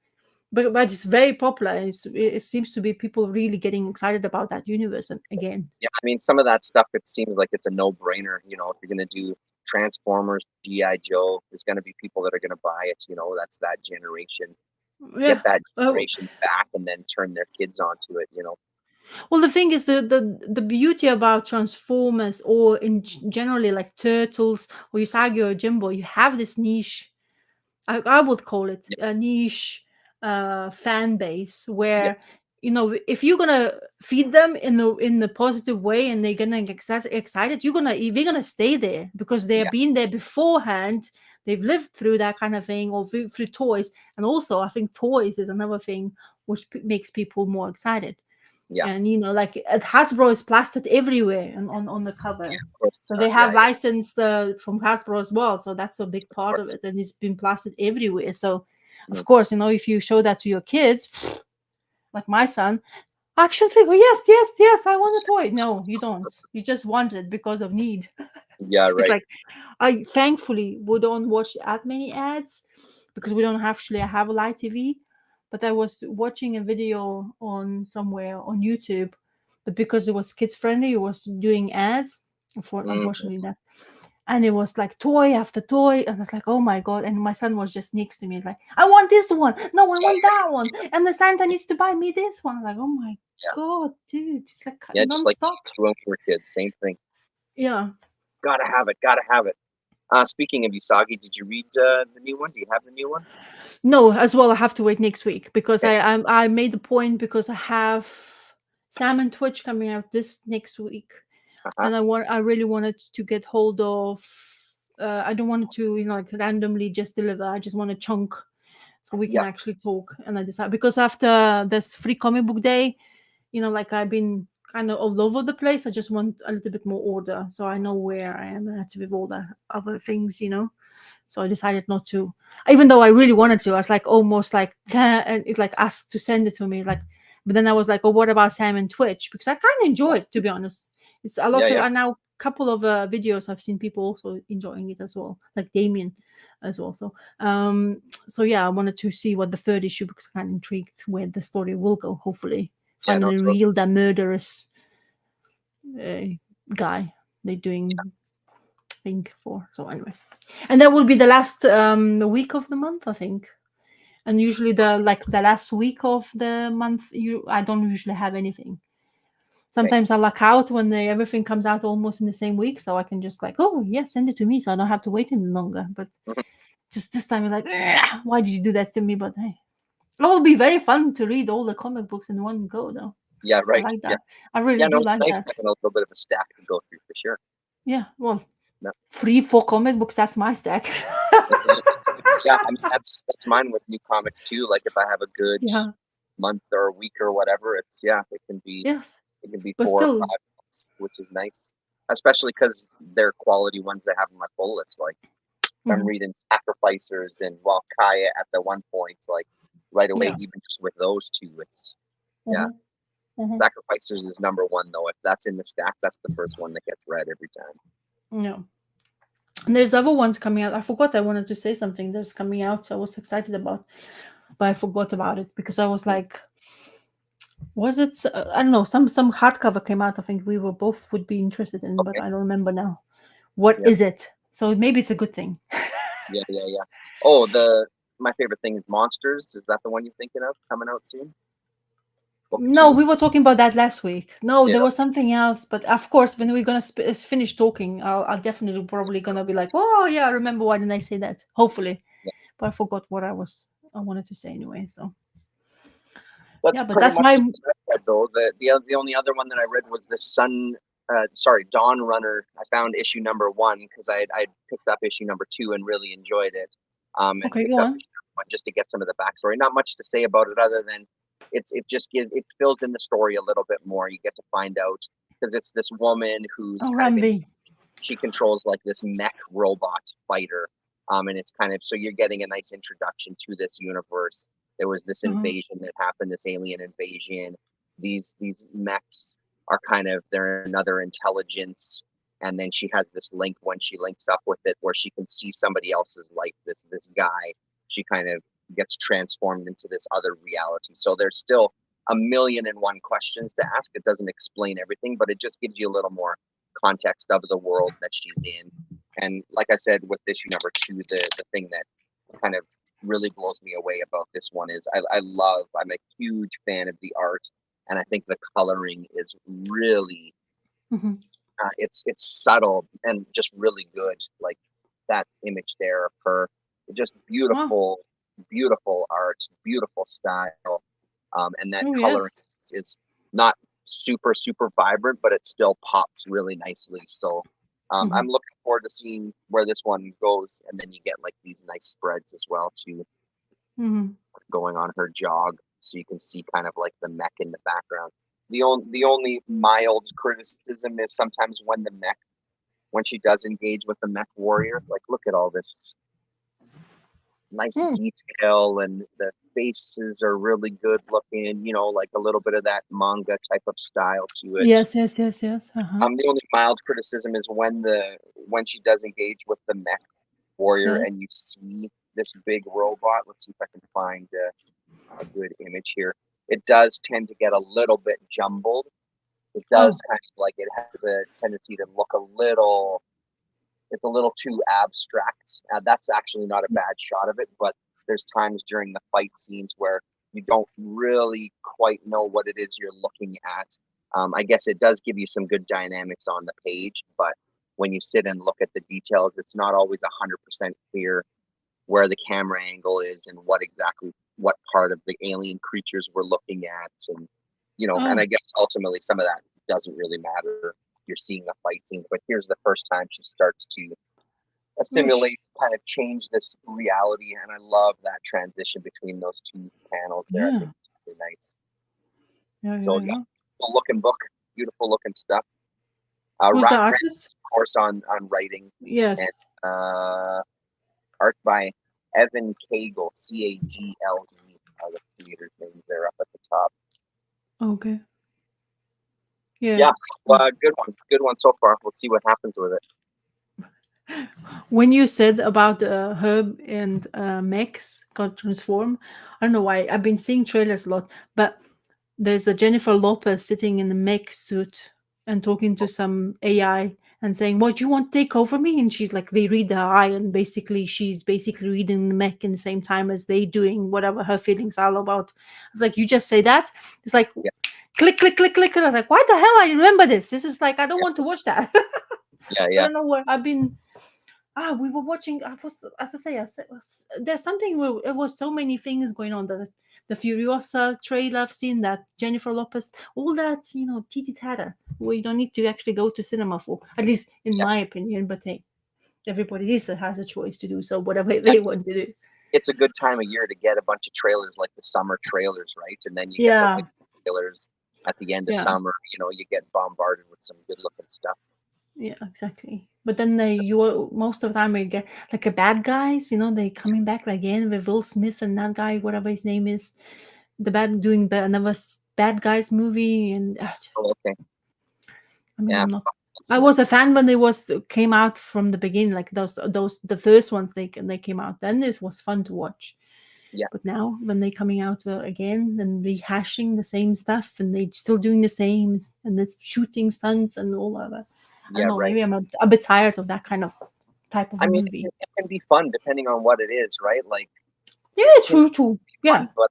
But it's very popular. It seems to be people really getting excited about that universe again. yeah. I mean, some of that stuff it seems like it's a no-brainer. If you're gonna do Transformers, GI Joe, there's gonna be people that are gonna buy it. That's that generation. Get Yeah. that Well, generation back and then turn their kids onto it. well, the thing is the beauty about Transformers or in generally like Turtles or Usagi or Jimbo, you have this niche. I would call it Yeah, a niche fan base yeah, where if you're gonna feed them in the positive way and they're gonna get excited, they're gonna stay there because they've yeah, been there beforehand. They've lived through that kind of thing or through toys, and also I think toys is another thing which makes people more excited. yeah. And like Hasbro is plastered everywhere on the cover, Of course so they they are. Yeah, have yeah. licensed from Hasbro as well. So that's a big Of part of course. it, and it's been plastered everywhere. So, of Mhm. course, if you show that to your kids, like my son, action figure, yes, yes, yes, I want a toy. No, you don't. You just want it because of need. Yeah, It's right. like I thankfully we don't watch that many ads because we don't actually have a live TV. But I was watching a video on somewhere on YouTube, but because it was kids friendly, it was doing ads. Mm, Unfortunately, that, and it was like toy after toy, and I was like, oh my god! And my son was just next to me. He's like, I want this one. No, I want that one. And the Santa needs to buy me this one. I'm like, oh my yeah, god, dude! It's like yeah. Just like non-stop. when we were kids, same thing. Yeah. Gotta have it. Gotta have it. Speaking of Usagi, did you read the new one? Do you have the new one? No, as well. I have to wait next week because Okay. I made the point because I have Sam and Twitch coming out this next week, Uh-huh. and I really wanted to get hold of. I don't want it to like randomly just deliver. I just want a chunk so we can Yeah. actually talk. And I decide because after this free comic book day, like I've been kind of all over the place. I just want a little bit more order so I know where I am at with all the other things. So I decided not to, even though I really wanted to. I was like almost like, and it's like asked to send it to me. Like, but then I was like, oh, what about Sam and Twitch? Because I kind of enjoy it, to be honest. It's a Yeah. lot of, Yeah. and now couple of videos I've seen people also enjoying it as well, like Damien as well. So yeah, I wanted to see what the third issue because I'm kind of intrigued where the story will go. Hopefully, Yeah. No. finally Totally. reveal that murderous uh, guy they're doing thing for. So anyway, and that will be the last week of the month, I think. And usually the last week of the month, I don't usually have anything. Okay. Sometimes I luck out when everything comes out almost in the same week, so I can just like, oh yeah, send it to me, so I don't have to wait any longer. But Mhm. just this time, you're like, why did you do that to me? But hey, it will be very fun to read all the comic books in one go, though. Yeah. I Right. like Yeah. that. I really Yeah. No, do it's like nice that. having a little bit of a stack to go through for sure. Yeah, well, No. 3, 4 comic books. That's my stack. Yeah. I mean, that's mine with new comics too. Like if I have a good Yeah. month or a week or whatever, it can be Yes, but 4 or 5 still, months, which is nice. Especially because they're quality ones that have on my pull list. Like If I'm reading Sacrificers and Kaya at the one point, like right away, Yeah. even just with those two, it's yeah. Mhm. Sacrificers is number one though. If that's in the stack, that's the first one that gets read every time. Yeah. And there's other ones coming out. I forgot I wanted to say something that's coming out. I was excited about, but I forgot about it because I was like, was it? I don't know. Some hardcover came out. I think we were both would be interested in, but Okay. I don't remember now. What Yeah. is it? So maybe it's a good thing. Yeah. Oh, my favorite thing is Monsters. Is that the one you're thinking of coming out soon? Book No, 2? we were talking about that last week. No, Yeah. there was something else. But of course, when we're gonna finish talking, I'll definitely probably gonna be like, oh yeah, I remember. Why didn't I say that? Hopefully, Yeah. but I forgot what I wanted to say anyway. So That's yeah, but pretty that's much my. what I read, though. The only other one that I read was the Dawn Runner. I found issue number 1 because I picked up issue number 2 and really enjoyed it. And Okay, picked go up on. issue number 1 just to get some of the backstory. Not much to say about it other than it fills in the story a little bit more. You get to find out because it's this woman who's Oh, kind of Rambi. she controls like this mech robot fighter. And it's kind of so you're getting a nice introduction to this universe. There was this invasion that happened, this alien invasion. These mechs are kind of they're another intelligence, and then she has this link when she links up with it where she can see somebody else's life. This guy, she kind of gets transformed into this other reality. So there's still a million and one questions to ask. It doesn't explain everything, but it just gives you a little more context of the world that she's in. And like I said, with issue number 2, the thing that kind of really blows me away about this one is I'm a huge fan of the art, and I think the coloring is really Mm-hmm. it's subtle and just really good. Like that image there of her, just Wow. beautiful art, beautiful style, and that Oh coloring yes. is not super vibrant, but it still pops really nicely. So Mm-hmm. I'm looking forward to seeing where this one goes, and then you get like these nice spreads as well too, Mm-hmm. going on her jog, so you can see kind of like the mech in the background. The only mild criticism is sometimes when she does engage with the mech warrior, like look at all this nice Mm. detail and the faces are really good looking, like a little bit of that manga type of style to it. Yes. Uh-huh. The only mild criticism is when she does engage with the mech warrior Yes. and you see this big robot. Let's see if I can find a good image here. It does tend to get a little bit jumbled. It does Oh. kind of like it has a tendency to look it's a little too abstract. That's actually not a bad shot of it, but there's times during the fight scenes where you don't really quite know what it is you're looking at. I guess it does give you some good dynamics on the page, but when you sit and look at the details, it's not always 100% clear where the camera angle is and what part of the alien creatures we're looking at, and I Oh. guess ultimately some of that doesn't really matter. You're seeing the fight scenes, but here's the first time she starts to Oosh. assimilate, kind of change this reality, and I love that transition between those two panels there. I think Yeah. it's really nice. So yeah, Yeah. beautiful looking book, beautiful looking stuff. Who's the Ron Grant, artist? of course, on writing, Yes. and art by Evan Cagle, Cagle. Are the creators' names there up at the top. Okay. Yeah. Yeah, good one so far. We'll see what happens with it. When you said about Herb and Max got transformed, I don't know why. I've been seeing trailers a lot, but there's a Jennifer Lopez sitting in the mech suit and talking to some AI and saying, "What you want to take over me?" And she's like, they read her eye, and basically, she's basically reading the mech in the same time as they doing whatever her feelings are about. It's like, you just say that. It's like, Yeah, click, click, click, click. And I was like, why the hell I remember this? This is like, I don't want to watch that. I yeah. don't know where I've been. We were watching. I was, as I say, there's something where it was so many things going on. The Furiosa trailer, I've seen that Jennifer Lopez, all that, titty tatter. Where you don't need to actually go to cinema for, at least in Yeah. my opinion. But hey, everybody has a choice to do so whatever Yeah. they want to do. It's a good time of year to get a bunch of trailers, like the summer trailers, right? And then you get the Yeah, winter trailers at the end of yeah, summer. You get bombarded with some good looking stuff. yeah, exactly. But then most of the time we get like a bad guys, they coming back again with Will Smith and that guy, whatever his name is, the bad doing another bad guys movie, and Oh, okay. I mean, Yeah. I'm not. Will I Smith. was a fan when they came out from the beginning, like those the first ones they came out. Then it was fun to watch. Yeah. But now when they coming out again and rehashing the same stuff, and they still doing the same, and it's shooting stunts and all of that. I don't Yeah. know. Right. Maybe I'm a bit tired of that kind of type of a I mean, movie. it can be fun depending on what it is, right? Like Yeah, it can true, true. be Yeah. fun, but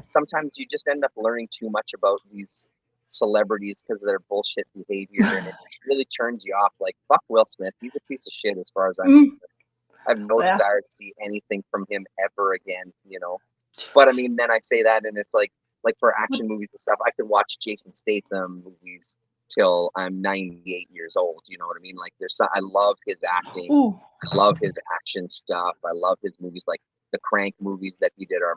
sometimes you just end up learning too much about these celebrities because of their bullshit behavior, and it just really turns you off. Like, fuck Will Smith, he's a piece of shit as far as I'm Mm, concerned. I have no yeah. desire to see anything from him ever again. But I mean, then I say that, and it's like for But action movies and stuff, I could watch Jason Statham movies till I'm 98 years old. You know what I mean? Like, I love his acting, oh, I love his action stuff, I love his movies. Like the Crank movies that he did are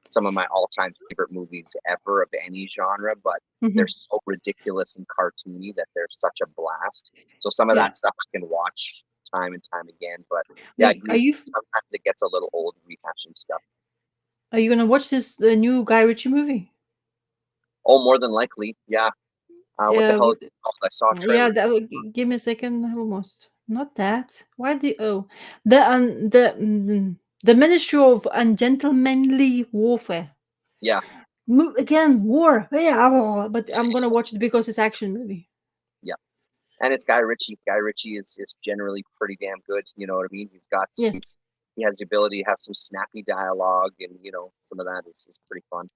some of my all-time favorite movies ever of any genre. But they're mhm. so ridiculous and cartoony that they're such a blast. So some of Yeah. that stuff I can watch time and time again. But yeah, I Wait, agree. Sometimes it gets a little old rehashing stuff. are you gonna watch this the new Guy Ritchie movie? Oh, more than likely, yeah. What the Yeah. hell is it called? I saw a Yeah, trailer. give me a second. Almost not that. Why the Ministry of Ungentlemanly Warfare. Yeah, Again, war. Yeah, but I'm gonna watch it because it's action movie. yeah. And it's Guy Ritchie. Guy Ritchie is generally pretty damn good. You know what I mean? Yes, He has the ability to have some snappy dialogue, and some of that is pretty fun.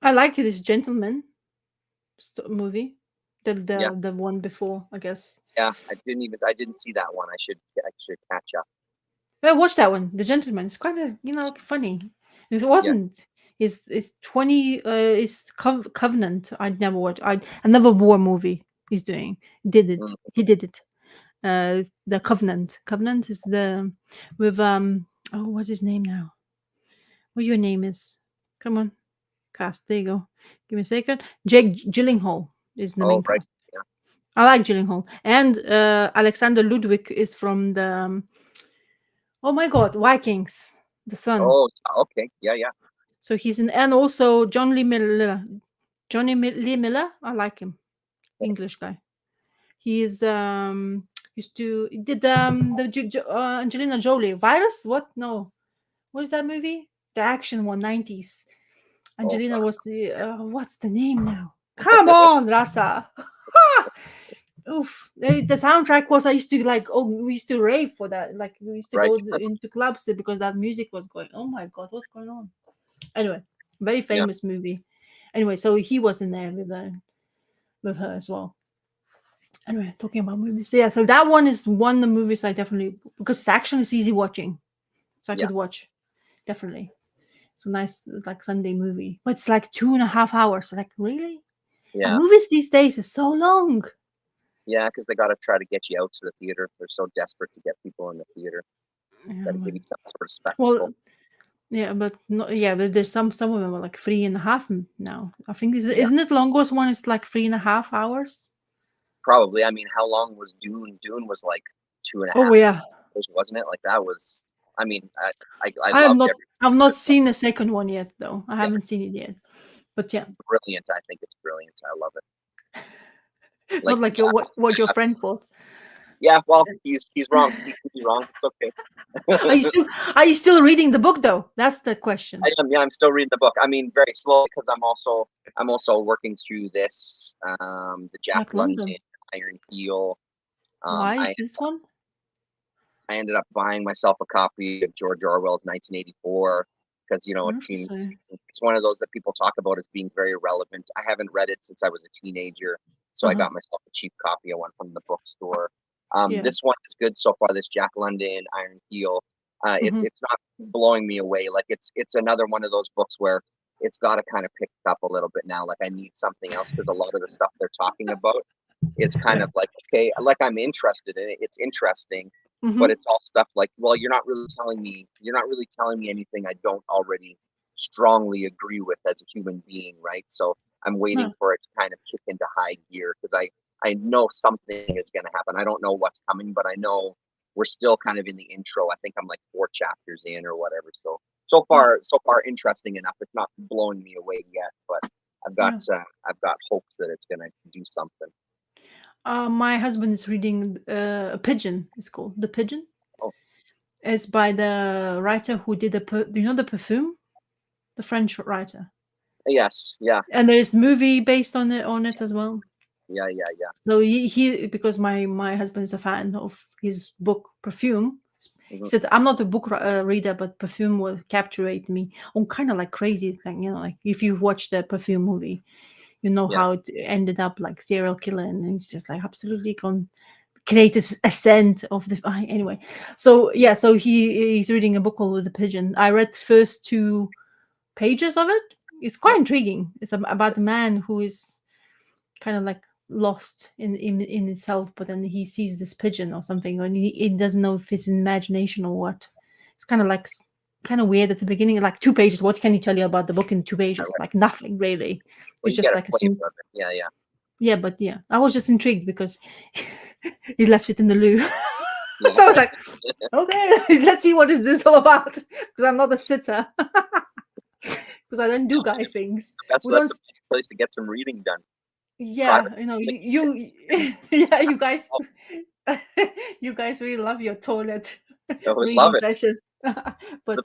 I like this gentleman movie. The Yeah, the the one before, I guess. yeah. I didn't see that one. I should catch up. I watched that one. The Gentleman. It's kind of funny. If it Yeah. wasn't, it's 20. It's Covenant. I'd never watch. Another war movie. He's doing. Did it. Mm. He did it. The Covenant. Covenant is the with Oh, what's his name now? What your name is? Come on, cast. There you go. Give me a second. Jake Gyllenhaal is the Oh, main right. cast. Yeah. I like Gyllenhaal, and Alexander Ludwig is from the oh my god, Vikings, the son. Oh, okay. Yeah, yeah. So he's in, and also John Lee Miller. Lee Miller, I like him. English guy. He is used to did Angelina Jolie Virus. What? No, what is that movie? The action one, 90s. Oh, Angelina was the what's the name now? Come on, Rasa. Oof. The soundtrack was I used to like. Oh, we used to rave for that. Like we used to right. go into clubs because that music was going. Oh my god, what's going on? Anyway, very Yeah, famous movie. Anyway, so he was in there with her as well. Anyway, talking about movies. So yeah, so that one is one of the movies I definitely because it's actually it's easy watching. So I yeah, could watch. Definitely. It's a nice like Sunday movie. But it's like 2.5 hours. Like really? And yeah, movies these days is so long. yeah. Because they got to try to get you out to the theater. They're so desperate to get people in the theater. Yeah, Got to give you some sort of spectacle. well, yeah, but no, yeah, but there's some of them are like 3.5 now. I think Yeah, isn't it longest one is like 3.5 hours? probably. I mean, how long was Dune? Dune was like two and a Oh half yeah. hours, wasn't it? Like that was. I mean, I I have loved not every I've minute of not it, but seen the second one yet though. I yeah, haven't seen it yet. But yeah. brilliant. I think it's brilliant. I love it. Not Like, like your what your friend thought. yeah. Well, he's wrong. He could be wrong. It's okay. Are you still are you still reading the book though? That's the I question. am. Yeah, I'm still reading the book. I mean, very slowly because I'm also working through this. The Jack Jack London London. Iron Heel. Why I is this one? I ended up buying myself a copy of George Orwell's 1984 because it seems Interesting. it's one of those that people talk about as being very relevant. I haven't read it since I was a teenager, so I Uh-huh. got myself a cheap copy. I went from the bookstore. Yeah. This one is good so far. This Jack London Iron Heel. It's Hmm. it's not blowing me away. Like it's another one of those books where it's got to kind of pick up a little bit now. Like I need something else because a lot of the stuff they're talking about is kind Yeah. of like okay, like I'm interested in it. It's interesting, but Hmm. it's all stuff like, well, you're not really telling me anything I don't already strongly agree with as a human being, right? So I'm waiting Huh. for it to kind of kick into high gear because I know something is going to happen. I don't know what's coming, but I know we're still kind of in the intro. I think I'm like 4 chapters in or whatever. So far interesting enough. It's not blowing me away yet, but I've got hopes that it's going to do something. My husband is reading a Pigeon. It's called The Pigeon. Oh. It's by the writer who did the Perfume, the French writer. Yes, yeah. And there's movie based on it as well. Yeah. So he because my husband is a fan of his book Perfume. Mm-hmm. He said, "I'm not a book reader, but Perfume will captivate me." I'm kind of like crazy thing, like if you've watched the Perfume movie, you know how it ended up like serial killer, and it's just like absolutely create a scent of the anyway. So so he's reading a book called The Pigeon. I read the first 2 pages of it. It's quite intriguing. It's about a man who is kind of like lost in itself, but then he sees this pigeon or something, and he doesn't know if it's imagination or what. It's kind of weird at the beginning, like 2 pages. What can you tell you about the book in 2 pages? Like nothing really. Well, It's just like but I was just intrigued because he left it in the loo. So I was like, okay, let's see what is this all about, because I'm not a sitter. Because I don't do guy things. That's a nice place to get some reading done. Yeah, you you guys you guys really love your toilet reading session. But the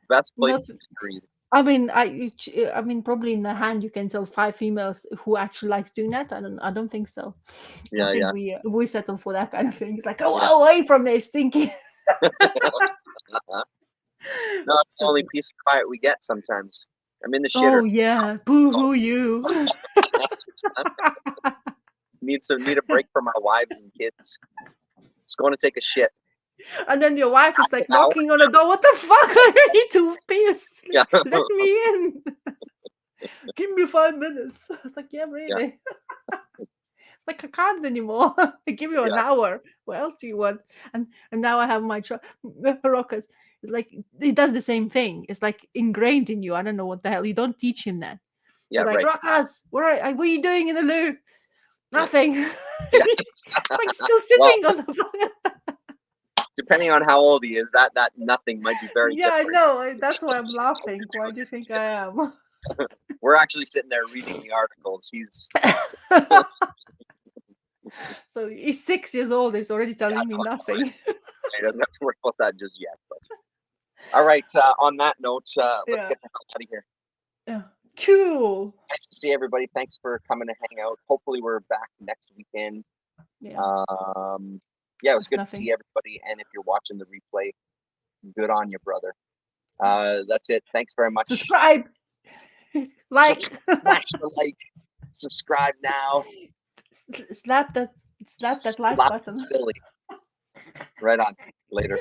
best place to read. I mean, probably in the hand you can tell 5 females who actually likes doing that. I don't think so. I think we settle for that kind of thing. It's like, away from this thinking. No, it's the only peace of quiet we get sometimes. I'm in the shitter. Oh yeah, boo-hoo you. Need a break from our wives and kids. Just going to take a shit. And then your wife is like knocking on the door. What the fuck? I need to piss. Yeah. Let me in. Give me 5 minutes. I was like, yeah, really. It's like I can't anymore. I give you an hour. What else do you want? And now I have my rockers. It's like he does the same thing. It's like ingrained in you. I don't know what the hell. You don't teach him that. Yeah, like, Rockers, what are you doing in the loo? Nothing. It's like still sitting on the floor. Depending on how old he is, that nothing might be very different. I know. That's why I'm laughing. Why do you think I am? We're actually sitting there reading the articles. He's so he's 6 years old. He's already telling me nothing. He doesn't have to worry about that just yet. But. All right. On that note, let's get the hell out of here. Yeah. Cool. Nice to see everybody. Thanks for coming to hang out. Hopefully we're back next weekend. Yeah. It was good to see everybody. And if you're watching the replay, good on you, brother. That's it. Thanks very much. Subscribe. Like. Smash the like. Subscribe now. Slap that like button. Silly. Right on. Later.